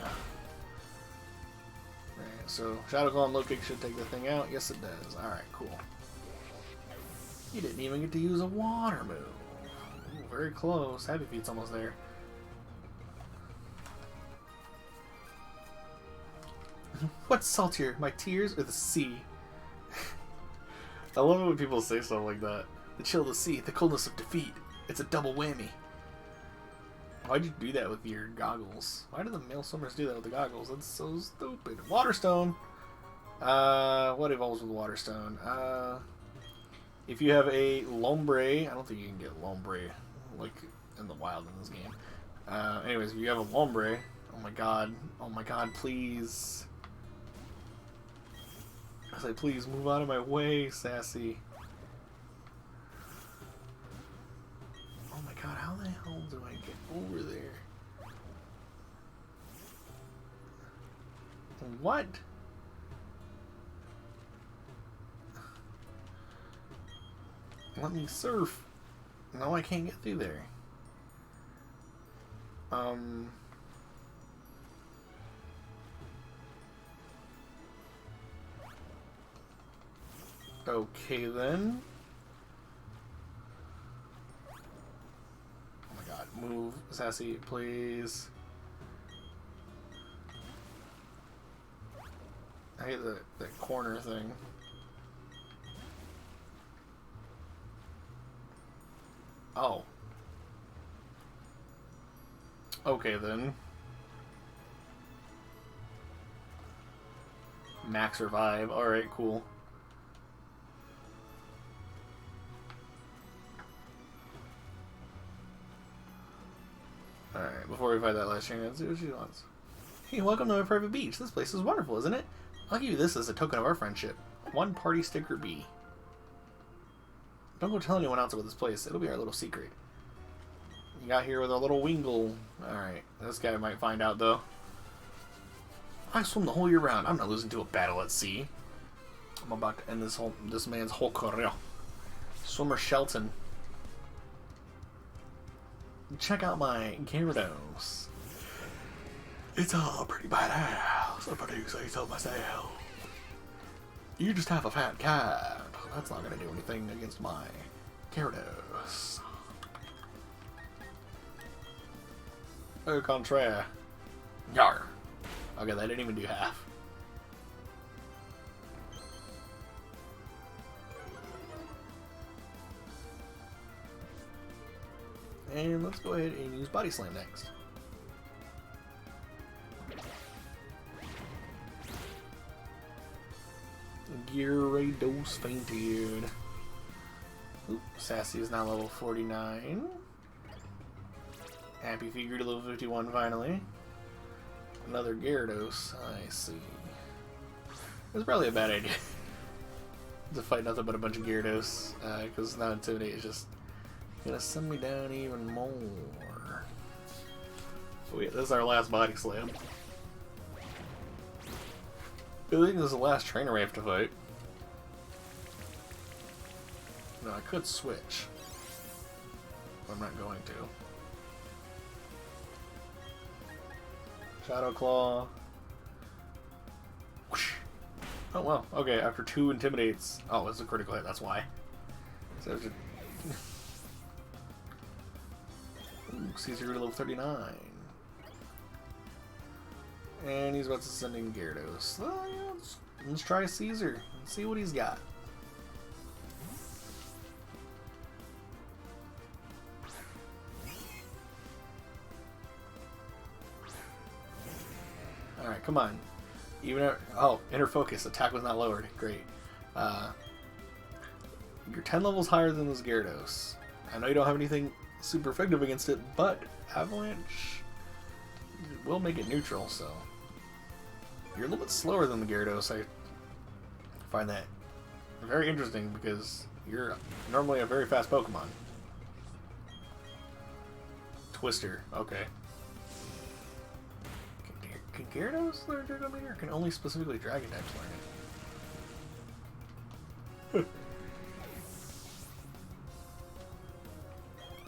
Alright, so Shadow Claw and Low Kick should take the thing out. Yes, it does. Alright, cool. You didn't even get to use a water move. Ooh, very close. Happy Feet's almost there. What's saltier, my tears or the sea? I love it when people say stuff like that. The chill of the sea, the coldness of defeat. It's a double whammy. Why'd you do that with your goggles? Why do the male swimmers do that with the goggles? That's so stupid. Waterstone! What evolves with Waterstone? If you have a Lombre, I don't think you can get Lombre like in the wild in this game. Anyways, if you have a Lombre, oh my god, please. I say, please move out of my way, Sassy. Oh my god, how the hell do I get over there? What? Let me surf. No, I can't get through there. Okay then. Oh my god, move, Sassy, please. I hate that corner thing. Oh. Okay then. Max revive. Alright, cool. Alright, before we fight that last chain, let's see what she wants. Hey, welcome to my private beach. This place is wonderful, isn't it? I'll give you this as a token of our friendship. One party sticker B. Don't go tell anyone else about this place. It'll be our little secret. You got here with a little wingle. Alright, this guy might find out, though. I swim the whole year round. I'm not losing to a battle at sea. I'm about to end this man's whole career. Swimmer Shelton. Check out my Gyarados. It's all pretty badass, if I do say so myself. You just have a fat cat. That's not gonna do anything against my Gyarados. Au contraire. Yar. Okay, that didn't even do half. And let's go ahead and use Body Slam next. Gyarados fainted. Oop, Sassy is now level 49. Happy Figure to level 51 finally. Another Gyarados. I see. It's probably a bad idea to fight nothing but a bunch of Gyarados, because now Intimidate is just gonna send me down even more. So yeah, this is our last Body Slam. I think this is the last trainer we have to fight. No, I could switch. But I'm not going to. Shadow Claw. Whoosh. Oh well, okay, after 2 Intimidates. Oh, it's a critical hit, that's why. So Ooh, Caesar to level 39. And he's about to send in Gyarados. Well, yeah, let's try Caesar and see what he's got. Alright, come on. Inner Focus. Attack was not lowered. Great. You're 10 levels higher than this Gyarados. I know you don't have anything super effective against it, but Avalanche will make it neutral, so... You're a little bit slower than the Gyarados. I find that very interesting because you're normally a very fast Pokemon. Twister, okay. Can Gyarados learn Dragon Meter? Or can only specifically Dragon types learn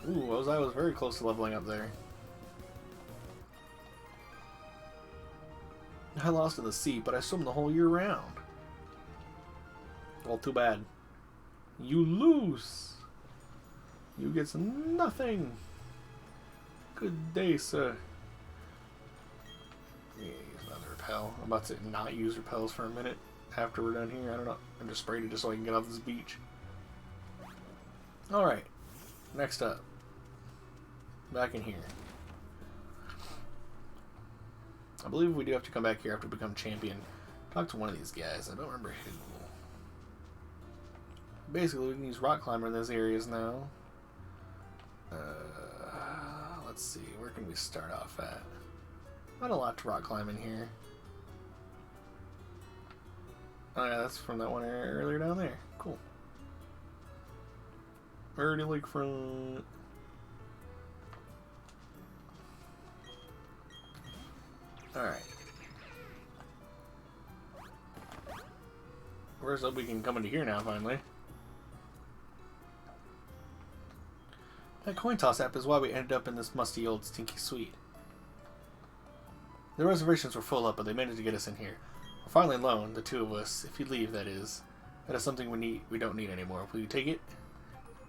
it? Ooh, I was very close to leveling up there. I lost in the sea, but I swim the whole year round. Well, too bad. You lose. You get nothing. Good day, sir. Yeah, use another repel. I'm about to not use repels for a minute after we're done here. I don't know. I just sprayed it just so I can get off this beach. Alright. Next up. Back in here. I believe we do have to come back here after we become champion. Talk to one of these guys. I don't remember who. Basically, we can use Rock Climber in those areas now. Let's see. Where can we start off at? Not a lot to rock climb in here. Oh yeah, that's from that one area earlier down there. Cool. Already lakefront. Alright. Where's up we can come into here now, finally. That coin toss app is why we ended up in this musty old stinky suite. The reservations were full up, but they managed to get us in here. We're finally alone, the two of us. If you leave, that is. That is something we don't need anymore. Will you take it?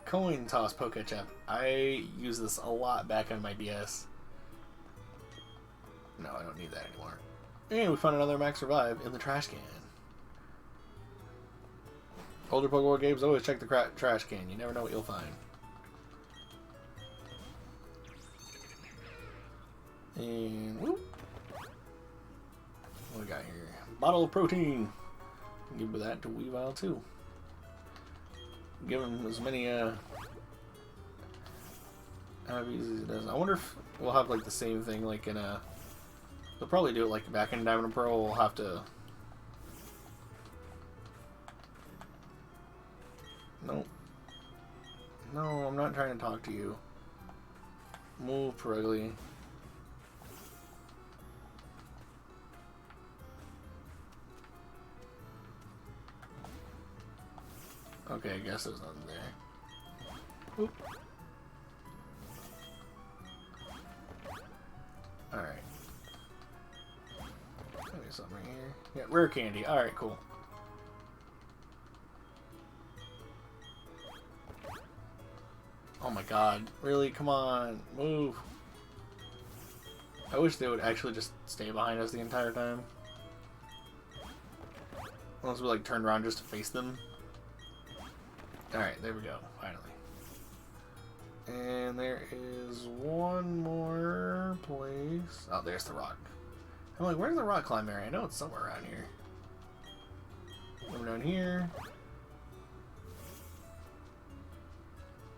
Coin toss Poké app. I use this a lot back on my DS. No, I don't need that anymore. And we found another Max Revive in the trash can. Older Pokemon games, always check the trash can. You never know what you'll find. And whoop. What do we got here? Bottle of protein. Give that to Weavile too. Give him as many IVs as he does. I wonder if we'll have like the same thing like in They'll probably do it like back in Diamond and Pearl. We'll have to... Nope. No, I'm not trying to talk to you. Move, Perugly. Okay, I guess there's nothing there. Oop. Alright. Maybe something right here. Yeah, rare candy. Alright, cool. Oh my god. Really? Come on. Move. I wish they would actually just stay behind us the entire time. Unless we like turned around just to face them. Alright, there we go. Finally. And there is one more place. Oh, there's the rock. I'm like, where's the rock climb area? I know it's somewhere around here. Over down here.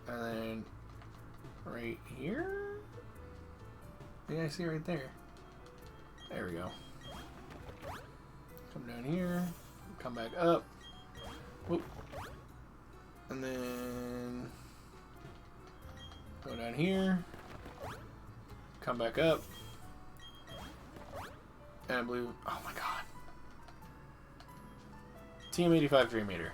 And then right here? Yeah, I see right there. There we go. Come down here. Come back up. Whoop. And then go down here. Come back up. And I believe, oh my god. TM85 3 meter.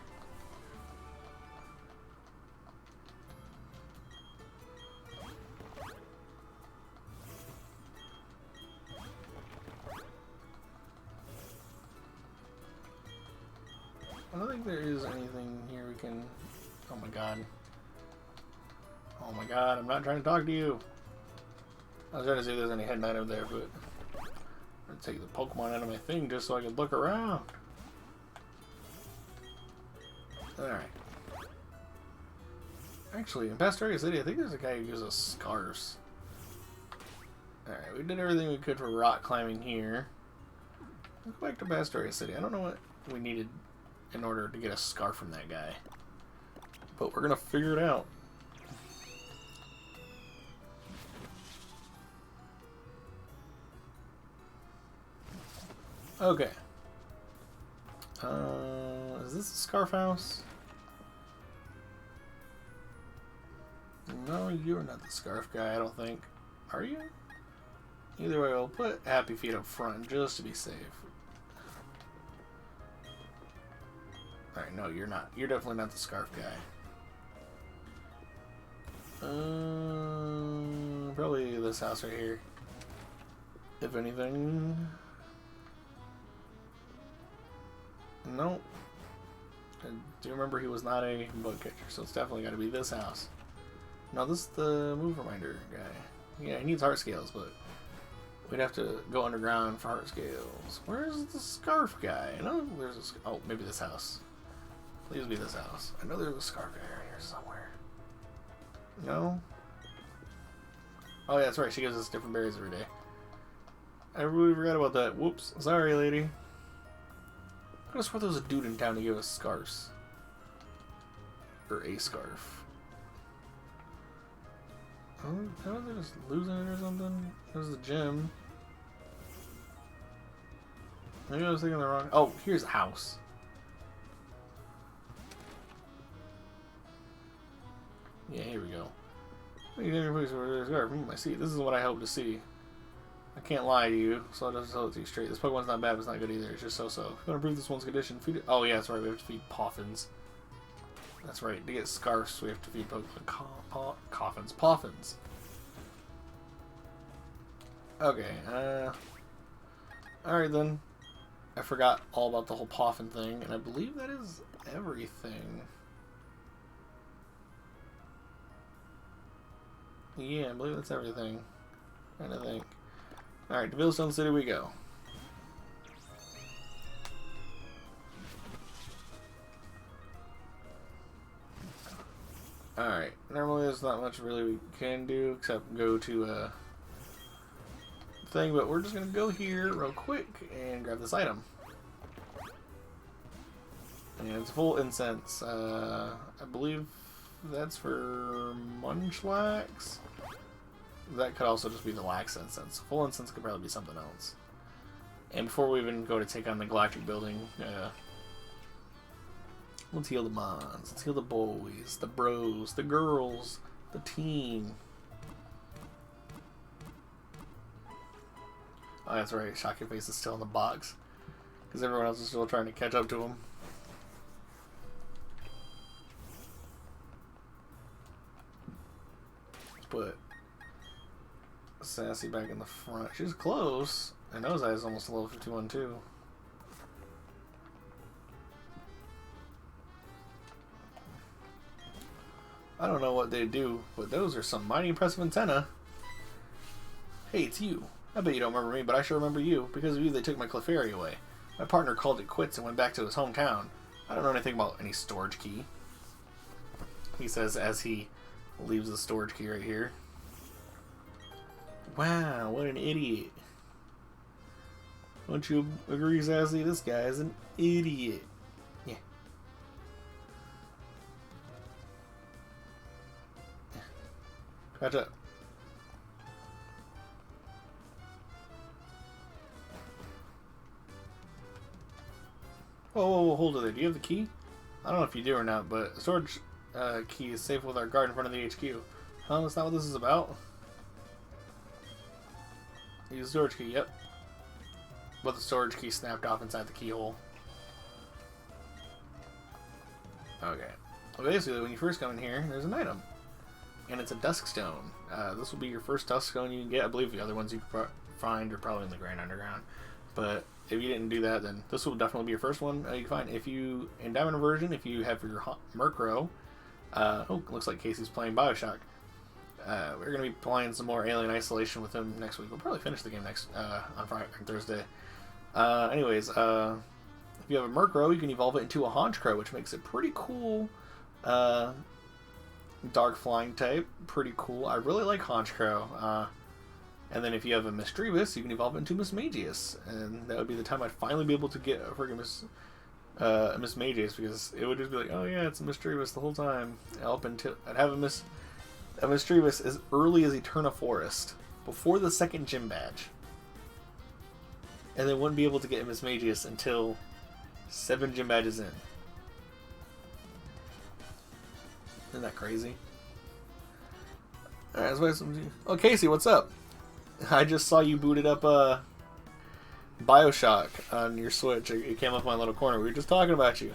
I don't think there is anything here we can... Oh my god. Oh my god, I'm not trying to talk to you. I was trying to see if there's any hidden item there, but... I'm gonna take the Pokemon out of my thing just so I can look around. Alright. Actually, in Pastoria City, I think there's a guy who gives us scarves. Alright, we did everything we could for rock climbing here. Let's go back to Pastoria City. I don't know what we needed in order to get a scarf from that guy. But we're gonna figure it out. Okay. Is this a scarf house? No, you're not the scarf guy, I don't think. Are you? Either way, we'll put Happy Feet up front just to be safe. Alright, no, you're not. You're definitely not the scarf guy. Probably this house right here. If anything. Nope. I do remember he was not a bug catcher, so it's definitely got to be this house. No, this is the move reminder guy. Yeah, he needs heart scales, but we'd have to go underground for heart scales. Where's the scarf guy? I know there's a... Oh, maybe this house. Please be this house. I know there's a scarf guy around here somewhere. No? Oh yeah, that's right. She gives us different berries every day. I really forgot about that. Whoops. Sorry, lady. I could have sworn there was a dude in town to give us scarves. Or a scarf. Oh, how are they just losing it or something? There's the gym. Maybe I was thinking the wrong... Oh, here's a house. Yeah, here we go. I see. This is what I hope to see. I can't lie to you, so I'll just tell it to you straight. This Pokemon's not bad, but it's not good either. It's just so-so. If you want to improve this one's condition, feed it... Oh, yeah, that's right. We have to feed Poffins. That's right. To get scarfs, we have to feed Pokemon Coffins. Poffins. Okay, alright then. I forgot all about the whole Poffin thing, and I believe that is everything. Yeah, I believe that's everything. I think. Alright, to Billstone City we go. Alright, normally there's not much really we can do except go to a thing, but we're just gonna go here real quick and grab this item. And it's full incense. I believe that's for Munchlax. That could also just be the wax incense. Full incense could probably be something else. And before we even go to take on the Galactic Building, let's heal the Mons. Let's heal the boys, the bros, the girls, the team. Oh, that's right. Shock Your Face is still in the box. Because everyone else is still trying to catch up to him. Let's put Sassy back in the front. She's close. And Nose Eye is almost level 51 too. I don't know what they do, but those are some mighty impressive antenna. Hey, it's you. I bet you don't remember me, but I sure remember you. Because of you, they took my Clefairy away. My partner called it quits and went back to his hometown. I don't know anything about any storage key. He says as he leaves the storage key right here. Wow, what an idiot. Don't you agree, Sassy? This guy is an idiot. Yeah. Catch up. Oh, hold it there. Do you have the key? I don't know if you do or not, but the storage key is safe with our guard in front of the HQ. Huh? That's not what this is about? Use the storage key, yep. But the storage key snapped off inside the keyhole. Okay. Well, basically, when you first come in here, there's an item. And it's a Dusk Stone. This will be your first Dusk Stone you can get. I believe the other ones you can find are probably in the Grand Underground. But if you didn't do that, then this will definitely be your first one you can find. If you, in Diamond Inversion, if you have your Murkrow, oh, looks like Casey's playing Bioshock. We're going to be playing some more Alien Isolation with him next week. We'll probably finish the game next on Friday or Thursday. Anyways, if you have a Murkrow, you can evolve it into a Honchkrow, which makes it pretty cool. Dark flying type, pretty cool. I really like Honchkrow. And then if you have a Misdreavus, you can evolve it into Mismagius, and that would be the time I'd finally be able to get a freaking Mismagius, because it would just be like, oh yeah, it's a Misdreavus the whole time. Up until I'd have a Misdreavus as early as Eterna Forest, before the second gym badge. And then wouldn't be able to get Mismagius until 7 gym badges in. Isn't that crazy? Alright, let's wait. Oh, Casey, what's up? I just saw you booted up Bioshock on your Switch. It came up in my little corner. We were just talking about you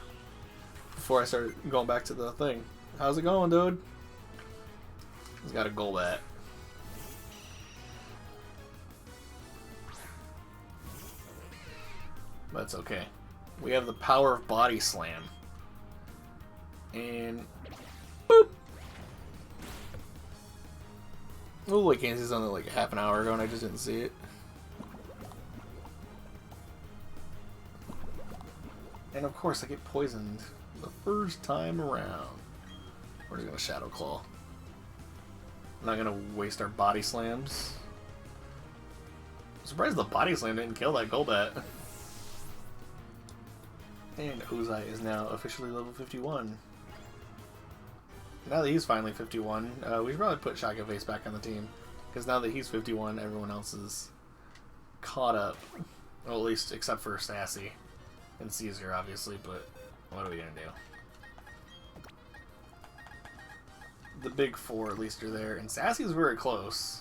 before I started going back to the thing. How's it going, dude? He's got a Golbat. That's okay. We have the power of Body Slam. And boop! Oh, wait, can't see something like half an hour ago and I just didn't see it. And of course I get poisoned the first time around. We're just gonna Shadow Claw. I'm not gonna waste our Body Slams. I'm surprised the Body Slam didn't kill that Golbat. And Ozai is now officially level 51. Now that he's finally 51, we should probably put Shock Your Face back on the team. Because now that he's 51, everyone else is caught up. Well, at least except for Sassy and Caesar, obviously, but what are we going to do? The big four, at least, are there. And Sassy's very close.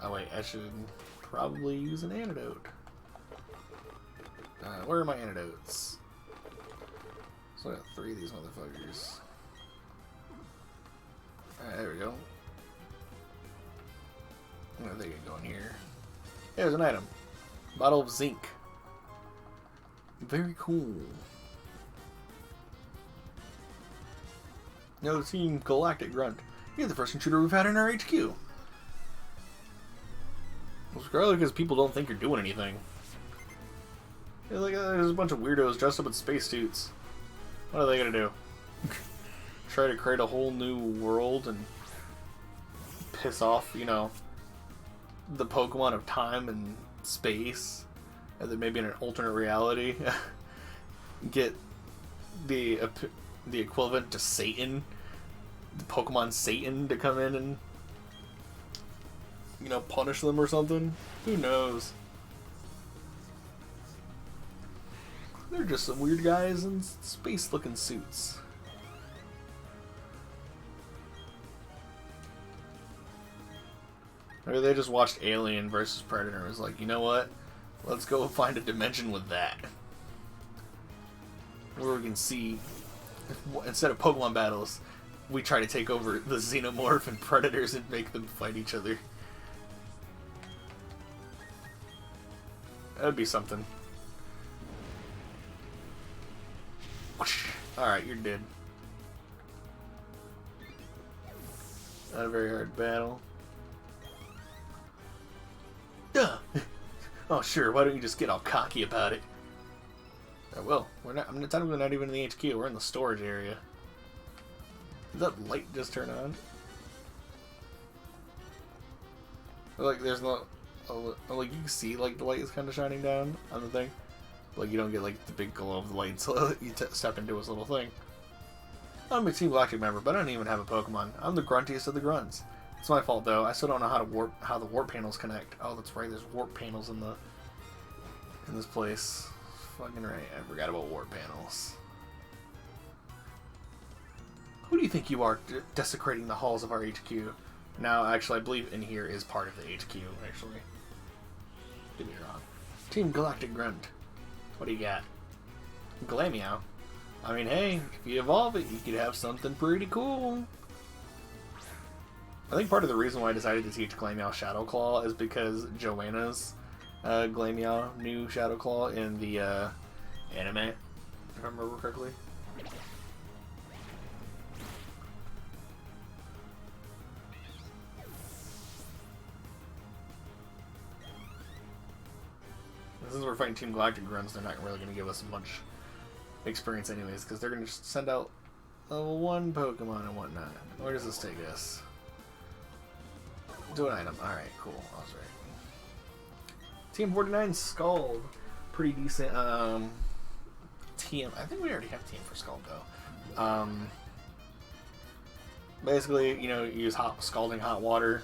Oh, wait, I should probably use an antidote. Where are my antidotes? So I got 3 of these motherfuckers. Alright, there we go. Where are they gonna go in here? There's an item. Bottle of zinc. Very cool. No, Team Galactic Grunt. You're the first intruder we've had in our HQ. Well, it's probably because people don't think you're doing anything. Yeah, like, there's a bunch of weirdos dressed up in spacesuits. What are they gonna do? Try to create a whole new world and piss off, you know, the Pokemon of time and space, and then maybe in an alternate reality get the equivalent to Satan, the Pokemon Satan, to come in and, you know, punish them or something. Who knows? They're just some weird guys in space-looking suits. Maybe they just watched Alien versus Predator and was like, you know what? Let's go find a dimension with that. Where we can see, instead of Pokemon battles, we try to take over the Xenomorph and Predators and make them fight each other. That'd be something. Alright, you're dead. Not a very hard battle. Duh! Oh, sure, why don't you just get all cocky about it? Well, we're not. I'm technically not even in the HQ. We're in the storage area. Did that light just turn on? Like, there's no. Like, you can see, like, the light is kind of shining down on the thing. Like, you don't get, like, the big glow of the light until you step into this little thing. I'm a Team Galactic member, but I don't even have a Pokemon. I'm the gruntiest of the grunts. It's my fault, though. I still don't know how the warp panels connect. Oh, that's right. There's warp panels in this place. Fucking right. I forgot about warp panels. Who do you think you are, desecrating the halls of our HQ? Now, actually, I believe in here is part of the HQ, actually. Did me wrong. Team Galactic Grunt. What do you got? Glameow. I mean, hey, if you evolve it, you could have something pretty cool. I think part of the reason why I decided to teach Glameow Shadow Claw is because Joanna's Glameow knew Shadow Claw in the anime, if I remember correctly. Since we're fighting Team Galactic Grunts, they're not really going to give us much experience anyways, because they're going to just send out level 1 Pokemon and whatnot. Where does this take us? Do an item. Alright, cool. I was right. Team 49 Scald. Pretty decent. TM. I think we already have TM for Scald, though. Basically, you know, use scalding hot water.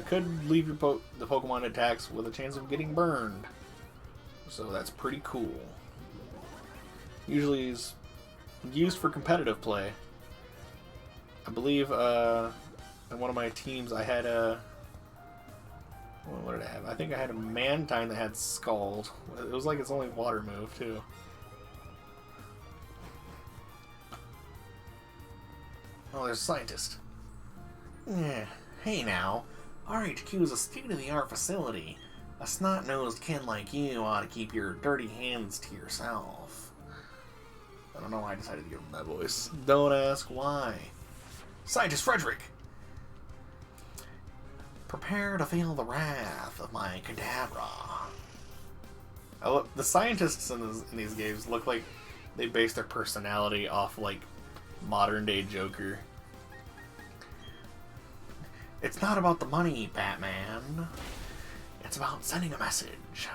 Could leave your the Pokemon attacks with a chance of getting burned. So that's pretty cool. Usually is used for competitive play. I believe in one of my teams I had a... What did I have? I think I had a Mantine that had Scald. It was like its only water move, too. Oh, there's a scientist. Yeah. Hey now, our HQ is a state-of-the-art facility. A snot-nosed kid like you ought to keep your dirty hands to yourself. I don't know why I decided to give him that voice. Don't ask why. Scientist Frederick! Prepare to feel the wrath of my Kadabra. The scientists in these games look like they base their personality off, like, modern-day Joker. It's not about the money, Batman. It's about sending a message.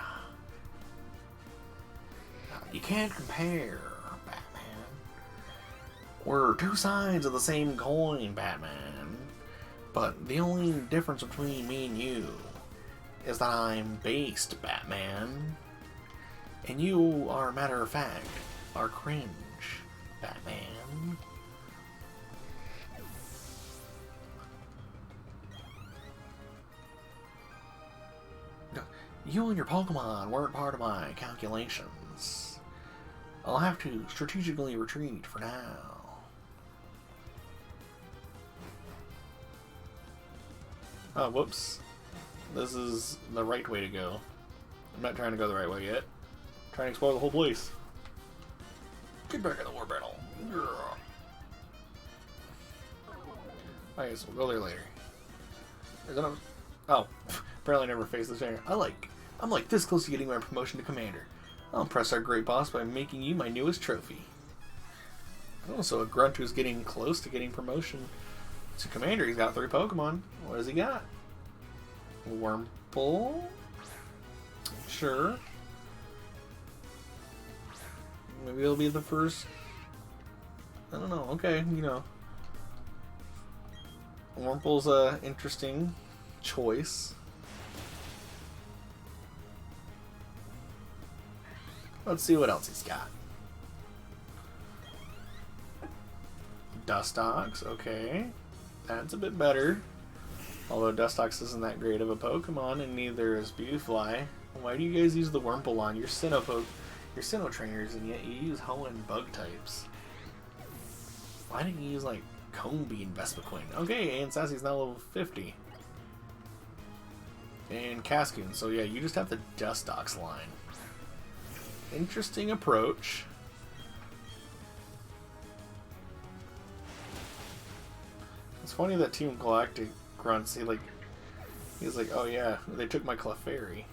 You can't compare, Batman. We're two sides of the same coin, Batman. But the only difference between me and you is that I'm based, Batman. And you are, matter of fact, are cringe, Batman. You and your Pokemon weren't part of my calculations. I'll have to strategically retreat for now. Oh, whoops. This is the right way to go. I'm not trying to go the right way yet. I'm trying to explore the whole place. Get back in the war battle. Alright, so we'll go there later. Oh, apparently I never faced this area. I'm like this close to getting my promotion to commander. I'll impress our great boss by making you my newest trophy. Oh, so a grunt who's getting close to getting promotion to commander. He's got 3 Pokemon. What has he got? Wurmple? Sure. Maybe he'll be the first. I don't know. Okay, you know. Wurmple's a interesting choice. Let's see what else he's got. Dustox, okay. That's a bit better. Although Dustox isn't that great of a Pokemon, and neither is Beautifly. Why do you guys use the Wurmple on your Sinnoh trainers, and yet you use Hoenn bug types? Why didn't you use, like, Combee and Vespiquen? Okay, and Sassy's now level 50. And Cascoon, so yeah, you just have the Dustox line. Interesting approach. It's funny that Team Galactic grunts, he's like, oh yeah, they took my Clefairy.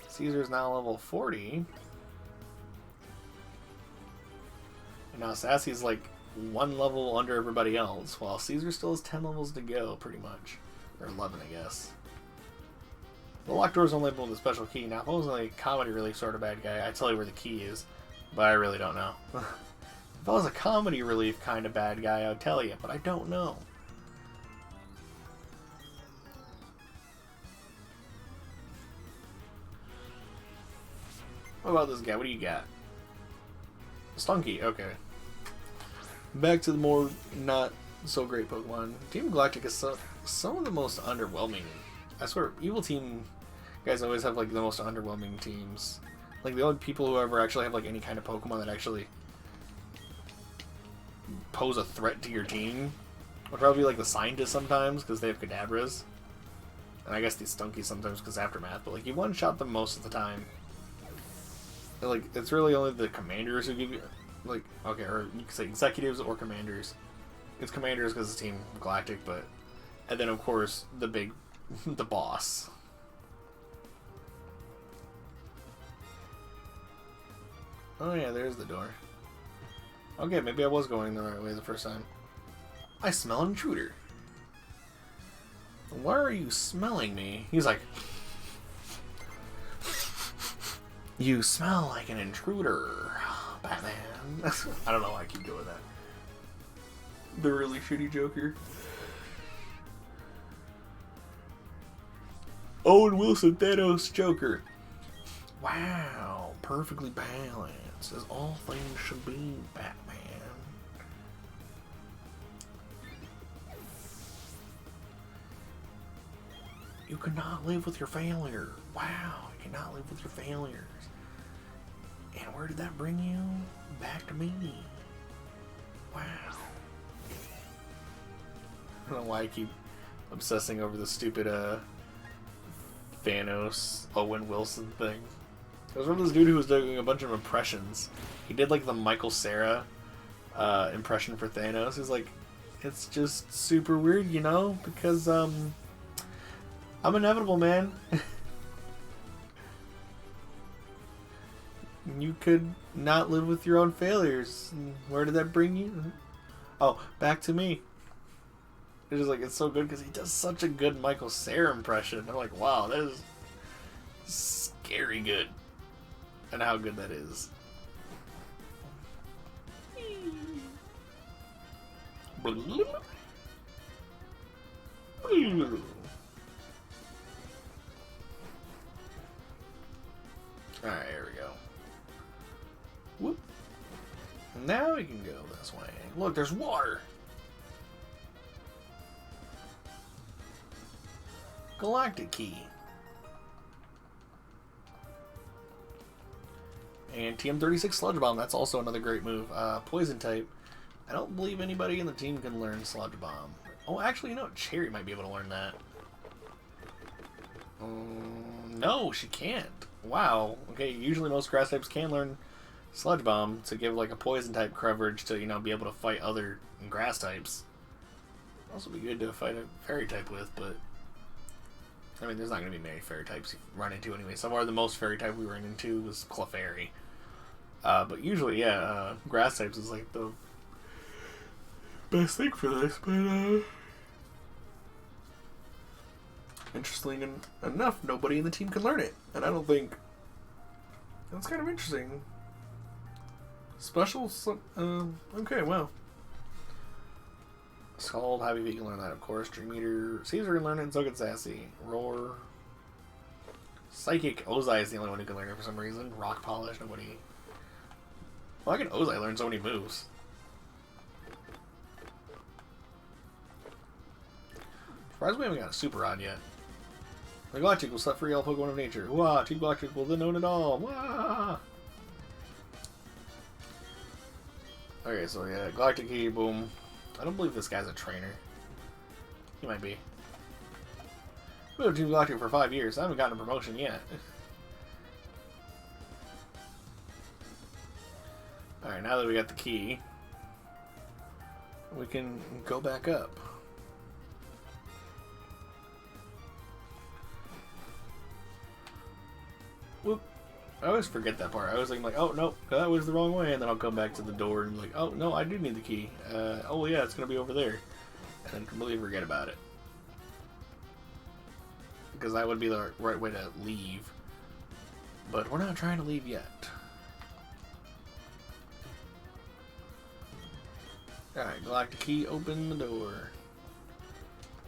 Caesar's now level 40. And now Sassy's like 1 level under everybody else, while Caesar still has 10 levels to go, pretty much. Or 11, I guess. The locked door's only able with a special key. Now, if I was a comedy relief sort of bad guy, I'd tell you where the key is. But I really don't know. If I was a comedy relief kind of bad guy, I would tell you, but I don't know. What about this guy? What do you got? Stunky, okay. Back to the more not so great Pokemon. Team Galactic is some of the most underwhelming. I swear, Evil Team guys always have like the most underwhelming teams. Like the only people who ever actually have like any kind of Pokemon that actually pose a threat to your team would probably be like the Scientists sometimes because they have Kadabras. And I guess these Stunkies sometimes because Aftermath, but like you one-shot them most of the time. And, like, it's really only the Commanders who give you, like, okay, or you could say Executives or Commanders. It's Commanders because it's Team Galactic, but, and then of course, the boss. Oh yeah, there's the door. Okay, maybe I was going the right way the first time. I smell an intruder. Why are you smelling me? He's like, you smell like an intruder, Batman. I don't know why I keep doing that. The really shitty Joker. Owen Wilson, Thanos, Joker. Wow, perfectly balanced, as all things should be, Batman. You cannot live with your failure. Wow, you cannot live with your failures. And where did that bring you? Back to me. Wow. I don't know why I keep obsessing over the stupid Thanos Owen Wilson thing. There was one of this dude who was doing a bunch of impressions. He did like the Michael Cera impression for Thanos. He's like, it's just super weird, you know, because I'm inevitable, man. You could not live with your own failures. Where did that bring you? Oh, back to me. It's just like, it's so good because he does such a good Michael Cera impression. I'm like, wow, that is scary good. And how good that is. Alright, here we go. Whoop. Now we can go this way. Look, there's water! Galactic Key. And TM36 Sludge Bomb, that's also another great move. Poison type. I don't believe anybody in the team can learn Sludge Bomb. Oh, actually, you know, Cherry might be able to learn that. No, she can't. Wow. Okay, usually most grass types can learn Sludge Bomb to give like a poison type coverage to, you know, be able to fight other grass types. Also be good to fight a fairy type with, but I mean, there's not going to be many fairy types you run into anyway. So far, the most fairy type we ran into was Clefairy. But usually, yeah, grass types is like the best thing for this, but interesting enough, nobody in the team can learn it. And I don't think... That's kind of interesting. Special... okay, well. Scald, Heavy V can learn that, of course. Dream Eater, Caesar can learn it, and so can Sassy. Roar. Psychic, Ozai is the only one who can learn it for some reason. Rock Polish, nobody... Why can Ozai learn so many moves? Surprised we haven't got a super rod yet. The Galactic will set free all Pokemon of nature. Wah! Team Galactic will then own it all. Wah! Okay, so yeah, Galactic Key, boom. I don't believe this guy's a trainer. He might be. We've been Team Galactic for 5 years. I haven't gotten a promotion yet. Alright, now that we got the key, we can go back up. Whoop. I always forget that part. I always think like, oh no, that was the wrong way, and then I'll come back to the door and be like, oh no, I do need the key. Oh yeah, it's gonna be over there, and then completely forget about it. Because that would be the right way to leave. But we're not trying to leave yet. Alright, Galactic Key, open the door.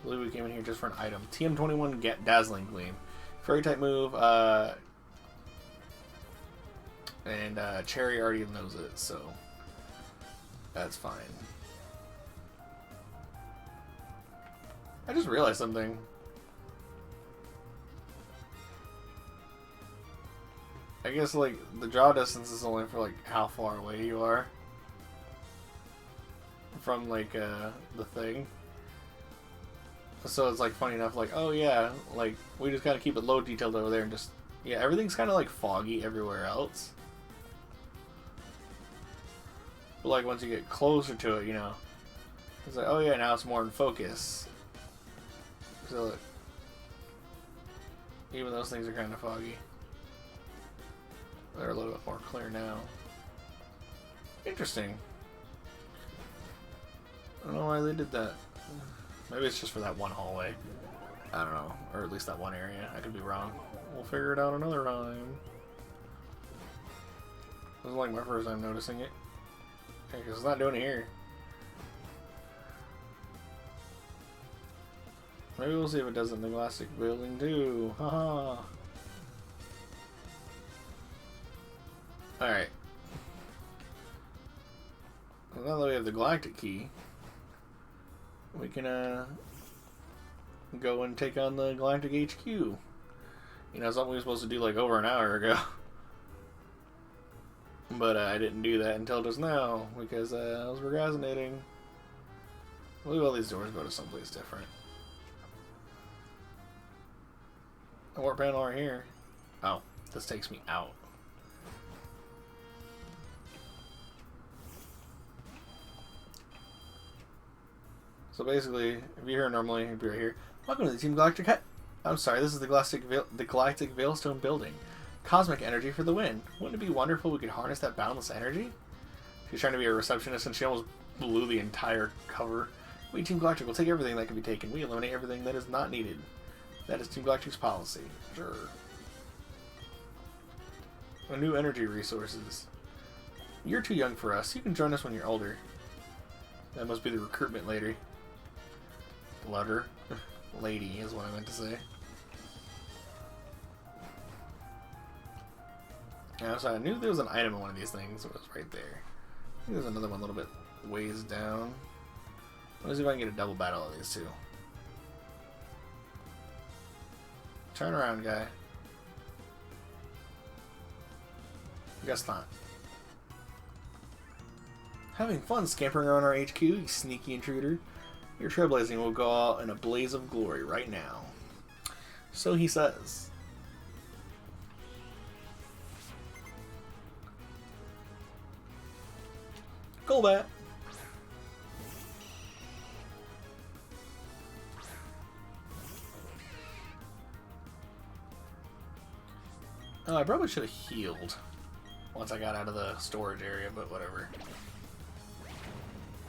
I believe we came in here just for an item. TM21 get Dazzling Gleam. Fairy type move, and Cherry already knows it, so that's fine. I just realized something. I guess like the draw distance is only for like how far away you are from like the thing. So it's like funny enough, like, oh yeah, like we just gotta keep it low detailed over there and just, yeah, everything's kind of like foggy everywhere else. But like once you get closer to it, you know, it's like, oh yeah, now it's more in focus. So like, even those things are kind of foggy. They're a little bit more clear now. Interesting. I don't know why they did that. Maybe it's just for that one hallway. I don't know. Or at least that one area. I could be wrong. We'll figure it out another time. This is like my first time noticing it. Okay, because it's not doing it here. Maybe we'll see if it does it in the Galactic building too. Haha. Alright. Well, now that we have the Galactic Key, we can go and take on the Galactic HQ. You know, something we were supposed to do like over an hour ago. But I didn't do that until just now because I was procrastinating. I believe all these doors go to someplace different. The warp panel are here. Oh, this takes me out. So basically, if you're here normally, if you're here, welcome to the Team Galactic. I'm sorry, this is the Galactic Veilstone building. Cosmic energy for the win. Wouldn't it be wonderful if we could harness that boundless energy? She's trying to be a receptionist and she almost blew the entire cover. We, Team Galactic, will take everything that can be taken. We eliminate everything that is not needed. That is Team Galactic's policy. Sure. New energy resources. You're too young for us. You can join us when you're older. That must be the recruitment lady. Ludder. Lady is what I meant to say. Yeah, so I knew there was an item in one of these things. It was right there. I think there's another one a little bit ways down. Let me see if I can get a double battle of these two. Turn around, guy. Guess not. Having fun scampering around our HQ, you sneaky intruder. Your trailblazing will go out in a blaze of glory right now. So he says. Golbat. Oh, I probably should have healed once I got out of the storage area, but whatever.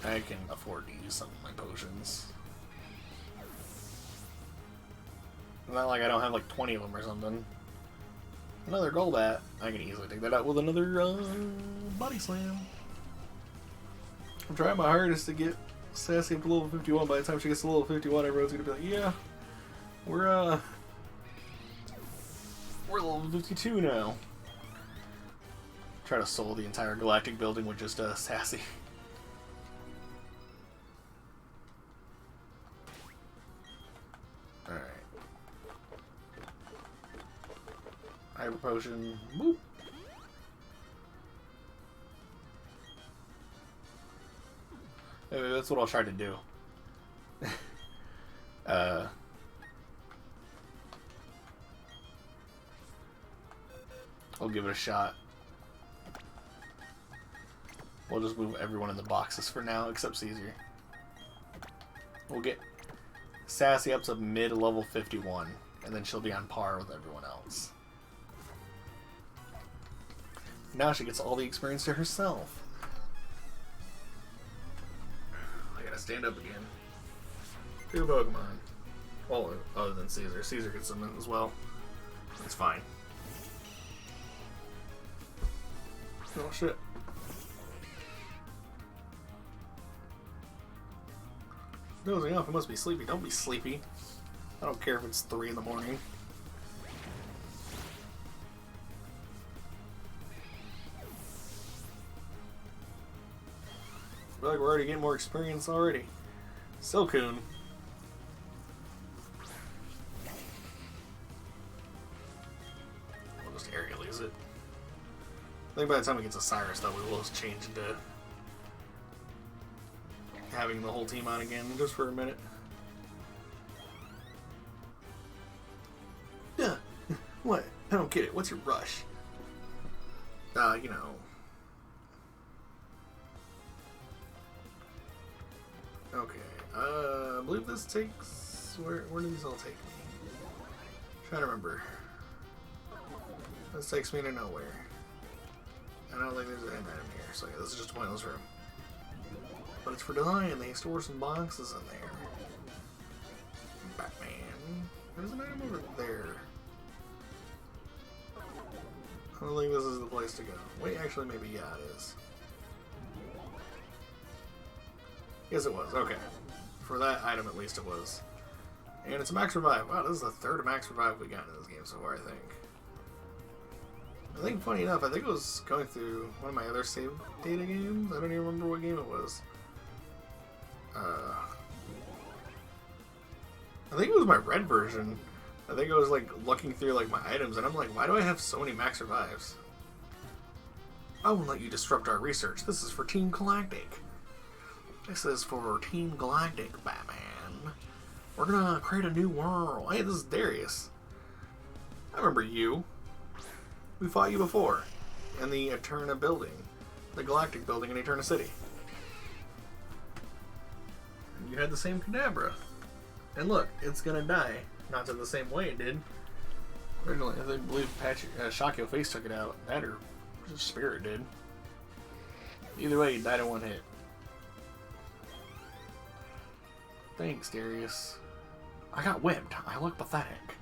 I can afford to use some of my potions. Not like I don't have like 20 of them or something. Another Golbat. I can easily take that out with another Body Slam. I'm trying my hardest to get Sassy up to level 51. By the time she gets to level 51, everyone's gonna be like, yeah, we're level 52 now. Try to soul the entire Galactic building with just Sassy. Hyper Potion. Boop. Maybe that's what I'll try to do. I'll give it a shot. We'll just move everyone in the boxes for now, except Caesar. We'll get Sassy up to mid-level 51, and then she'll be on par with everyone else. Now she gets all the experience to herself. I gotta stand up again. 2 Pokemon. Well, other than Caesar. Caesar gets them as well. It's fine. Oh shit. Dozing off, I must be sleepy. Don't be sleepy. I don't care if it's 3 in the morning. I feel like we're already getting more experience already. Silcoon. We'll just aerial use it. I think by the time it gets a Cyrus, though, we will change into having the whole team on again, just for a minute. Yeah. What? I don't get it. What's your rush? You know. Okay. I believe this takes... Where do these all take me? Trying to remember. This takes me to nowhere. I don't think there's an end item here, so yeah, this is just a pointless room. But it's for design, they store some boxes in there. Batman. There's an item over there. I don't think this is the place to go. Wait, actually, maybe, yeah, it is. Yes, it was. Okay. For that item, at least it was. And it's a max revive. Wow, this is the 3rd max revive we got in this game so far, I think. I think, funny enough, I think it was going through one of my other save data games. I don't even remember what game it was. I think it was my red version. I think I was like looking through like my items, and I'm like, why do I have so many max revives? I won't let you disrupt our research. This is for Team Galactic. This is for Team Galactic, Batman. We're gonna create a new world. Hey, this is Darius. I remember you. We fought you before in the Eterna building, the Galactic building in Eterna City. You had the same Kadabra. And look, it's gonna die. Not to the same way it did. Originally, I believe Shakyo Face took it out. That or Spirit did. Either way, he died in one hit. Thanks, Darius. I got whipped. I look pathetic.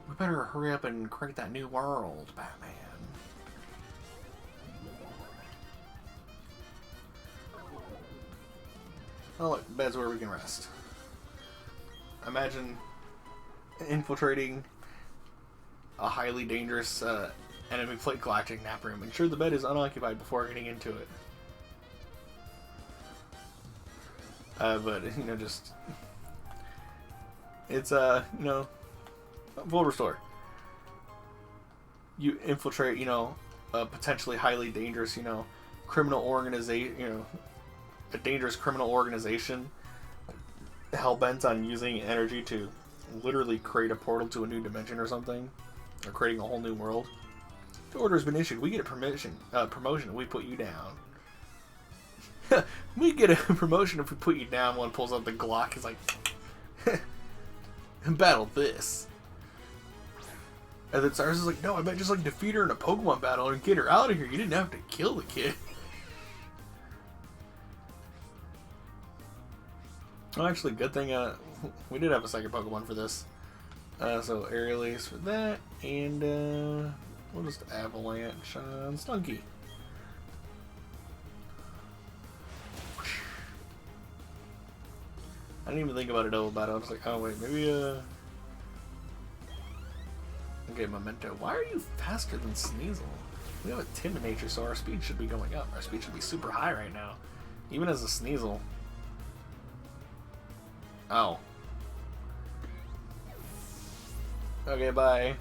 We better hurry up and create that new world, Batman. Oh look, bed's where we can rest. Imagine infiltrating a highly dangerous enemy plate galactic nap room. Ensure the bed is unoccupied before getting into it. But, you know, just... It's, you know... Full restore. You infiltrate, you know, a potentially highly dangerous, you know, criminal organization, you know, a dangerous criminal organization hell-bent on using energy to literally create a portal to a new dimension or something, or creating a whole new world. The order has been issued. We get a promotion if we put you down. We get a promotion if we put you down. One pulls out the Glock. He's like, battle this. And then Cyrus is like, no, I meant just like defeat her in a Pokemon battle and get her out of here. You didn't have to kill the kid. Oh, actually, good thing we did have a second Pokemon for this. So aerial ace for that, and we'll just avalanche on Stunky. I didn't even think about a double battle. I was like, oh wait, maybe okay, Memento. Why are you faster than Sneasel? We have a timid nature, so our speed should be going up. Our speed should be super high right now, even as a Sneasel. Oh. Okay, bye.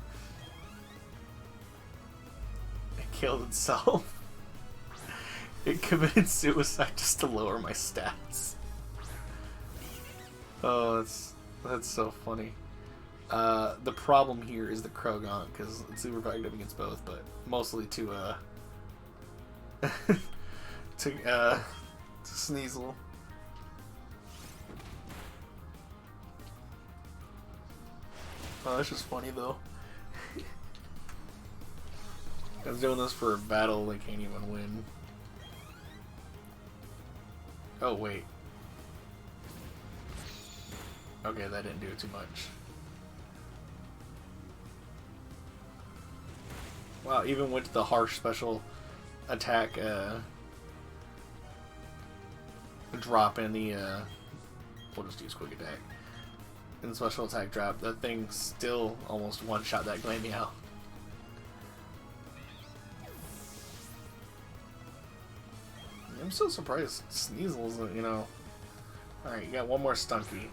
killed itself. It committed suicide just to lower my stats. Oh, that's so funny. The problem here is the Krogon, because it's super effective against both, but mostly to to Sneasel. Oh, that's just funny though. I was doing this for a battle they can't even win. Oh wait. Okay, that didn't do too much. Wow, even with the harsh special attack drop in the we'll just use quick attack. In the special attack drop, that thing still almost one-shot that Glameow. I'm still surprised Sneasel's, you know. Alright, you got one more Stunky.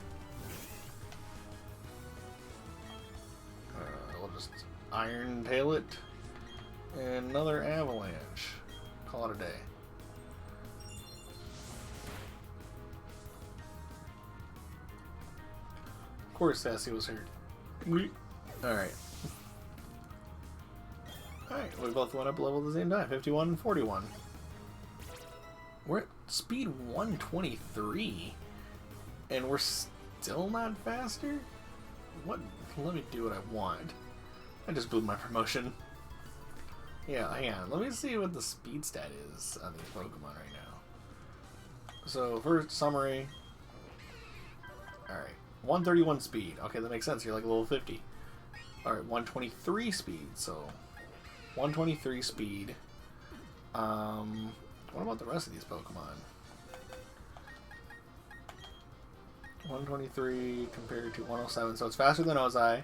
We'll just Iron Tail it. And another Avalanche. Call it a day. Of course Sassy was hurt. Alright. Alright, we both went up a level at the same time. 51 and 41. We're at speed 123. And we're still not faster? What? Let me do what I want. I just blew my promotion. Yeah, hang on. Let me see what the speed stat is on these Pokemon right now. So, first summary. Alright. 131 speed. Okay, that makes sense. You're like level 50. Alright, 123 speed. So, 123 speed. What about the rest of these Pokemon? 123 compared to 107. So it's faster than Ozai.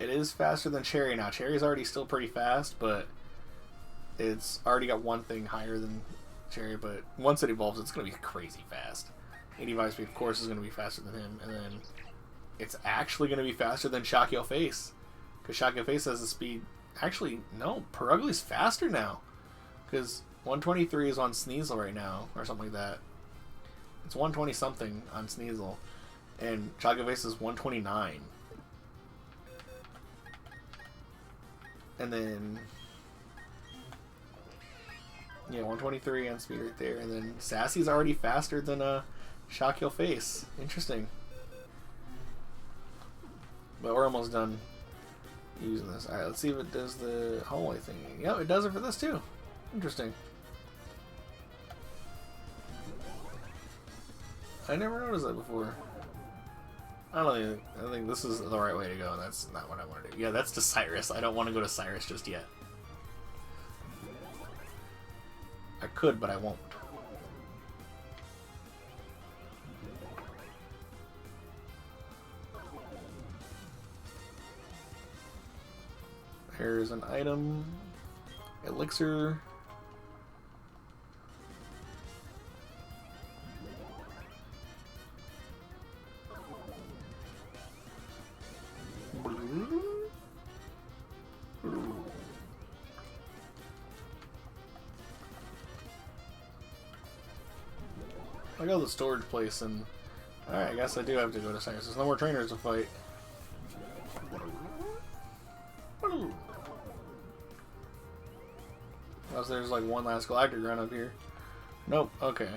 It is faster than Cherry now. Cherry's already still pretty fast, but it's already got one thing higher than Cherry. But once it evolves, it's going to be crazy fast. 85 speed, of course, is going to be faster than him. And then it's actually going to be faster than Shockyo Face. Because Shockyo Face has the speed... Actually, no. Perugli's faster now. Because 123 is on Sneasel right now, or something like that. It's 120 something on Sneasel. And Shockyo Face is 129. And then... yeah, 123 on speed right there. And then Sassy's already faster than Shockyo Face. Interesting. But we're almost done using this. Alright, let's see if it does the hallway thing. Yep, it does it for this too. Interesting. I never noticed that before. I think this is the right way to go. That's not what I want to do. Yeah, that's to Cyrus. I don't want to go to Cyrus just yet. I could, but I won't. Here's an item. Elixir. I got the storage place, and alright, I guess I do have to go to Cyrus. There's no more trainers to fight. Unless there's like one last Galactic run up here. Nope, okay.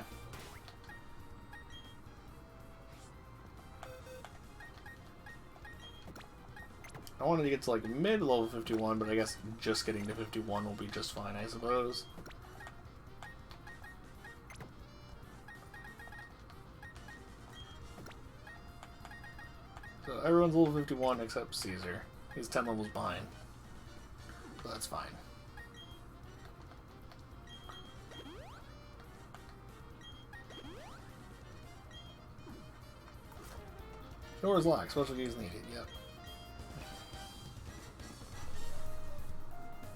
I wanted to get to like mid-level 51, but I guess just getting to 51 will be just fine, I suppose. So everyone's level 51 except Caesar. He's 10 levels behind. So that's fine. Doors locked. Special keys needed. Yep.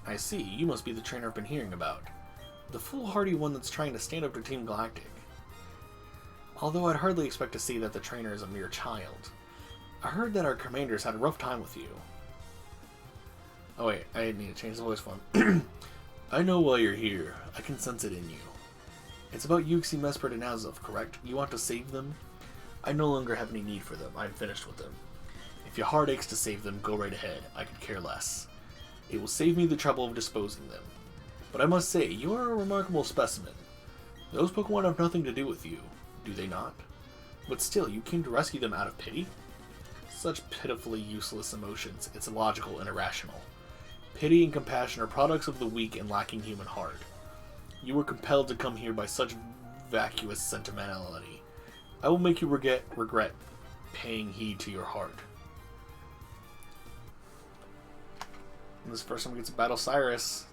I see. You must be the trainer I've been hearing about. The foolhardy one that's trying to stand up to Team Galactic. Although I'd hardly expect to see that the trainer is a mere child. I heard that our commanders had a rough time with you. Oh wait, I need to change the voice form. I know why you're here. I can sense it in you. It's about Yuxi, Mesprit, and Azov, correct? You want to save them? I no longer have any need for them. I'm finished with them. If your heart aches to save them, go right ahead. I could care less. It will save me the trouble of disposing them. But I must say, you are a remarkable specimen. Those Pokemon have nothing to do with you, do they not? But still, you came to rescue them out of pity? Such pitifully useless emotions. It's illogical and irrational. Pity and compassion are products of the weak and lacking human heart. You were compelled to come here by such vacuous sentimentality. I will make you regret paying heed to your heart. And this person gets to battle Cyrus.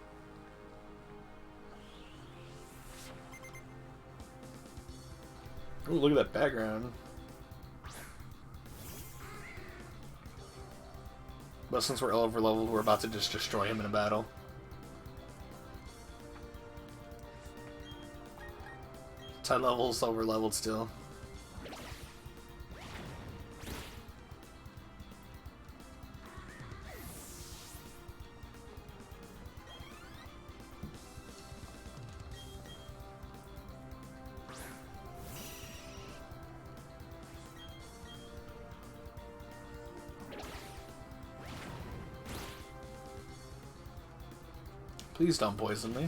Ooh, look at that background. But since we're over leveled, we're about to just destroy him in a battle. Tide levels, over leveled still. Please don't poison me.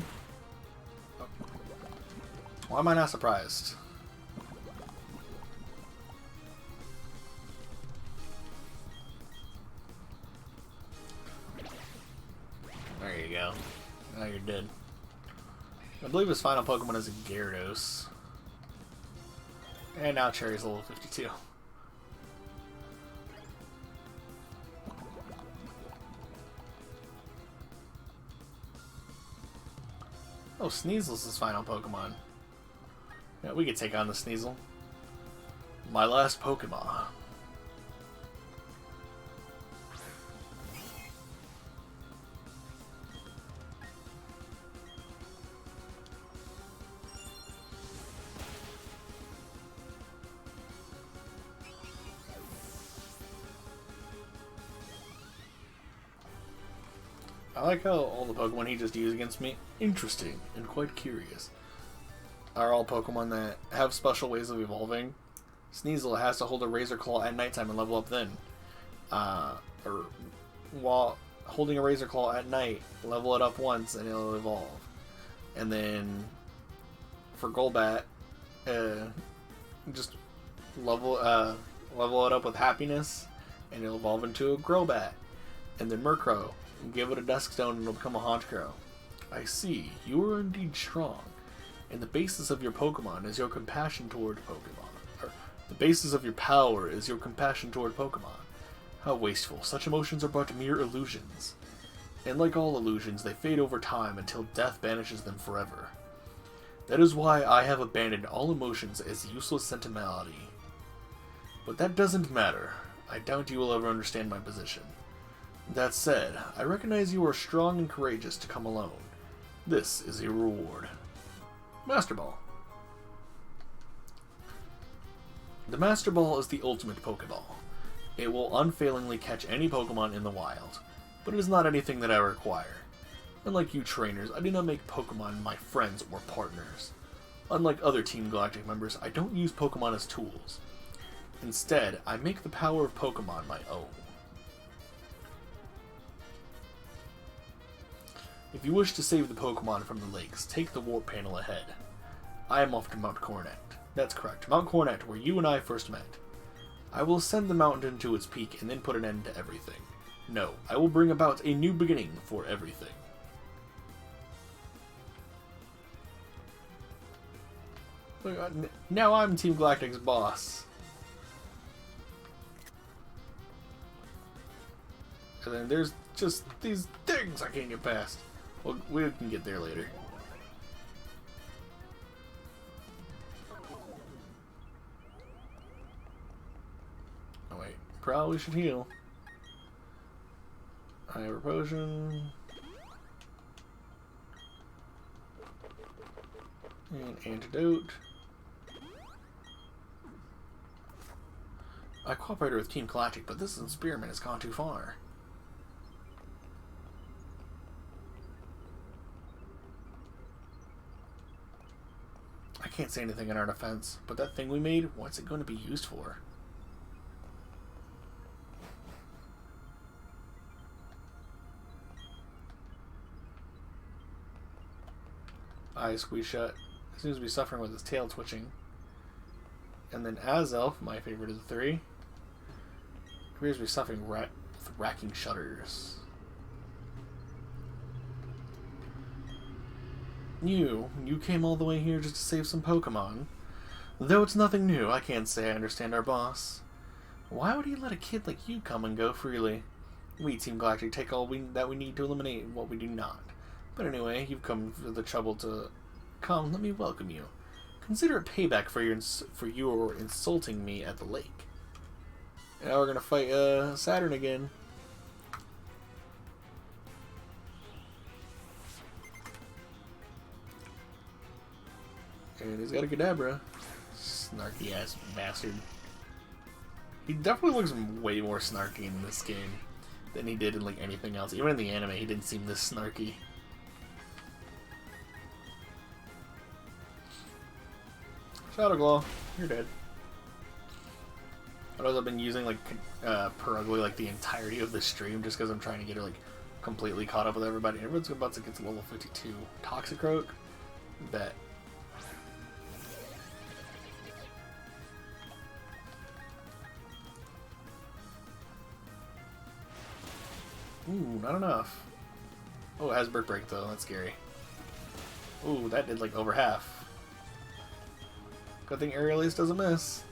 Why am I not surprised? There you go. Now you're dead. I believe his final Pokemon is a Gyarados. And now Cherry's level 52. Oh, Sneasel's his final Pokemon. Yeah, we could take on the Sneasel. My last Pokemon. I like how all the Pokemon he just used against me, interesting and quite curious, are all Pokemon that have special ways of evolving. Sneasel has to hold a Razor Claw at nighttime and level up then. Or while holding a Razor Claw at night, level it up once and it'll evolve. And then for Golbat, just level it up with Happiness and it'll evolve into a Crobat. And then Murkrow, give it a Dusk Stone and it'll become a Honchkrow. I see, you are indeed strong. And the basis of your Pokemon is your compassion toward Pokemon. Or, the basis of your power is your compassion toward Pokemon. How wasteful. Such emotions are but mere illusions. And like all illusions, they fade over time until death banishes them forever. That is why I have abandoned all emotions as useless sentimentality. But that doesn't matter. I doubt you will ever understand my position. That said, I recognize you are strong and courageous to come alone. This is your reward. Master Ball. The Master Ball is the ultimate Pokeball. It will unfailingly catch any Pokemon in the wild, but it is not anything that I require. Unlike you trainers, I do not make Pokemon my friends or partners. Unlike other Team Galactic members, I don't use Pokemon as tools. Instead, I make the power of Pokemon my own. If you wish to save the Pokemon from the lakes, take the warp panel ahead. I am off to Mount Coronet. That's correct, Mount Coronet, where you and I first met. I will ascend the mountain to its peak and then put an end to everything. No, I will bring about a new beginning for everything. Now I'm Team Galactic's boss. And then there's just these things I can't get past. Well, we can get there later. Oh wait, probably should heal. I have a potion. And antidote. I cooperated with Team Galactic, but this experiment has gone too far. can't say anything in our defense, but that thing we made, what's it going to be used for? Eyes squeeze shut. Seems to be suffering with his tail twitching. And then Azelf, my favorite of the three, appears to be suffering with racking shudders. You came all the way here just to save some Pokemon. Though it's nothing new, I can't say I understand our boss. Why would he let a kid like you come and go freely? We Team Galactic take all that we need to eliminate what we do not. But anyway, you've come for the trouble to come. Let me welcome you. Consider it payback for your insulting me at the lake. Now we're gonna fight Saturn again. And he's got a Kadabra. Snarky ass bastard. He definitely looks way more snarky in this game than he did in like anything else. Even in the anime, he didn't seem this snarky. Shadow Claw, you're dead. I know I've been using like Perugly like the entirety of the stream just because I'm trying to get her like completely caught up with everybody. Everyone's about to get to level 52. Toxicroak, bet. Ooh, not enough. Oh, it has Brick Break though. That's scary. Ooh, that did like over half. Good thing Aerialist doesn't miss.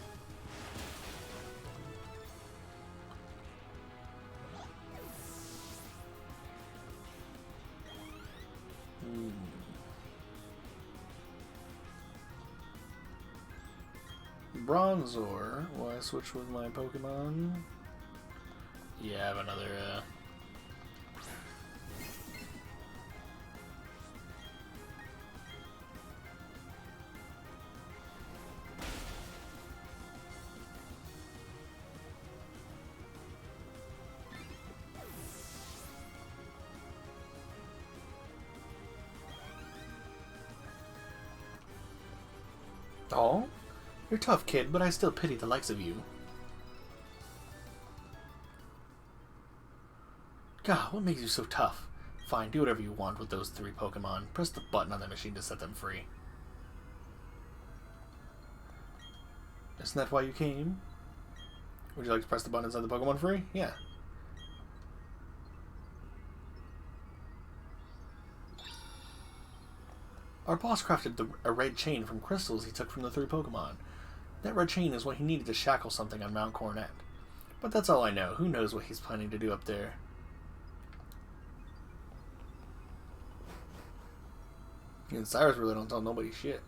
Bronzor. Will I switch with my Pokemon? Yeah, I have another Oh? You're tough, kid, but I still pity the likes of you. God, what makes you so tough? Fine, do whatever you want with those 3 Pokemon. Press the button on the machine to set them free. Isn't that why you came? Would you like to press the button and set the Pokemon free? Yeah. Our boss crafted a red chain from crystals he took from the 3 Pokemon. That red chain is what he needed to shackle something on Mount Coronet. But that's all I know. Who knows what he's planning to do up there? And Cyrus really don't tell nobody shit.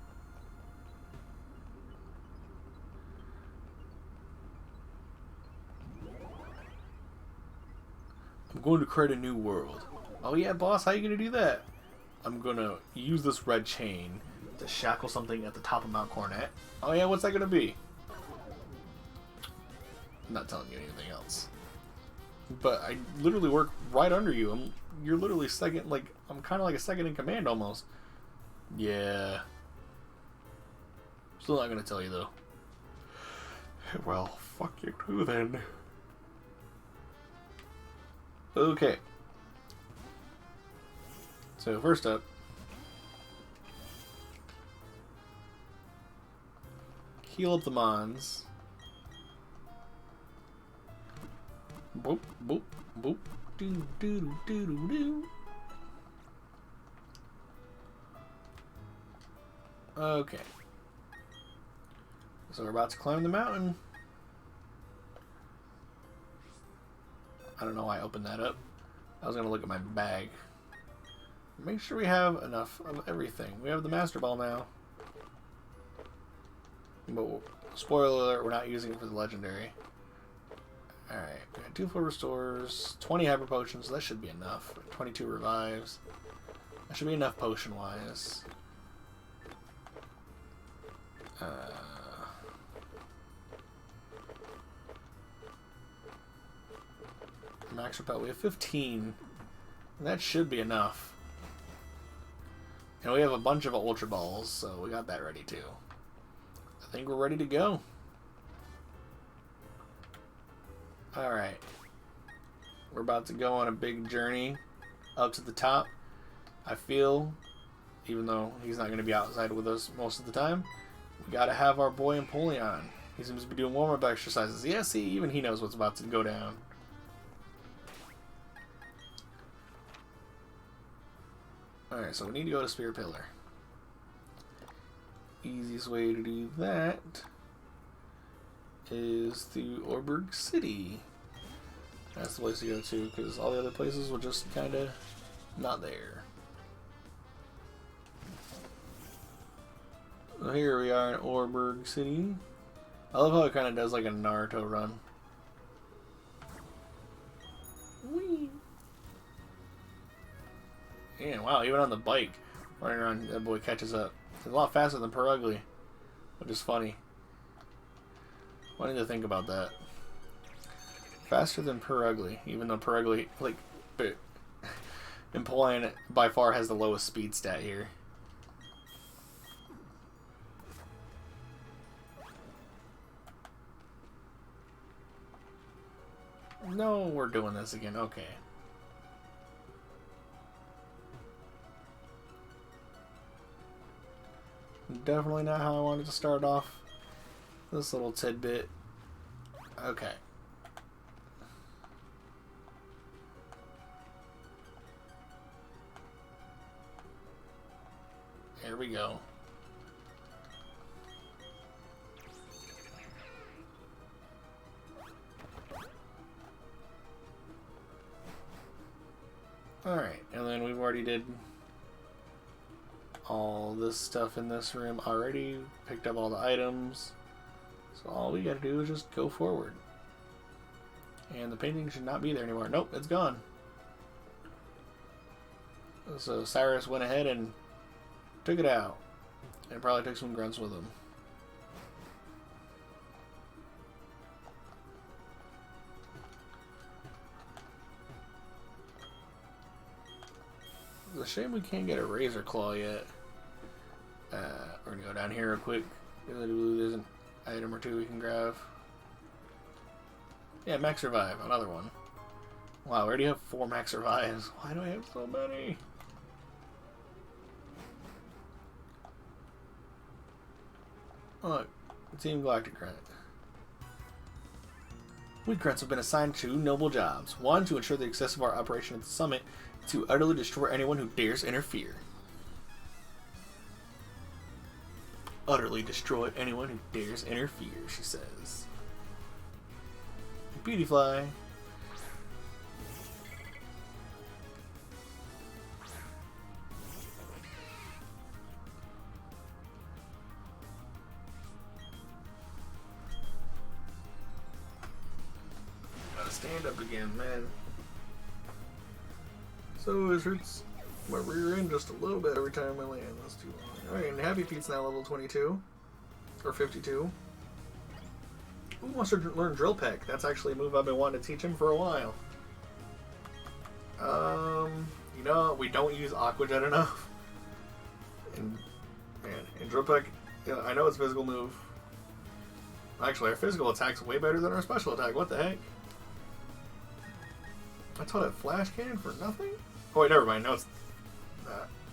I'm going to create a new world. Oh yeah, boss, how are you going to do that? I'm going to use this red chain to shackle something at the top of Mount Coronet. Oh yeah, what's that going to be? I'm not telling you anything else. But I literally work right under you. You're literally second, like, I'm kind of like a second in command almost. Yeah. Still not going to tell you though. Well, fuck you too then. Okay. So first up, heal up the Mons. Boop, boop, boop, doo, doo, doo, doo, doo. Okay. So we're about to climb the mountain. I don't know why I opened that up. I was going to look at my bag. Make sure we have enough of everything. We have the Master Ball now. But spoiler alert, we're not using it for the Legendary. Alright, we got 2 full restores, 20 Hyper Potions, so that should be enough. 22 revives. That should be enough potion-wise. Max Repel, we have 15. That should be enough. And we have a bunch of Ultra Balls, so we got that ready too. I think we're ready to go. Alright. We're about to go on a big journey up to the top. I feel, even though he's not going to be outside with us most of the time, we got to have our boy Empoleon. He seems to be doing warm-up exercises. Yeah, see, even he knows what's about to go down. Alright, so we need to go to Spear Pillar. Easiest way to do that is through Orberg City. That's the place to go to, because all the other places were just kind of not there. So here we are in Orberg City. I love how it kind of does like a Naruto run. Whee! Yeah, wow, even on the bike, running around, that boy catches up. It's a lot faster than Perugly, which is funny. I need to think about that. Faster than Perugly, even though Perugly, like, Empoleon by far has the lowest speed stat here. No, we're doing this again. Okay. Definitely not how I wanted to start off this little tidbit. Okay. Here we go. Alright, and then we've already did all this stuff in this room already, picked up all the items, so all we gotta do is just go forward. And the painting should not be there anymore. Nope, it's gone. So Cyrus went ahead and took it out, and probably took some grunts with him. It's a shame we can't get a Razor Claw yet. We're gonna go down here real quick. There's an item or two we can grab. Yeah, Max Revive, another one. Wow, we already have 4 Max Revives. Why do I have so many? Look, Team Galactic Grunt. We grunts have been assigned 2 noble jobs. 1, to ensure the success of our operation at the summit. 2, utterly destroy anyone who dares interfere. Utterly destroy anyone who dares interfere, she says. Beautyfly. Gotta stand up again, man. So it hurts my rear end just a little bit every time I land. That's too long. Alright, and Happy Feet's now level 22. Or 52. Who wants to learn Drill Peck? That's actually a move I've been wanting to teach him for a while. You know, we don't use Aqua Jet enough. And Drill Peck, you know, I know it's a physical move. Actually, our physical attack's way better than our special attack. What the heck? I taught it Flash Cannon for nothing? Oh wait, never mind. No, it's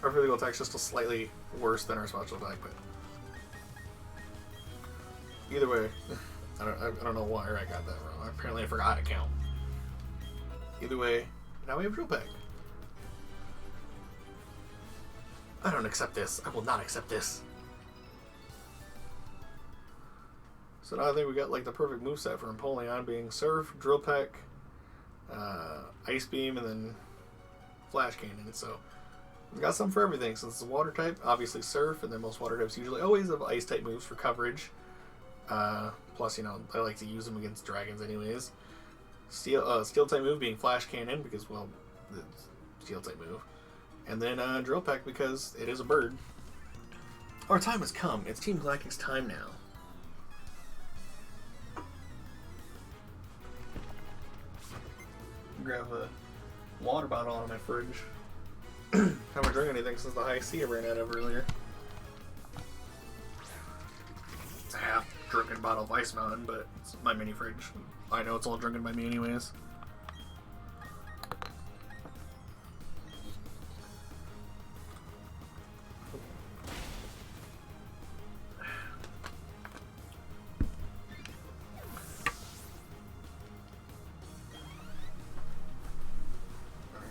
our physical attack's just slightly worse than our special attack, but either way, I don't know why I got that wrong. Apparently, I forgot how to count. Either way, now we have Drill Peck. I don't accept this. I will not accept this. So now I think we got like the perfect moveset for Empoleon, being Surf, Drill Peck, Ice Beam, and then Flash Cannon. So we've got some for everything. Since it's a water type, obviously Surf, and then most water types usually always have Ice type moves for coverage. Plus, you know, I like to use them against dragons anyways. Steel type move being Flash Cannon because, well, it's Steel type move. And then Drill Peck because it is a bird. Our time has come. It's Team Galactic's time now. Grab a water bottle out of my fridge. Haven't drank anything since the high sea I ran out of earlier. bottle of Ice Mountain, but it's my mini fridge. I know it's all drinking by me anyways.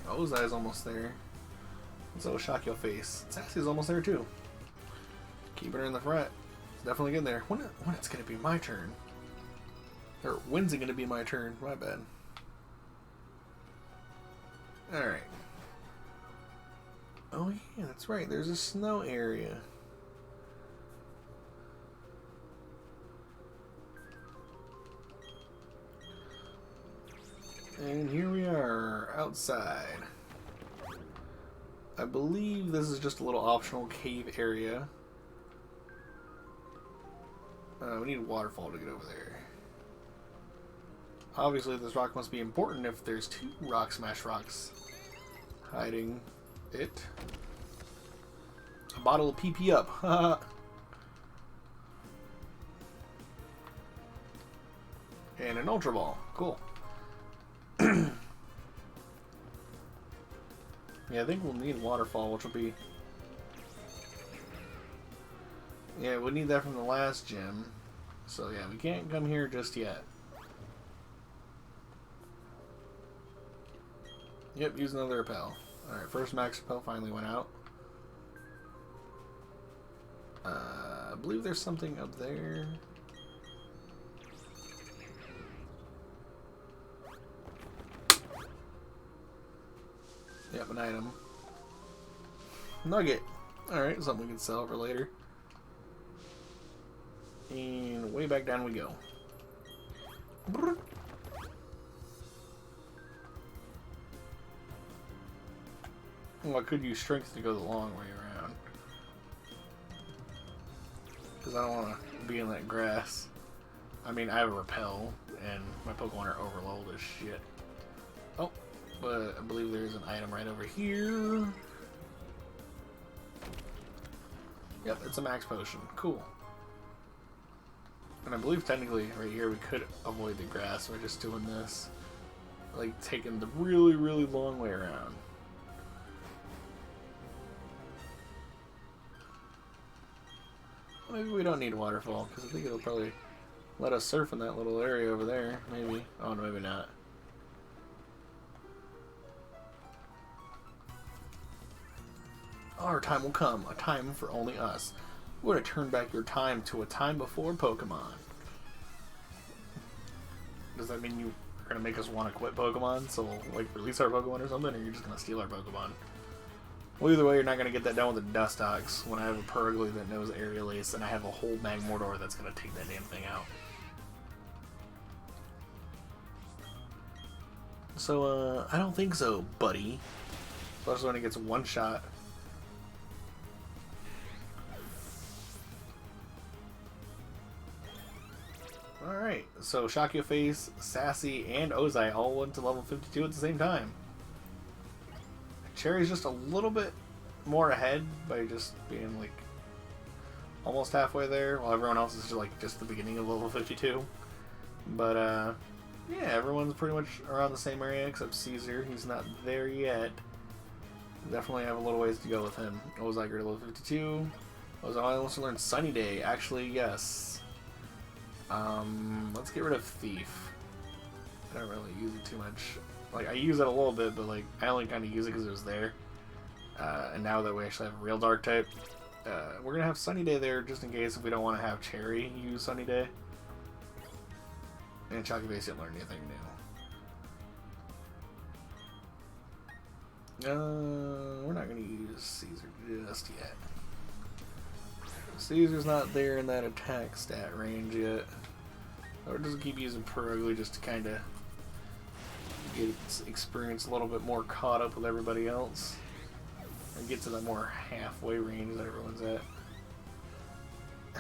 Ozai's almost there. So shock your face. Sassy's almost there too. Keeping her in the front. It's definitely getting there. When it's gonna be my turn? Or when's it gonna be my turn? My bad. Alright. Oh yeah, that's right. There's a snow area. And here we are, outside. I believe this is just a little optional cave area. We need a waterfall to get over there. Obviously this rock must be important if there's two rock smash rocks hiding it. A bottle of PP up, haha. And an Ultra Ball, cool. Yeah, I think we'll need waterfall, which will be... Yeah, we need that from the last gym. So yeah, we can't come here just yet. Yep, use another repel. Alright, first max repel finally went out. I believe there's something up there. Yep, an item. Nugget. Alright, something we can sell for later. And way back down we go. Well, I could use strength to go the long way around. Because I don't want to be in that grass. I mean, I have a repel, and my Pokemon are overloaded as shit. Oh. But I believe there's an item right over here. Yep, it's a max potion. Cool. And I believe technically right here we could avoid the grass by just doing this. Like taking the really, really long way around. Maybe we don't need a waterfall, because I think it'll probably let us surf in that little area over there. Maybe. Oh, no, maybe not. Our time will come, a time for only us. We're going to turn back your time to a time before Pokemon. Does that mean you're going to make us want to quit Pokemon, so we'll, like, release our Pokemon or something, or you're just going to steal our Pokemon? Well, either way, you're not going to get that done with the Dustox when I have a Purugly that knows Aerial Ace, and I have a whole Magmortar that's going to take that damn thing out. So, I don't think so, buddy. Especially when it gets one shot. Alright, so Shock Your Face, Sassy, and Ozai all went to level 52 at the same time. Cherry's just a little bit more ahead by just being like almost halfway there, while everyone else is just like just the beginning of level 52. But yeah, everyone's pretty much around the same area except Caesar. He's not there yet. Definitely have a little ways to go with him. Ozai grew to level 52. Ozai wants to learn Sunny Day. Actually, yes. Let's get rid of Thief. I don't really use it too much. Like, I use it a little bit, but like, I only kind of use it because it was there. And now that we actually have a real Dark type, we're gonna have Sunny Day there just in case if we don't want to have Cherry use Sunny Day. And Chalky Base didn't learn anything new. We're not gonna use Caesar just yet. Caesar's not there in that attack stat range yet. Or doesn't keep using Purugly just to kind of get its experience a little bit more caught up with everybody else. And get to that more halfway range that everyone's at.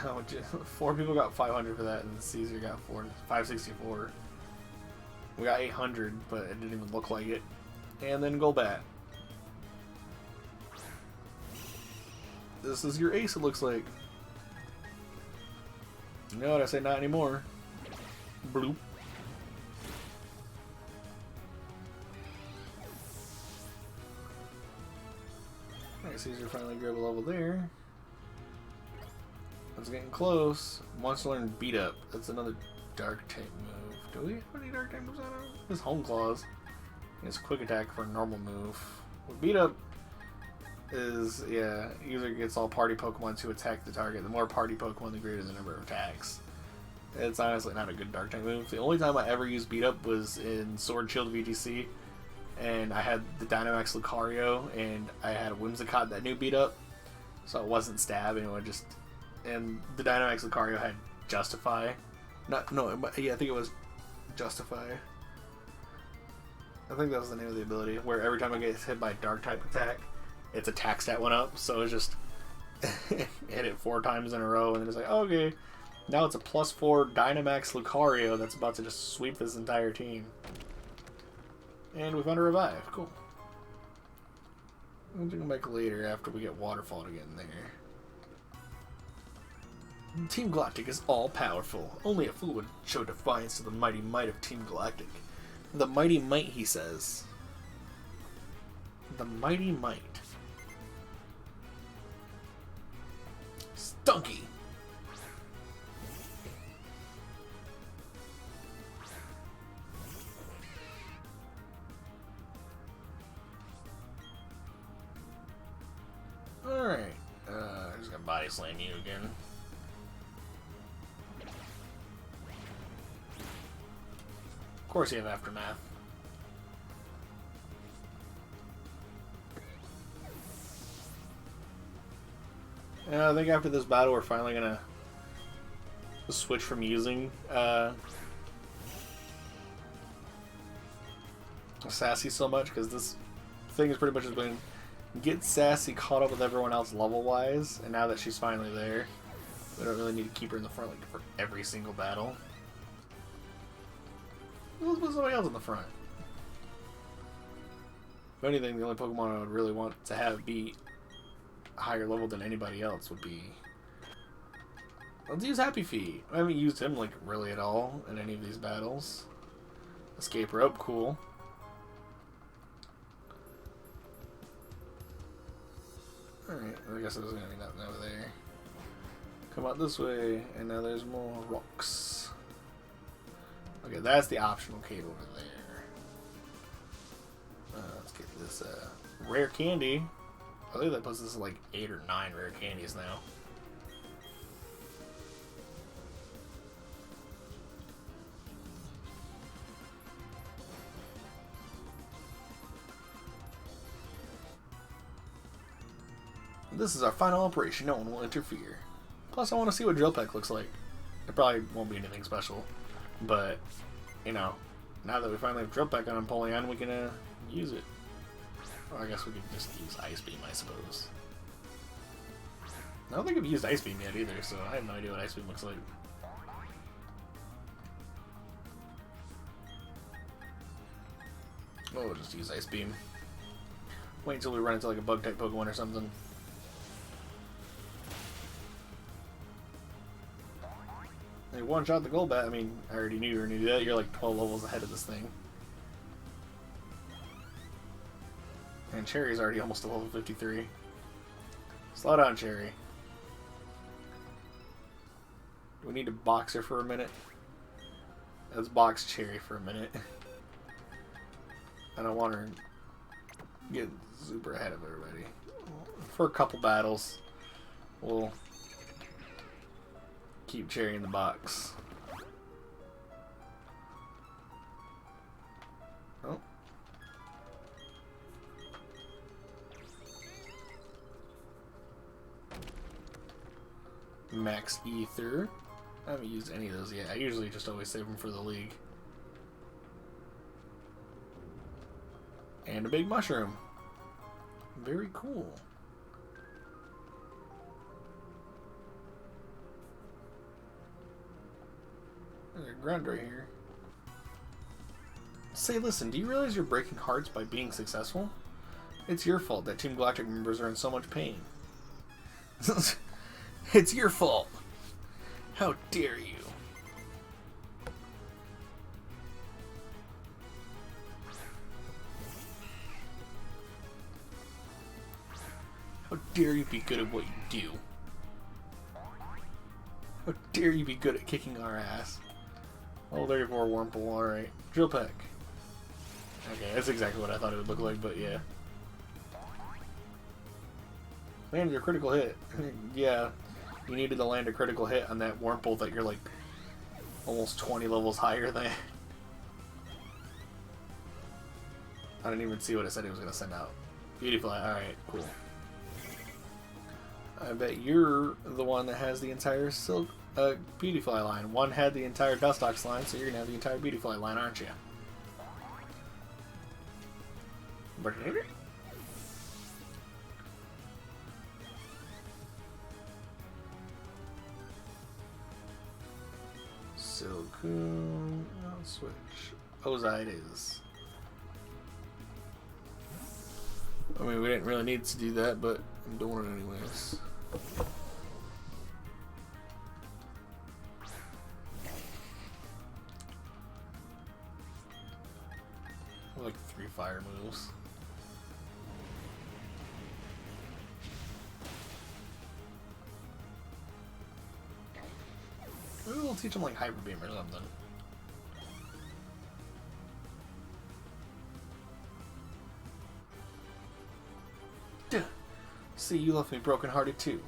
Oh, 4 people got 500 for that, and Caesar got 564. We got 800, but it didn't even look like it. And then Golbat. This is your ace, it looks like. You know what I say? Not anymore. Bloop. Alright, Caesar finally grab a level there. It's getting close. Wants to learn Beat Up. That's another dark type move. Do we have any dark type moves on him? His Home Claws. He has Quick Attack for a normal move. With Beat Up is, yeah, user gets all party Pokemon to attack the target. The more party Pokemon, the greater the number of attacks. It's honestly not a good dark type move. The only time I ever used Beat Up was in Sword Shield VGC. And I had the Dynamax Lucario, and I had a Whimsicott that knew Beat Up. So it wasn't Stab, and it would just... And the Dynamax Lucario had Justify. Yeah, I think it was Justify. I think that was the name of the ability, where every time I get hit by a dark type attack, its attack stat went up, so it's just hit it 4 times in a row, and then it's like, oh, okay, now it's a +4 Dynamax Lucario that's about to just sweep this entire team. And we found a revive. Cool. We'll come back later after we get Waterfall to get in there. Team Galactic is all-powerful. Only a fool would show defiance to the mighty might of Team Galactic. The mighty might, he says. The mighty might. Stunky! Alright. I'm just gonna body slam you again. Of course you have Aftermath. I think after this battle we're finally gonna switch from using Sassy so much, because this thing is pretty much just been get Sassy caught up with everyone else level wise, and now that she's finally there, we don't really need to keep her in the front like for every single battle. Let's put somebody else in the front. If anything, the only Pokemon I would really want to have be higher level than anybody else would be... Let's use Happy Feet. I haven't used him like really at all in any of these battles. Escape Rope, cool. Alright, I guess there's gonna be nothing over there. Come out this way, and now there's more rocks. Okay, that's the optional cave over there. Let's get this rare candy. I think that puts us at like 8 or 9 rare candies now. This is our final operation. No one will interfere. Plus, I want to see what Drill Peck looks like. It probably won't be anything special. But, you know, now that we finally have Drill Peck on Empoleon, we can use it. Or I guess we could just use Ice Beam, I suppose. I don't think I've used Ice Beam yet either, so I have no idea what Ice Beam looks like. Oh, we'll just use Ice Beam. Wait until we run into like a Bug-type Pokemon or something. Hey, one-shot the Golbat. I mean, I already knew you were going to do that. You're like 12 levels ahead of this thing. And Cherry's already almost to level 53. Slow down, Cherry. Do we need to box her for a minute? Let's box Cherry for a minute. I don't want her to get super ahead of everybody. For a couple battles, we'll keep Cherry in the box. Oh. Max Ether. I haven't used any of those yet. I usually just always save them for the league. And a big mushroom. Very cool. There's a grunt right here. Say, listen, do you realize you're breaking hearts by being successful? It's your fault that Team Galactic members are in so much pain. It's your fault. How dare you? How dare you be good at what you do? How dare you be good at kicking our ass? Oh, 34 Wurmple, alright. Drill Peck. Okay, that's exactly what I thought it would look like, but yeah. Land your critical hit. Yeah, you needed to land a critical hit on that Wurmple that you're like almost 20 levels higher than. I didn't even see what it said it was going to send out. Beautiful, alright, cool. I bet you're the one that has the entire Silk Beautyfly line. One had the entire Dustox line, so you're going to have the entire Beautyfly line, aren't you? Silcoon, I'll switch. Ozai it is. I mean, we didn't really need to do that, but I'm doing it anyways. Like 3 fire moves. Maybe we'll teach them like Hyper Beam or something. Duh. See, you left me brokenhearted too.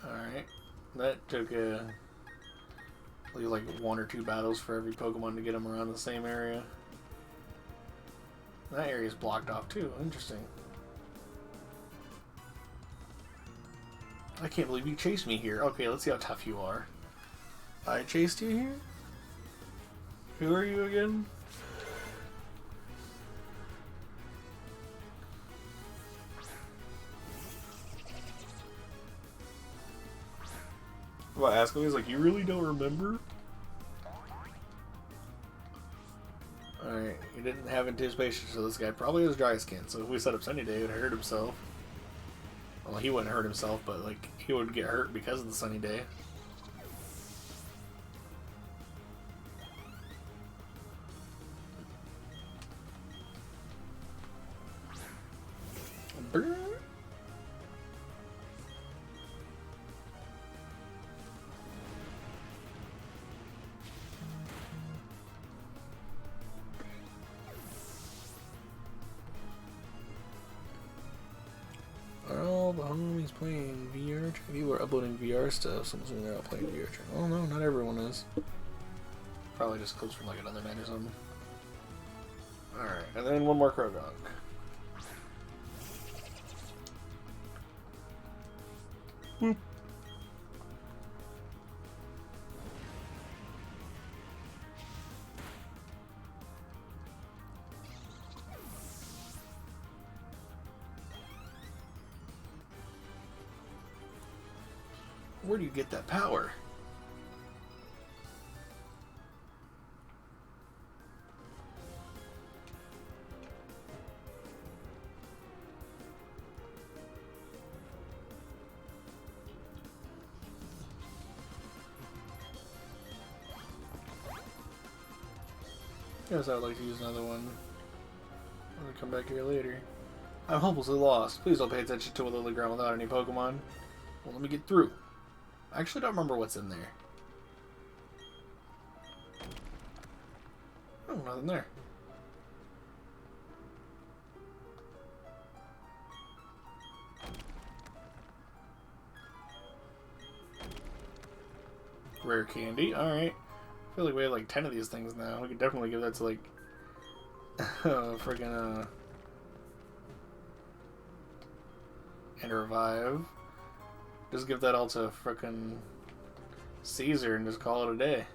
Alright. That took like 1 or 2 battles for every Pokemon to get them around the same area. That area's blocked off too. Interesting. I can't believe you chased me here. Okay, let's see how tough you are. I chased you here? Who are you again? Well, ask him, he's like, you really don't remember? Alright, he didn't have anticipation, so this guy probably has dry skin, so if we set up Sunny Day, he would hurt himself. Well, he wouldn't hurt himself, but like he would get hurt because of the Sunny Day. Brr. All the homies playing VR. People are uploading VR stuff, so I'm assuming they're not playing VR. Oh no, not everyone is. Probably just close from like another night or something. Alright, and then one more Krogok. Boop. Where do you get that power? Guess I would like to use another one. I'm gonna come back here later. I'm hopelessly lost. Please don't pay attention to a lily ground without any Pokemon. Well, let me get through. I actually don't remember what's in there. Oh, nothing there. Rare candy, alright. I feel like we have like 10 of these things now. We could definitely give that to like friggin' and revive. Just give that all to frickin' Caesar and just call it a day.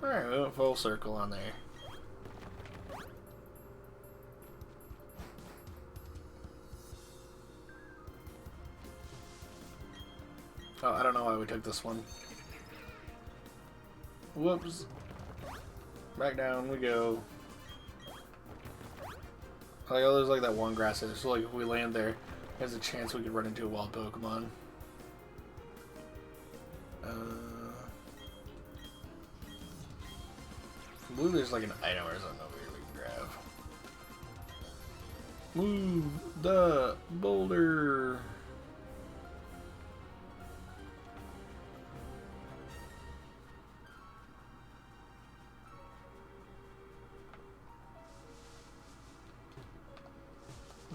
Alright, we went full circle on there. Oh, I don't know why we took this one. Whoops. Back down we go. Like, oh, there's like that one grass there. So like if we land there, there's a chance we could run into a wild Pokemon. I believe there's like an item or something over here we can grab. Move the boulder.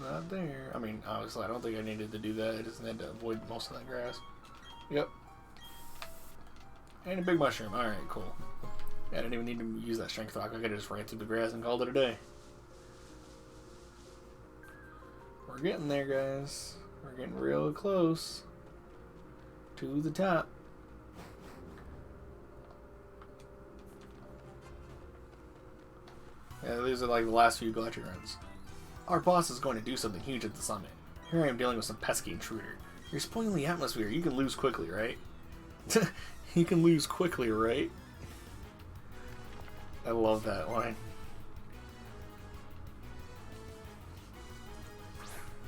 Not there. I mean, obviously, I don't think I needed to do that. I just had to avoid most of that grass. Yep. And a big mushroom. Alright, cool. Yeah, I didn't even need to use that strength rock. I could have just ran through the grass and called it a day. We're getting there, guys. We're getting real close to the top. Yeah, these are like the last few Gotcha runs. Our boss is going to do something huge at the summit. Here I am dealing with some pesky intruder. You're spoiling the atmosphere. You can lose quickly, right? You can lose quickly, right? I love that line.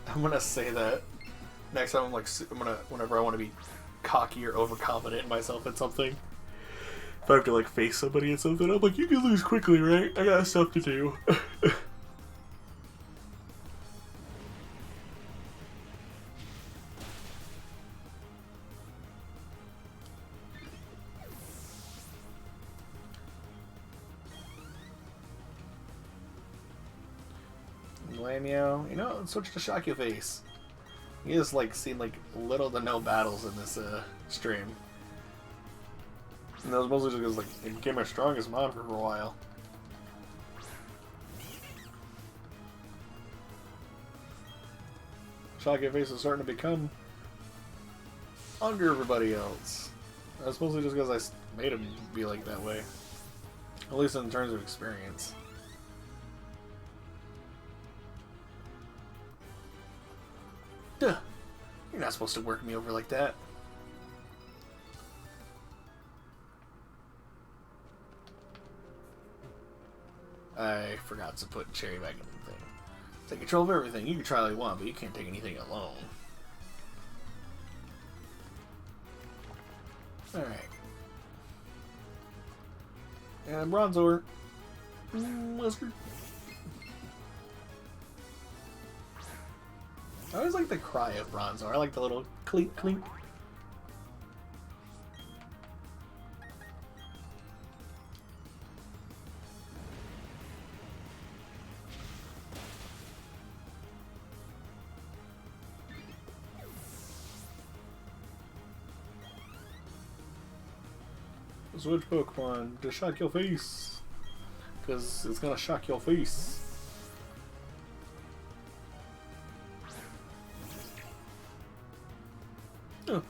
I'm gonna say that next time. Whenever I want to be cocky or overconfident in myself at something. If I have to like face somebody at something, I'm like, you can lose quickly, right? I got stuff to do. Lamio, you know, switch to Shock Your Face. He has like seen like little to no battles in this stream. And that was mostly just because like it became our strongest mod for a while. Shock Your Face is starting to become under everybody else. That's mostly just because I made him be like that way. At least in terms of experience. Duh! You're not supposed to work me over like that. I forgot to put Cherry back in the thing. Take control of everything. You can try all you want, but you can't take anything alone. Alright. And Bronzor. Mustard. I always like the cry of Bronzor. I like the little clink clink. Switch Pokemon to Shock Your Face. Because it's gonna shock your face. Oh,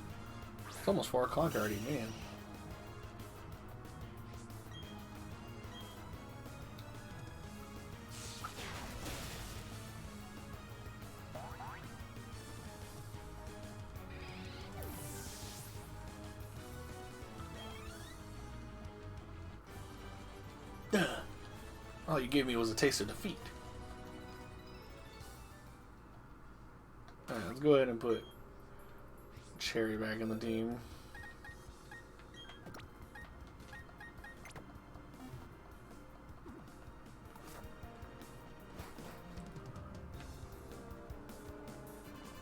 it's almost 4 o'clock already, man. All you gave me was a taste of defeat. Alright, let's go ahead and put Cherry back in the team.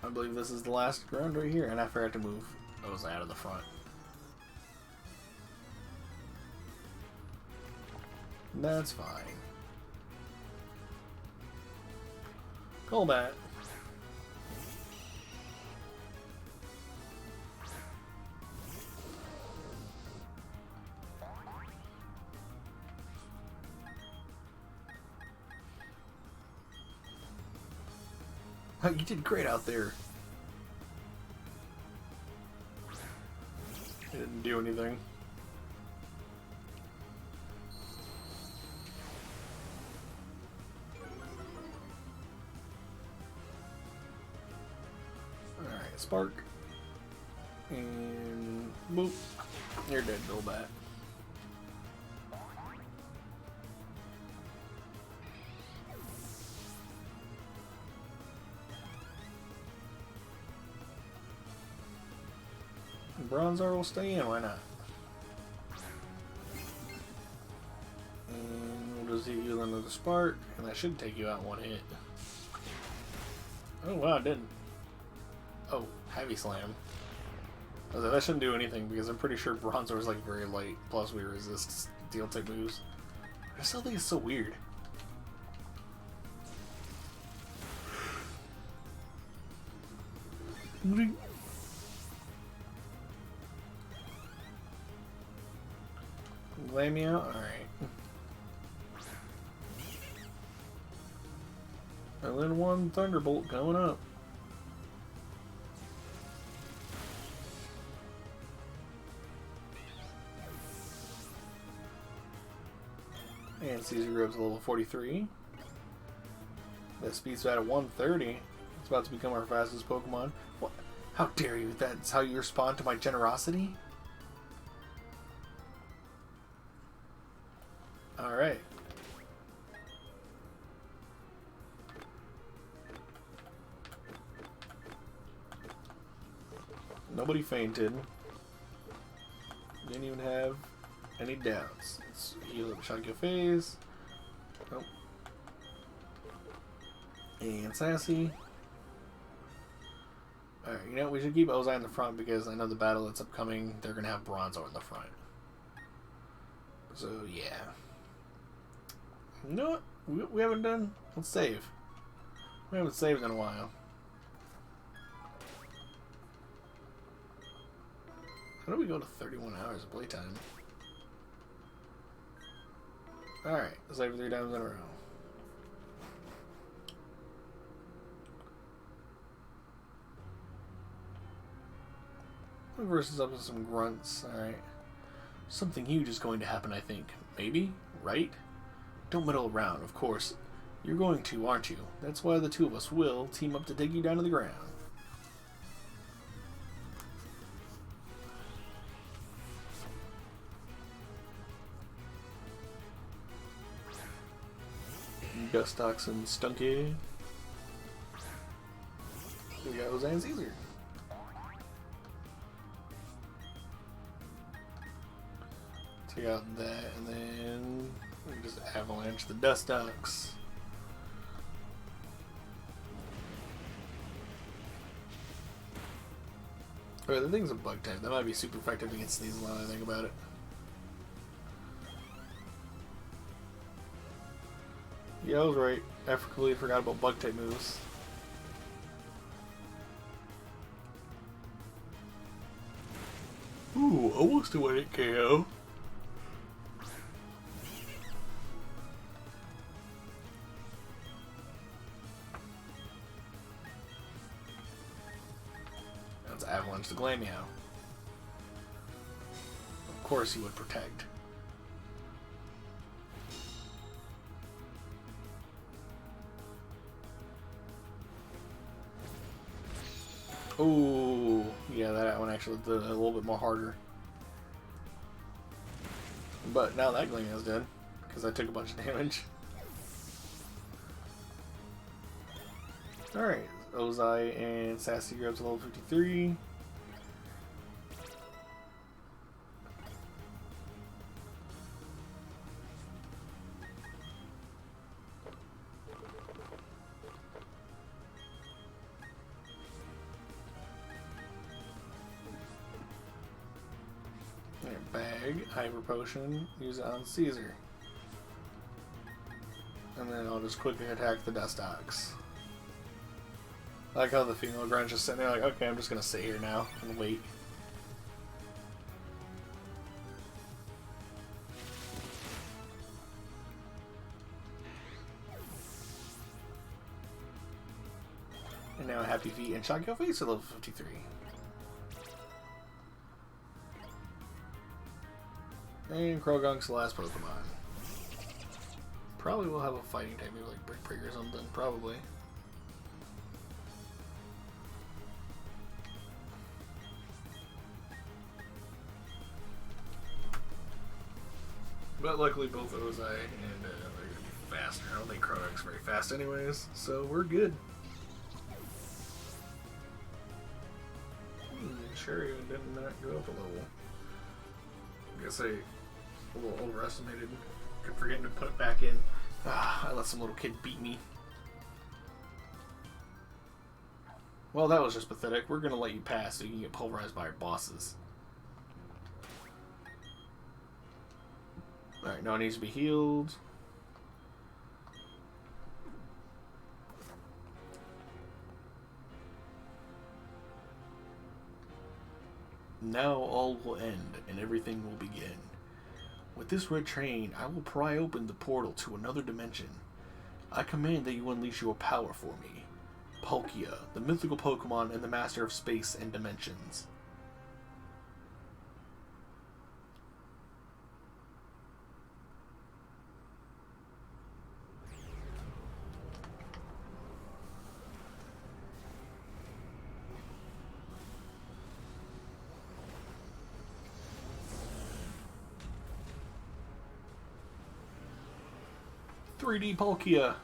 I believe this is the last ground right here, and I forgot to move those out of the front. That's fine. Golbat. Oh, you did great out there. You didn't do anything. Spark. And boop. You're dead, Golbat. Bronzor will stay in, why not? And we'll just hit you with another spark, and that should take you out in one hit. Oh wow, it didn't. Oh, heavy slam. I was like, that shouldn't do anything because I'm pretty sure Bronzor is like very light, plus we resist steel type moves. I still think it's so weird. Glamia? Alright. And then one Thunderbolt coming up. And Caesar grows to level 43. That speed stat at 130. It's about to become our fastest Pokemon. What? How dare you? That's how you respond to my generosity? Alright. Nobody fainted. Didn't even have any doubts. Let's heal up Shakyo phase. Oh. And Sassy. Alright, you know, we should keep Ozai in the front because I know the battle that's upcoming, they're going to have Bronzor in the front. So, yeah. You know what? We haven't done? Let's save. We haven't saved in a while. How do we go to 31 hours of playtime? Alright, save 3 times in a row. Versus up to some grunts, alright. Something huge is going to happen, I think. Maybe? Right? Don't meddle around, of course. You're going to, aren't you? That's why the two of us will team up to take you down to the ground. Gustox and Stunky. We got Ozai and Caesar. Take out that, and then we just avalanche the Dustox. Alright, the thing's a bug type. That might be super effective against these now that I think about it. Yeah, I was right. I completely forgot about bug type moves. Ooh, almost a 1-hit KO. That's Avalanche the Glamio. Of course he would protect. Oh, yeah, that one actually did a little bit more harder. But now that Glamio's dead, because I took a bunch of damage. Alright, Ozai and Sassy grow up to level 53. Bag, Hyper Potion, use it on Caesar. And then I'll just quickly attack the Dustox. I like how the female grunt's just sitting there like, okay, I'm just gonna sit here now and wait. And now Happy Feet and Shakyo Face are level 53. And Krogunk's the last Pokemon. Probably will have a fighting type, maybe like Brick Break or something, probably. But luckily both Ozai and they're going to be faster. I don't think Krogunk's very fast anyways, so we're good. Cherry did not go up a level. I guess I a little overestimated. Kept forgetting to put it back in. I let some little kid beat me. Well, that was just pathetic. We're gonna let you pass so you can get pulverized by our bosses. Alright, now it needs to be healed. Now all will end, and everything will begin. With this red train, I will pry open the portal to another dimension. I command that you unleash your power for me. Palkia, the mythical Pokemon and the master of space and dimensions. "3D Palkia."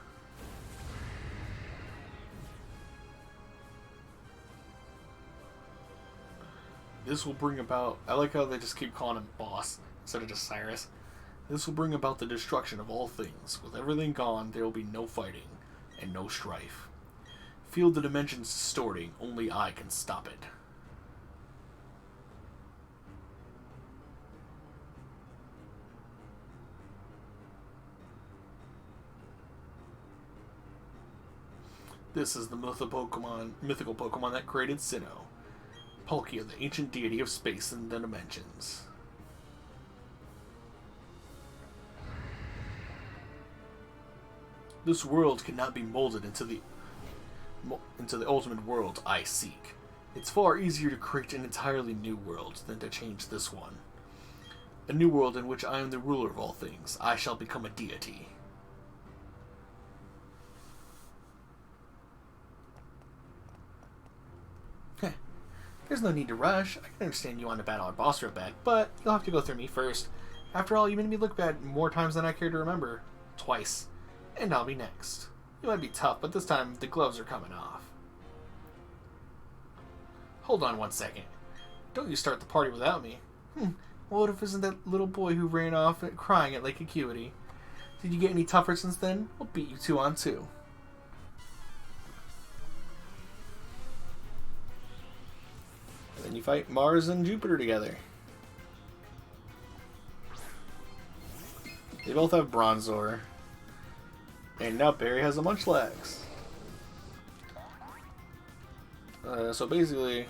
This will bring about... I like how they just keep calling him boss instead of just Cyrus. This will bring about the destruction of all things. With everything gone, there will be no fighting and no strife. Feel the dimensions distorting. Only I can stop it. This is the mythical Pokemon that created Sinnoh. Palkia, the ancient deity of space and the dimensions. This world cannot be molded into the ultimate world I seek. It's far easier to create an entirely new world than to change this one. A new world in which I am the ruler of all things. I shall become a deity. There's no need to rush. I can understand you want to battle our boss real bad, but you'll have to go through me first. After all, you made me look bad more times than I care to remember. Twice. And I'll be next. You might be tough, but this time the gloves are coming off. Hold on one second. Don't you start the party without me. What if isn't that little boy who ran off crying at Lake Acuity? Did you get any tougher since then? We'll beat you 2-on-2. Then you fight Mars and Jupiter together. They both have Bronzor. And now Barry has a Munchlax. So basically,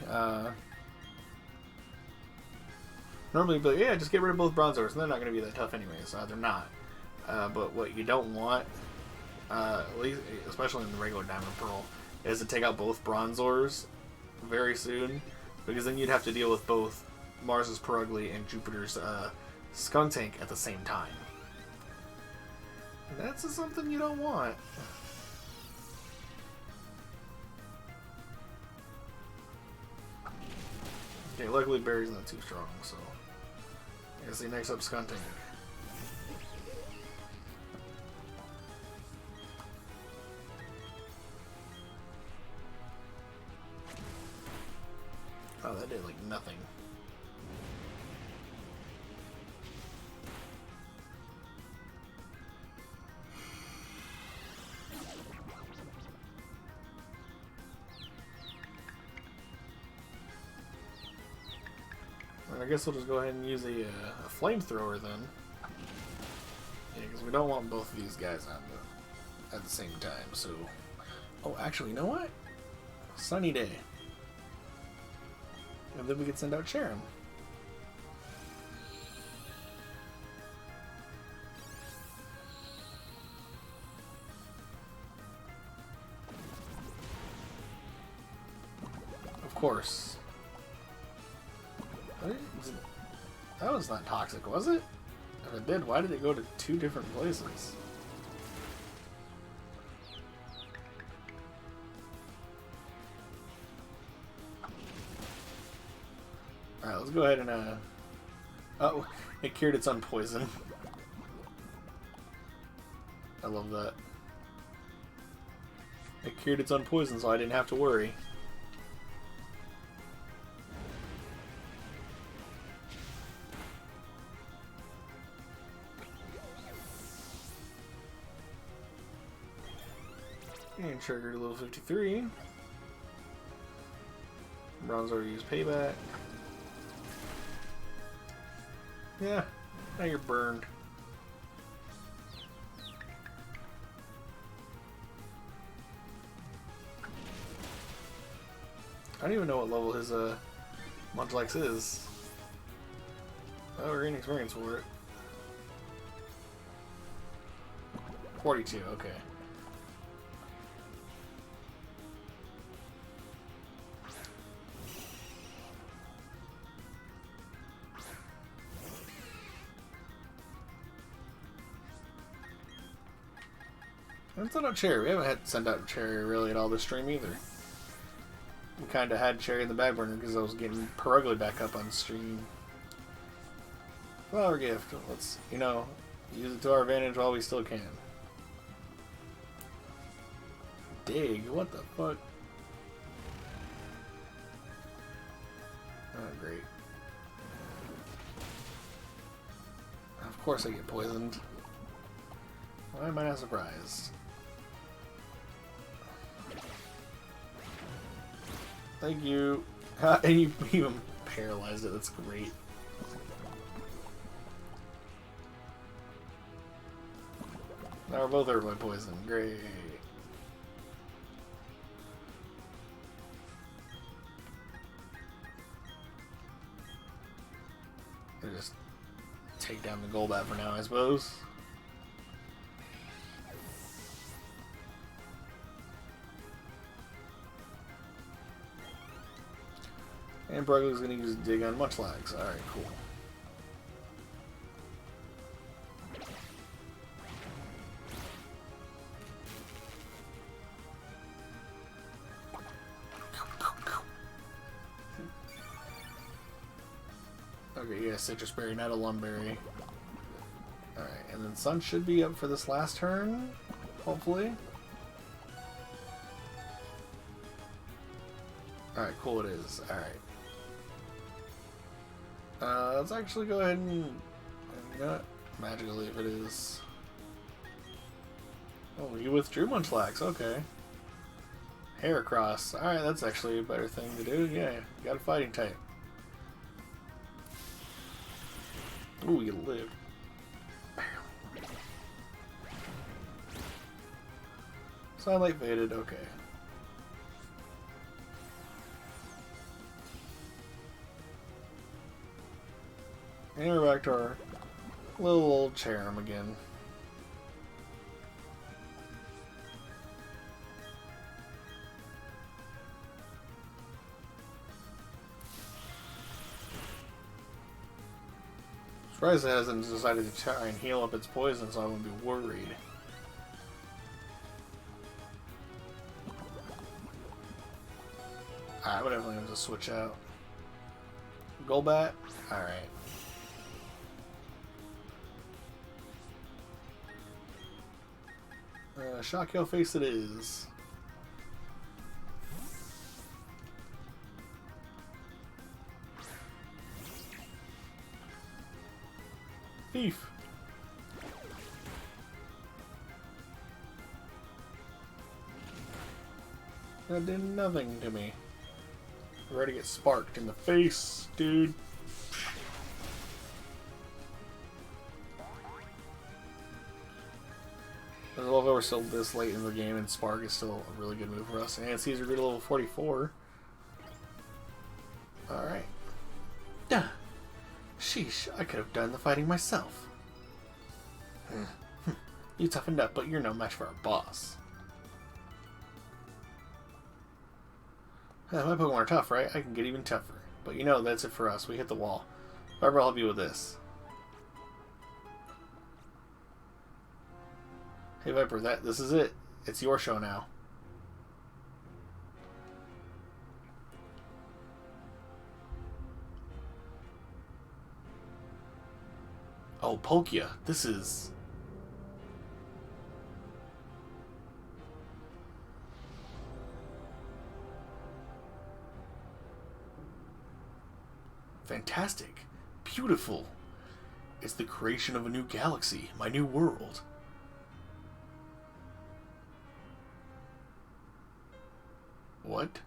normally you'd be like, yeah, just get rid of both Bronzors, and they're not going to be that tough anyways. They're not. But what you don't want, at least, especially in the regular Diamond Pearl, is to take out both Bronzors very soon. Because then you'd have to deal with both Mars's Perugly and Jupiter's Skuntank at the same time. And that's something you don't want. Okay, luckily Barry's not too strong, so I guess he next up Skuntank. Oh, that did like nothing. I guess we'll just go ahead and use a flamethrower then. Yeah, because we don't want both of these guys on at the same time, so... Oh, actually, you know what? Sunny day. And then we could send out Sharon. Of course. That was not toxic, was it? If it did, why did it go to 2 different places? Alright, let's go ahead and, oh, it cured its own poison. I love that. It cured its own poison, so I didn't have to worry. And trigger to level 53. Bronzor use payback. Yeah, now you're burned. I don't even know what level his Munchlax is. Oh, we're getting experience for it. 42, okay. That's not a Cherry. We haven't had sent out Cherry really at all this stream either. We kind of had Cherry in the back burner because I was getting Perugly back up on stream. Flower gift. Let's, you know, use it to our advantage while we still can. Dig? What the fuck? Oh, great. Of course I get poisoned. Why am I not surprised? Thank you. And you even paralyzed it. That's great. Now we're both hurt by poison. Great. I'll just take down the Golbat for now, I suppose. And Brugly's going to use Dig on Munchlax. Alright, cool. Okay, yeah, Citrus Berry, not a Lumberry. Alright, and then Sun should be up for this last turn, hopefully. Alright, cool it is. Alright. Let's actually go ahead and you know what? Magically if it is. Oh, you withdrew Munchlax, okay. Heracross. Alright, that's actually a better thing to do. Yeah, you got a fighting type. Ooh, you live. Sunlight faded, okay. And we're back to our little old Cherrim again. Surprised it hasn't decided to try and heal up its poison, so I wouldn't be worried. Alright, we're definitely going to switch out. Golbat? Alright. Shock Yo Face it is. Thief. That did nothing to me. I'm ready to get sparked in the face, dude. I love that we're still this late in the game and Spark is still a really good move for us. And Caesar grew to level 44. Alright. Duh. Sheesh, I could have done the fighting myself. You toughened up, but you're no match for our boss. My Pokemon are tough, right? I can get even tougher. But you know, that's it for us. We hit the wall. Viper, I'll help you with this. Hey Viper, this is it. It's your show now. Oh, Palkia, this is... fantastic. Beautiful. It's the creation of a new galaxy, my new world. What?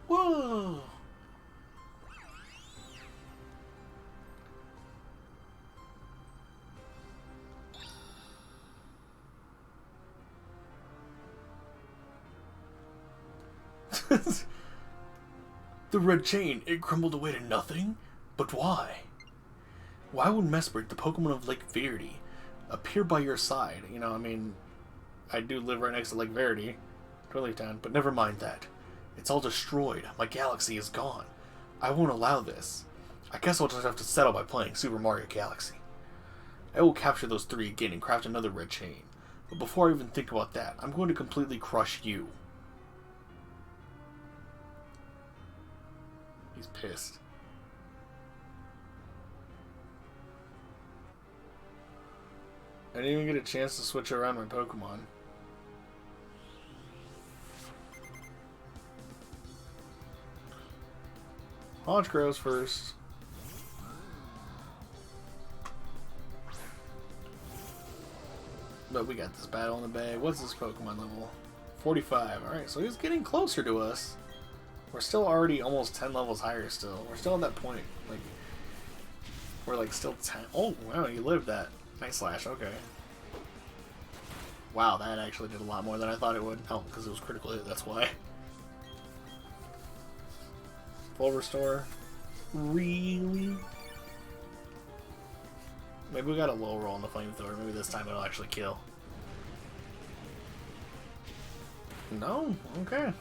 Whoa! The red chain, it crumbled away to nothing? But why? Why would Mesprit, the Pokemon of Lake Verity, appear by your side? You know, I mean, I do live right next to Lake Verity, Town, but never mind that. It's all destroyed. My galaxy is gone. I won't allow this. I guess I'll just have to settle by playing Super Mario Galaxy. I will capture those 3 again and craft another red chain. But before I even think about that, I'm going to completely crush you. He's pissed. I didn't even get a chance to switch around my Pokemon. Honchkrow's first. But we got this battle in the bay. What's this Pokemon level? 45. Alright, so he's getting closer to us. We're still already almost 10 levels higher still. We're still at that point. Like, we're like still 10. Oh, wow, you lived that. Night Slash, okay. Wow, that actually did a lot more than I thought it would. Oh, because it was critical hit, that's why. Full restore. Really? Maybe we got a low roll on the flamethrower. Maybe this time it'll actually kill. No? Okay.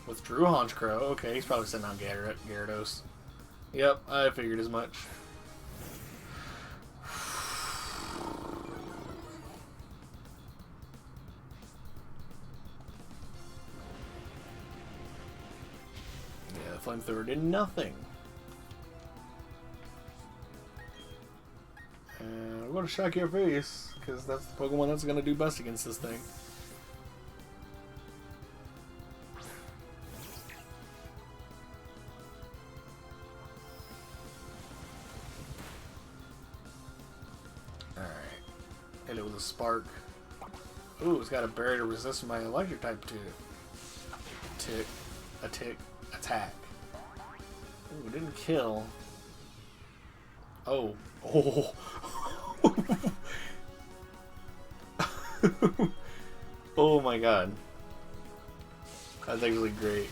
Withdrew Honchkrow. Okay, he's probably sitting on Gyarados. Yep, I figured as much. Yeah, the flamethrower did nothing. And we're going to shock your face, because that's the Pokemon that's going to do best against this thing. Alright. Hit it with a Spark. Ooh, it's got a barrier to resist my electric type attack. Ooh, didn't kill. Oh. Oh. Oh my god. That's actually great.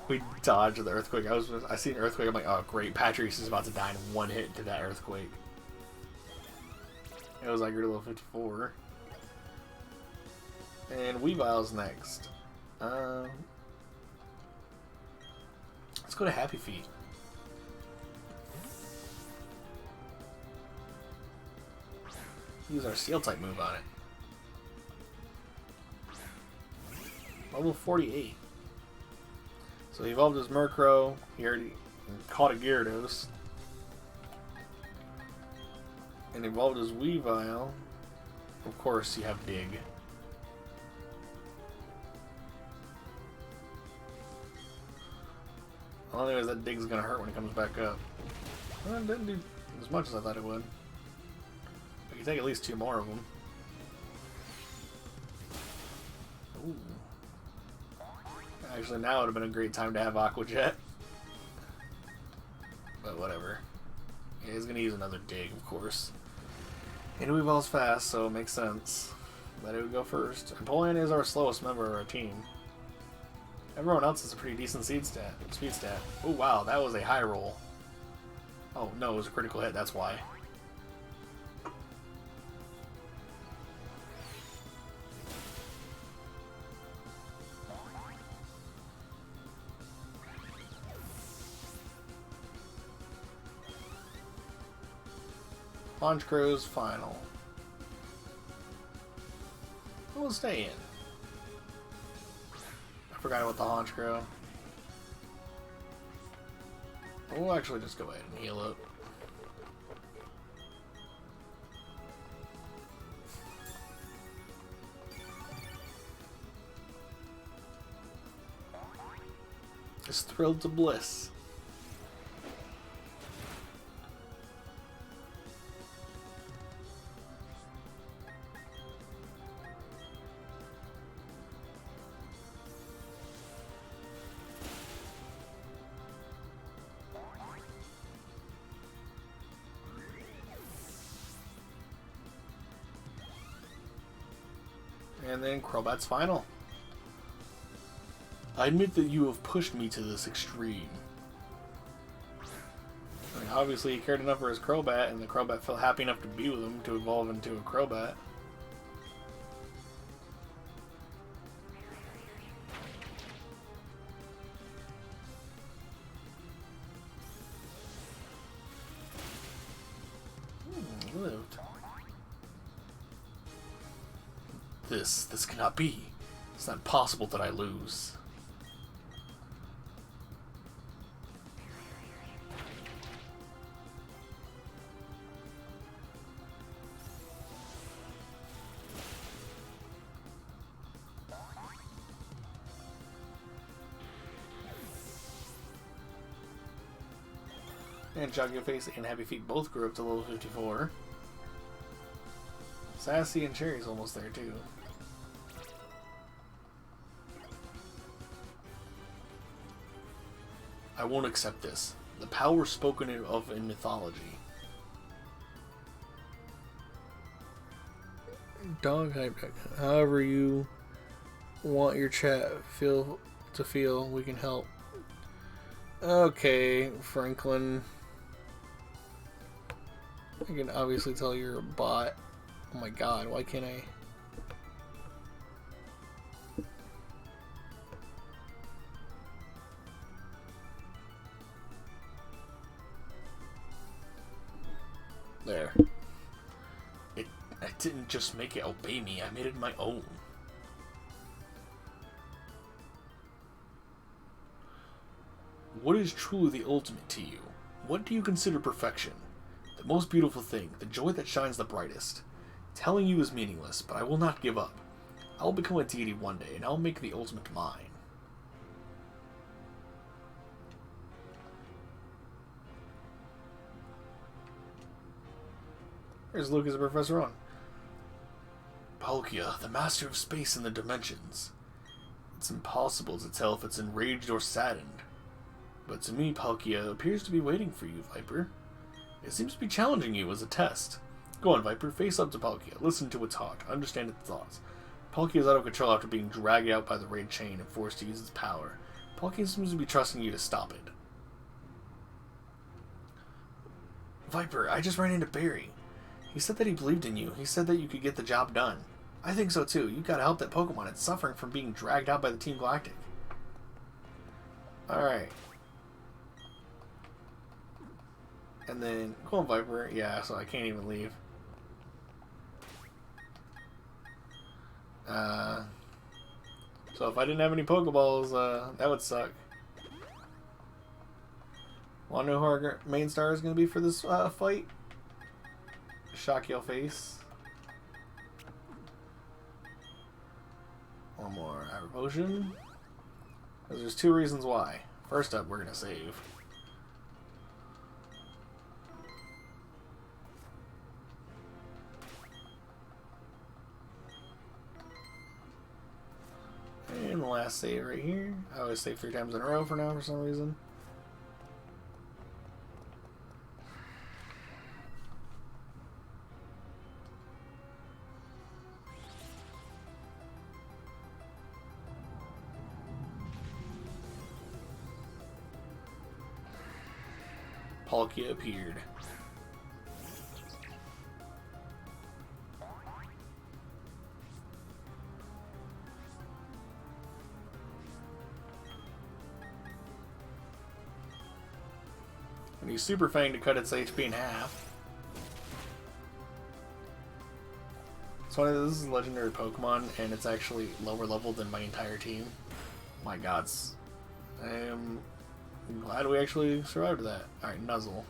We dodged the earthquake. I seen an earthquake. I'm like, oh great, Patrice is about to die in one hit to that earthquake. It was like your level 54. And Weavile's next. Let's go to Happy Feet. Use our Steel type move on it. Level 48. So he evolved his Murkrow. He already caught a Gyarados. And evolved his Weavile. Of course, you have Dig. The only thing is that Dig's gonna hurt when it comes back up. Well, it didn't do as much as I thought it would. We can take at least 2 more of them. Ooh. Actually, now would have been a great time to have Aqua Jet. But whatever. Yeah, he's going to use another Dig, of course. And we evolves fast, so it makes sense that it would go first. And Polian is our slowest member of our team. Everyone else is a pretty decent speed stat. Oh wow, that was a high roll. Oh no, it was a critical hit, that's why. Honchcrow's final. We'll stay in. I forgot about the Honchcrow. We'll actually just go ahead and heal up. Just thrilled to bliss. And then Crobat's final. I admit that you have pushed me to this extreme. I mean, obviously he cared enough for his Crobat, and the Crobat felt happy enough to be with him to evolve into a Crobat. Lived. This cannot be. It's not possible that I lose. And Joggy Face and Happy Feet both grew up to level 54. Sassy and Cherry's almost there too. I won't accept this. The power spoken of in mythology. Dog hype deck. However you want your chat feel, we can help. Okay, Franklin. I can obviously tell you're a bot. Oh my god, why can't I? There. I didn't just make it obey me, I made it my own. What is truly the ultimate to you? What do you consider perfection? The most beautiful thing, the joy that shines the brightest. Telling you is meaningless, but I will not give up. I will become a deity one day, and I will make the ultimate mine. There's Lucas and Professor On. Palkia, the master of space and the dimensions. It's impossible to tell if it's enraged or saddened. But to me, Palkia appears to be waiting for you, Viper. It seems to be challenging you as a test. Go on, Viper, face up to Palkia, listen to its heart, understand its thoughts. Palkia is out of control after being dragged out by the raid chain and forced to use its power. Palkia seems to be trusting you to stop it. Viper, I just ran into Barry. He said that he believed in you. He said that you could get the job done. I think so too. You gotta help that Pokemon. It's suffering from being dragged out by the Team Galactic. Alright. And then, go on, Viper. Yeah, so I can't even leave. So if I didn't have any Pokeballs, that would suck. Wanna know who our main star is gonna be for this fight? Shock your face. One more Hyper Potion. There's two reasons why. First up, we're gonna save. And the last save right here. I always save 3 times in a row for now for some reason. Palkia appeared. And he's Super Fang to cut its HP in half. It's funny, this is legendary Pokemon, and it's actually lower level than my entire team. My gods. I am glad we actually survived that. Alright, Nuzzle.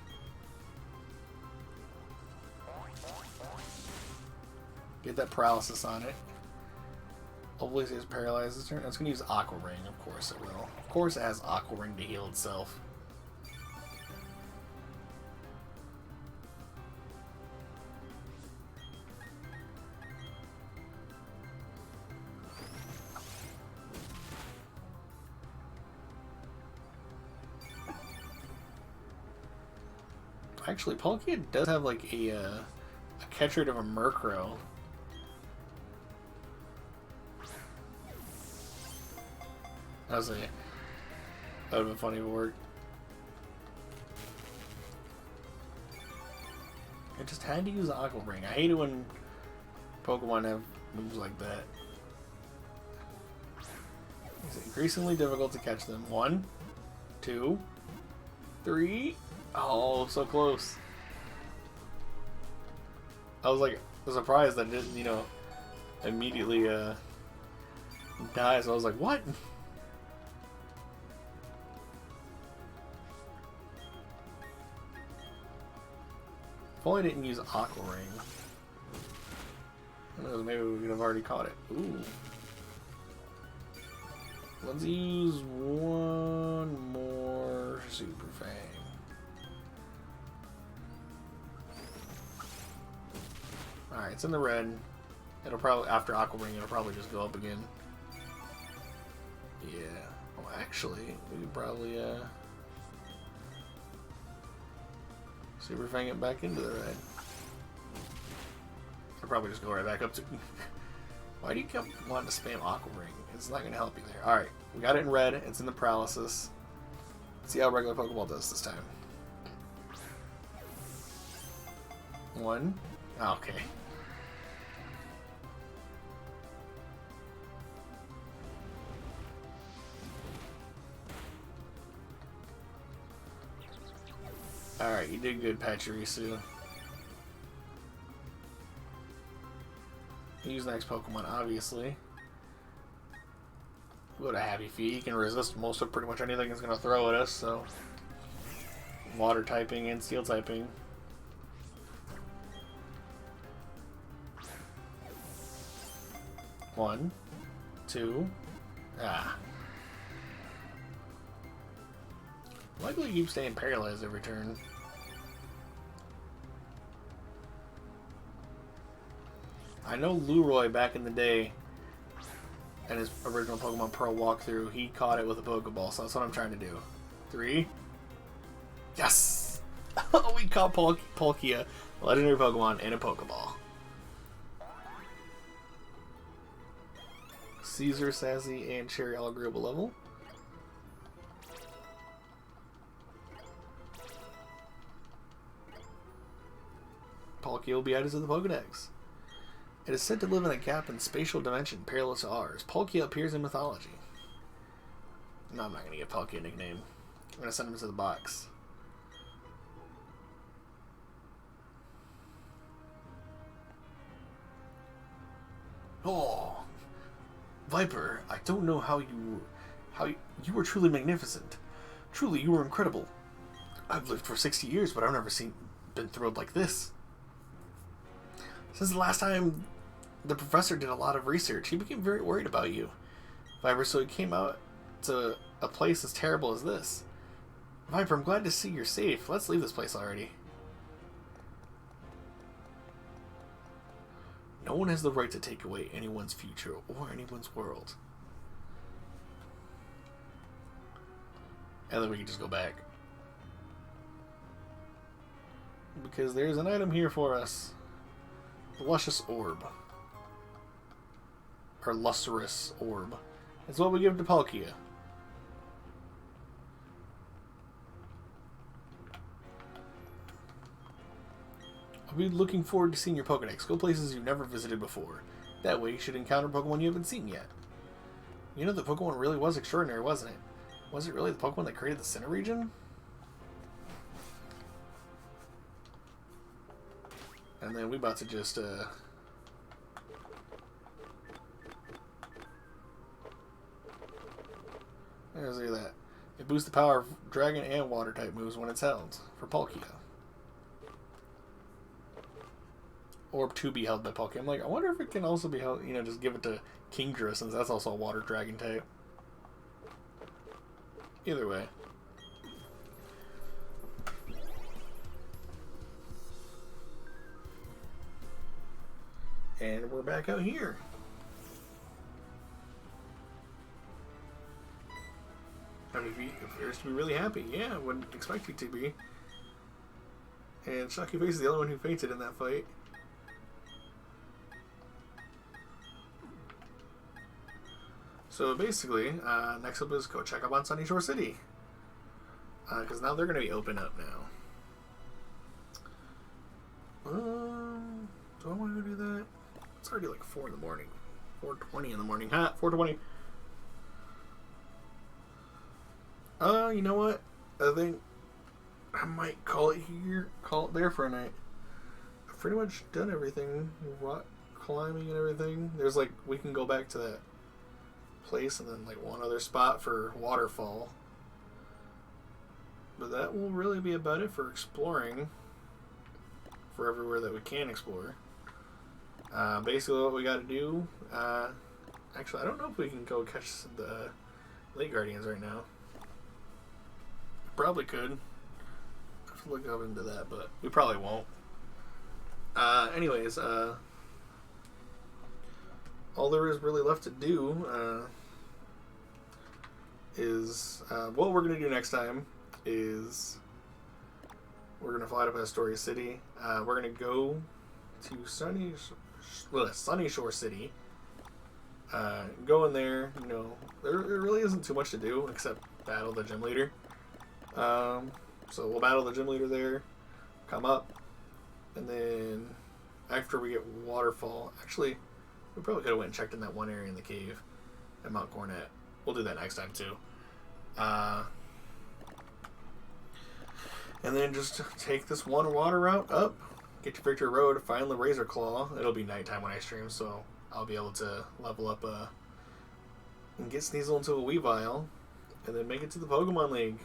Get that paralysis on it. Hopefully it stays paralyzed this turn. It's going to use Aqua Ring, of course it will. Of course it has Aqua Ring to heal itself. Actually, Palkia does have like a catch rate of a Murkrow. That would have been funny if it worked. I just had to use Aqua Ring. I hate it when Pokemon have moves like that. It's increasingly difficult to catch them. 1, 2, 3. Oh, so close. I was like surprised that it didn't, you know, immediately die. So I was like, what? If only I didn't use Aqua Ring. Who knows, maybe we could have already caught it. Ooh. Let's use one more Super Fang. Alright, it's in the red. It'll probably, after Aqua Ring, it'll probably just go up again. Yeah. Well, actually, we could probably, Super Fang it back into the red. I'll probably just go right back up to... Why do you keep wanting to spam Aqua Ring? It's not going to help you there. Alright, we got it in red. It's in the paralysis. Let's see how regular Pokeball does this time. 1. Okay. Alright, you did good, Pachirisu. Use the next Pokemon, obviously. Go to Happy Feet. He can resist most of pretty much anything it's going to throw at us, so... Water typing and Steel typing. One, 2. Ah. Likely keep staying paralyzed every turn. I know Leroy back in the day, in his original Pokemon Pearl walkthrough, he caught it with a Pokeball, so that's what I'm trying to do. 3. Yes! We caught Palkia, a legendary Pokemon, in a Pokeball. Caesar, Sassy, and Cherry all agreeable level. Palkia will be added to the Pokedex. It is said to live in a gap in spatial dimension parallel to ours. Palkia appears in mythology. No, I'm not going to give Palkia a nickname. I'm going to send him to the box. Oh, Viper, I don't know how you were truly magnificent. Truly, you were incredible. I've lived for 60 years, but I've never been thrilled like this. Since the last time the professor did a lot of research, he became very worried about you, Viper, so he came out to a place as terrible as this. Viper, I'm glad to see you're safe. Let's leave this place already. No one has the right to take away anyone's future or anyone's world. And then we can just go back. Because there's an item here for us. The Luscious Orb. Or Lustrous Orb. It's what we give to Palkia. I'll be looking forward to seeing your Pokedex. Go places you've never visited before. That way you should encounter Pokemon you haven't seen yet. You know, the Pokemon really was extraordinary, wasn't it? Was it really the Pokemon that created the Sinnoh region? And then we about to just There's that. It boosts the power of dragon and water type moves when it's held for Palkia. Or to be held by Palkia. I'm like, I wonder if it can also be held, just give it to Kingdra since that's also a water dragon type. Either way. And we're back out here. MVP appears to be really happy. Yeah, I wouldn't expect you to be. And Shocky Face is the only one who fainted in that fight. So basically, next up is go check up on Sunny Shore City. Because now they're going to be open up now. Do I want to go do that? It's already like 4 in the morning. 4:20 in the morning. 4:20. You know what? I think I might call it here. Call it there for a night. I've pretty much done everything. Rock climbing and everything. There's like, we can go back to that place and then like one other spot for waterfall. But that will really be about it for exploring. For everywhere that we can explore. Basically what we got to do, actually I don't know if we can go catch the Lake Guardians right now. Probably could. I have to look up into that, but we probably won't. Anyways, all there is really left to do is what we're going to do next time is we're going to fly to Astoria City. We're going to go to Sunny Shore City. Go in there, there really isn't too much to do except battle the gym leader. So we'll battle the gym leader there, come up, and then after we get Waterfall, actually, we probably could have went and checked in that one area in the cave at Mount Cornet. We'll do that next time too. And then just take this one water route up, get to Victory Road, find the Razor Claw. It'll be nighttime when I stream, so I'll be able to level up and get Sneasel into a Weavile, and then make it to the Pokemon League.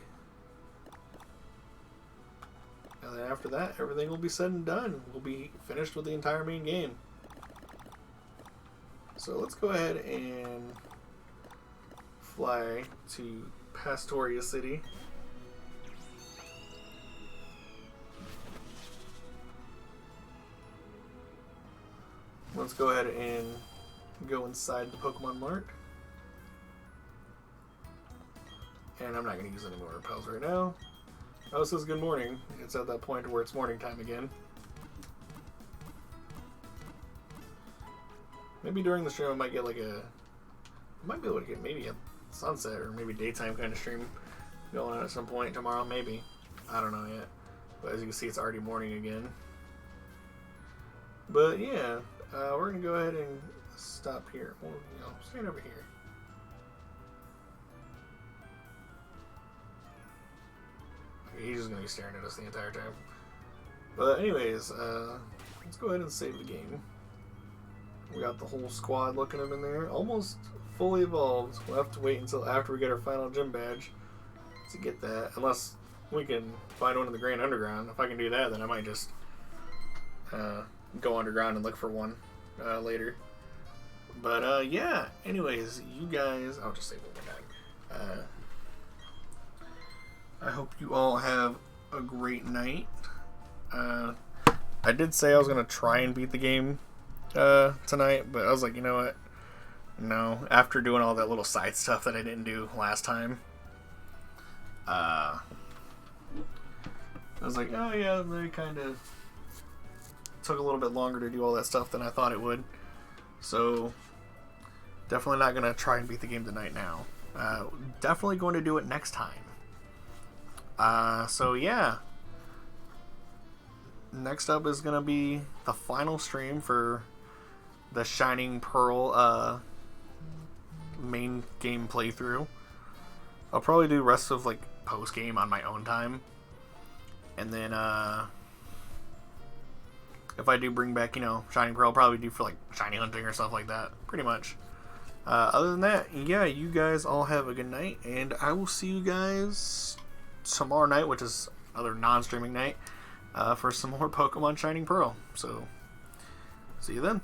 And then after that, everything will be said and done. We'll be finished with the entire main game. So let's go ahead and fly to Pastoria City. Let's go ahead and go inside the Pokemon Mart. And I'm not going to use any more repels right now. Oh, it says good morning. It's at that point where it's morning time again. Maybe during the stream I might get like I might be able to get maybe a sunset or maybe daytime kind of stream going on at some point tomorrow, maybe. I don't know yet. But as you can see, it's already morning again. But yeah, we're going to go ahead and stop here. Or, stand over here. He's just going to be staring at us the entire time. But anyways, let's go ahead and save the game. We got the whole squad looking at him in there. Almost fully evolved. We'll have to wait until after we get our final gym badge to get that. Unless we can find one in the Grand Underground. If I can do that, then I might just go underground and look for one later. But yeah, anyways, you guys... I'll just save one more time. I hope you all have a great night. I did say I was going to try and beat the game tonight, but I was like, you know what? No. After doing all that little side stuff that I didn't do last time, I was like, oh yeah, they kind of took a little bit longer to do all that stuff than I thought it would. So, definitely not going to try and beat the game tonight now. Definitely going to do it next time. So yeah, next up is going to be the final stream for the Shining Pearl main game playthrough. I'll probably do rest of like post game on my own time, and then if I do bring back Shining Pearl, I'll probably do for like shiny hunting or stuff like that, pretty much. Other than that, yeah, you guys all have a good night, and I will see you guys tomorrow night, which is other non-streaming night, for some more Pokemon Shining Pearl. So, see you then.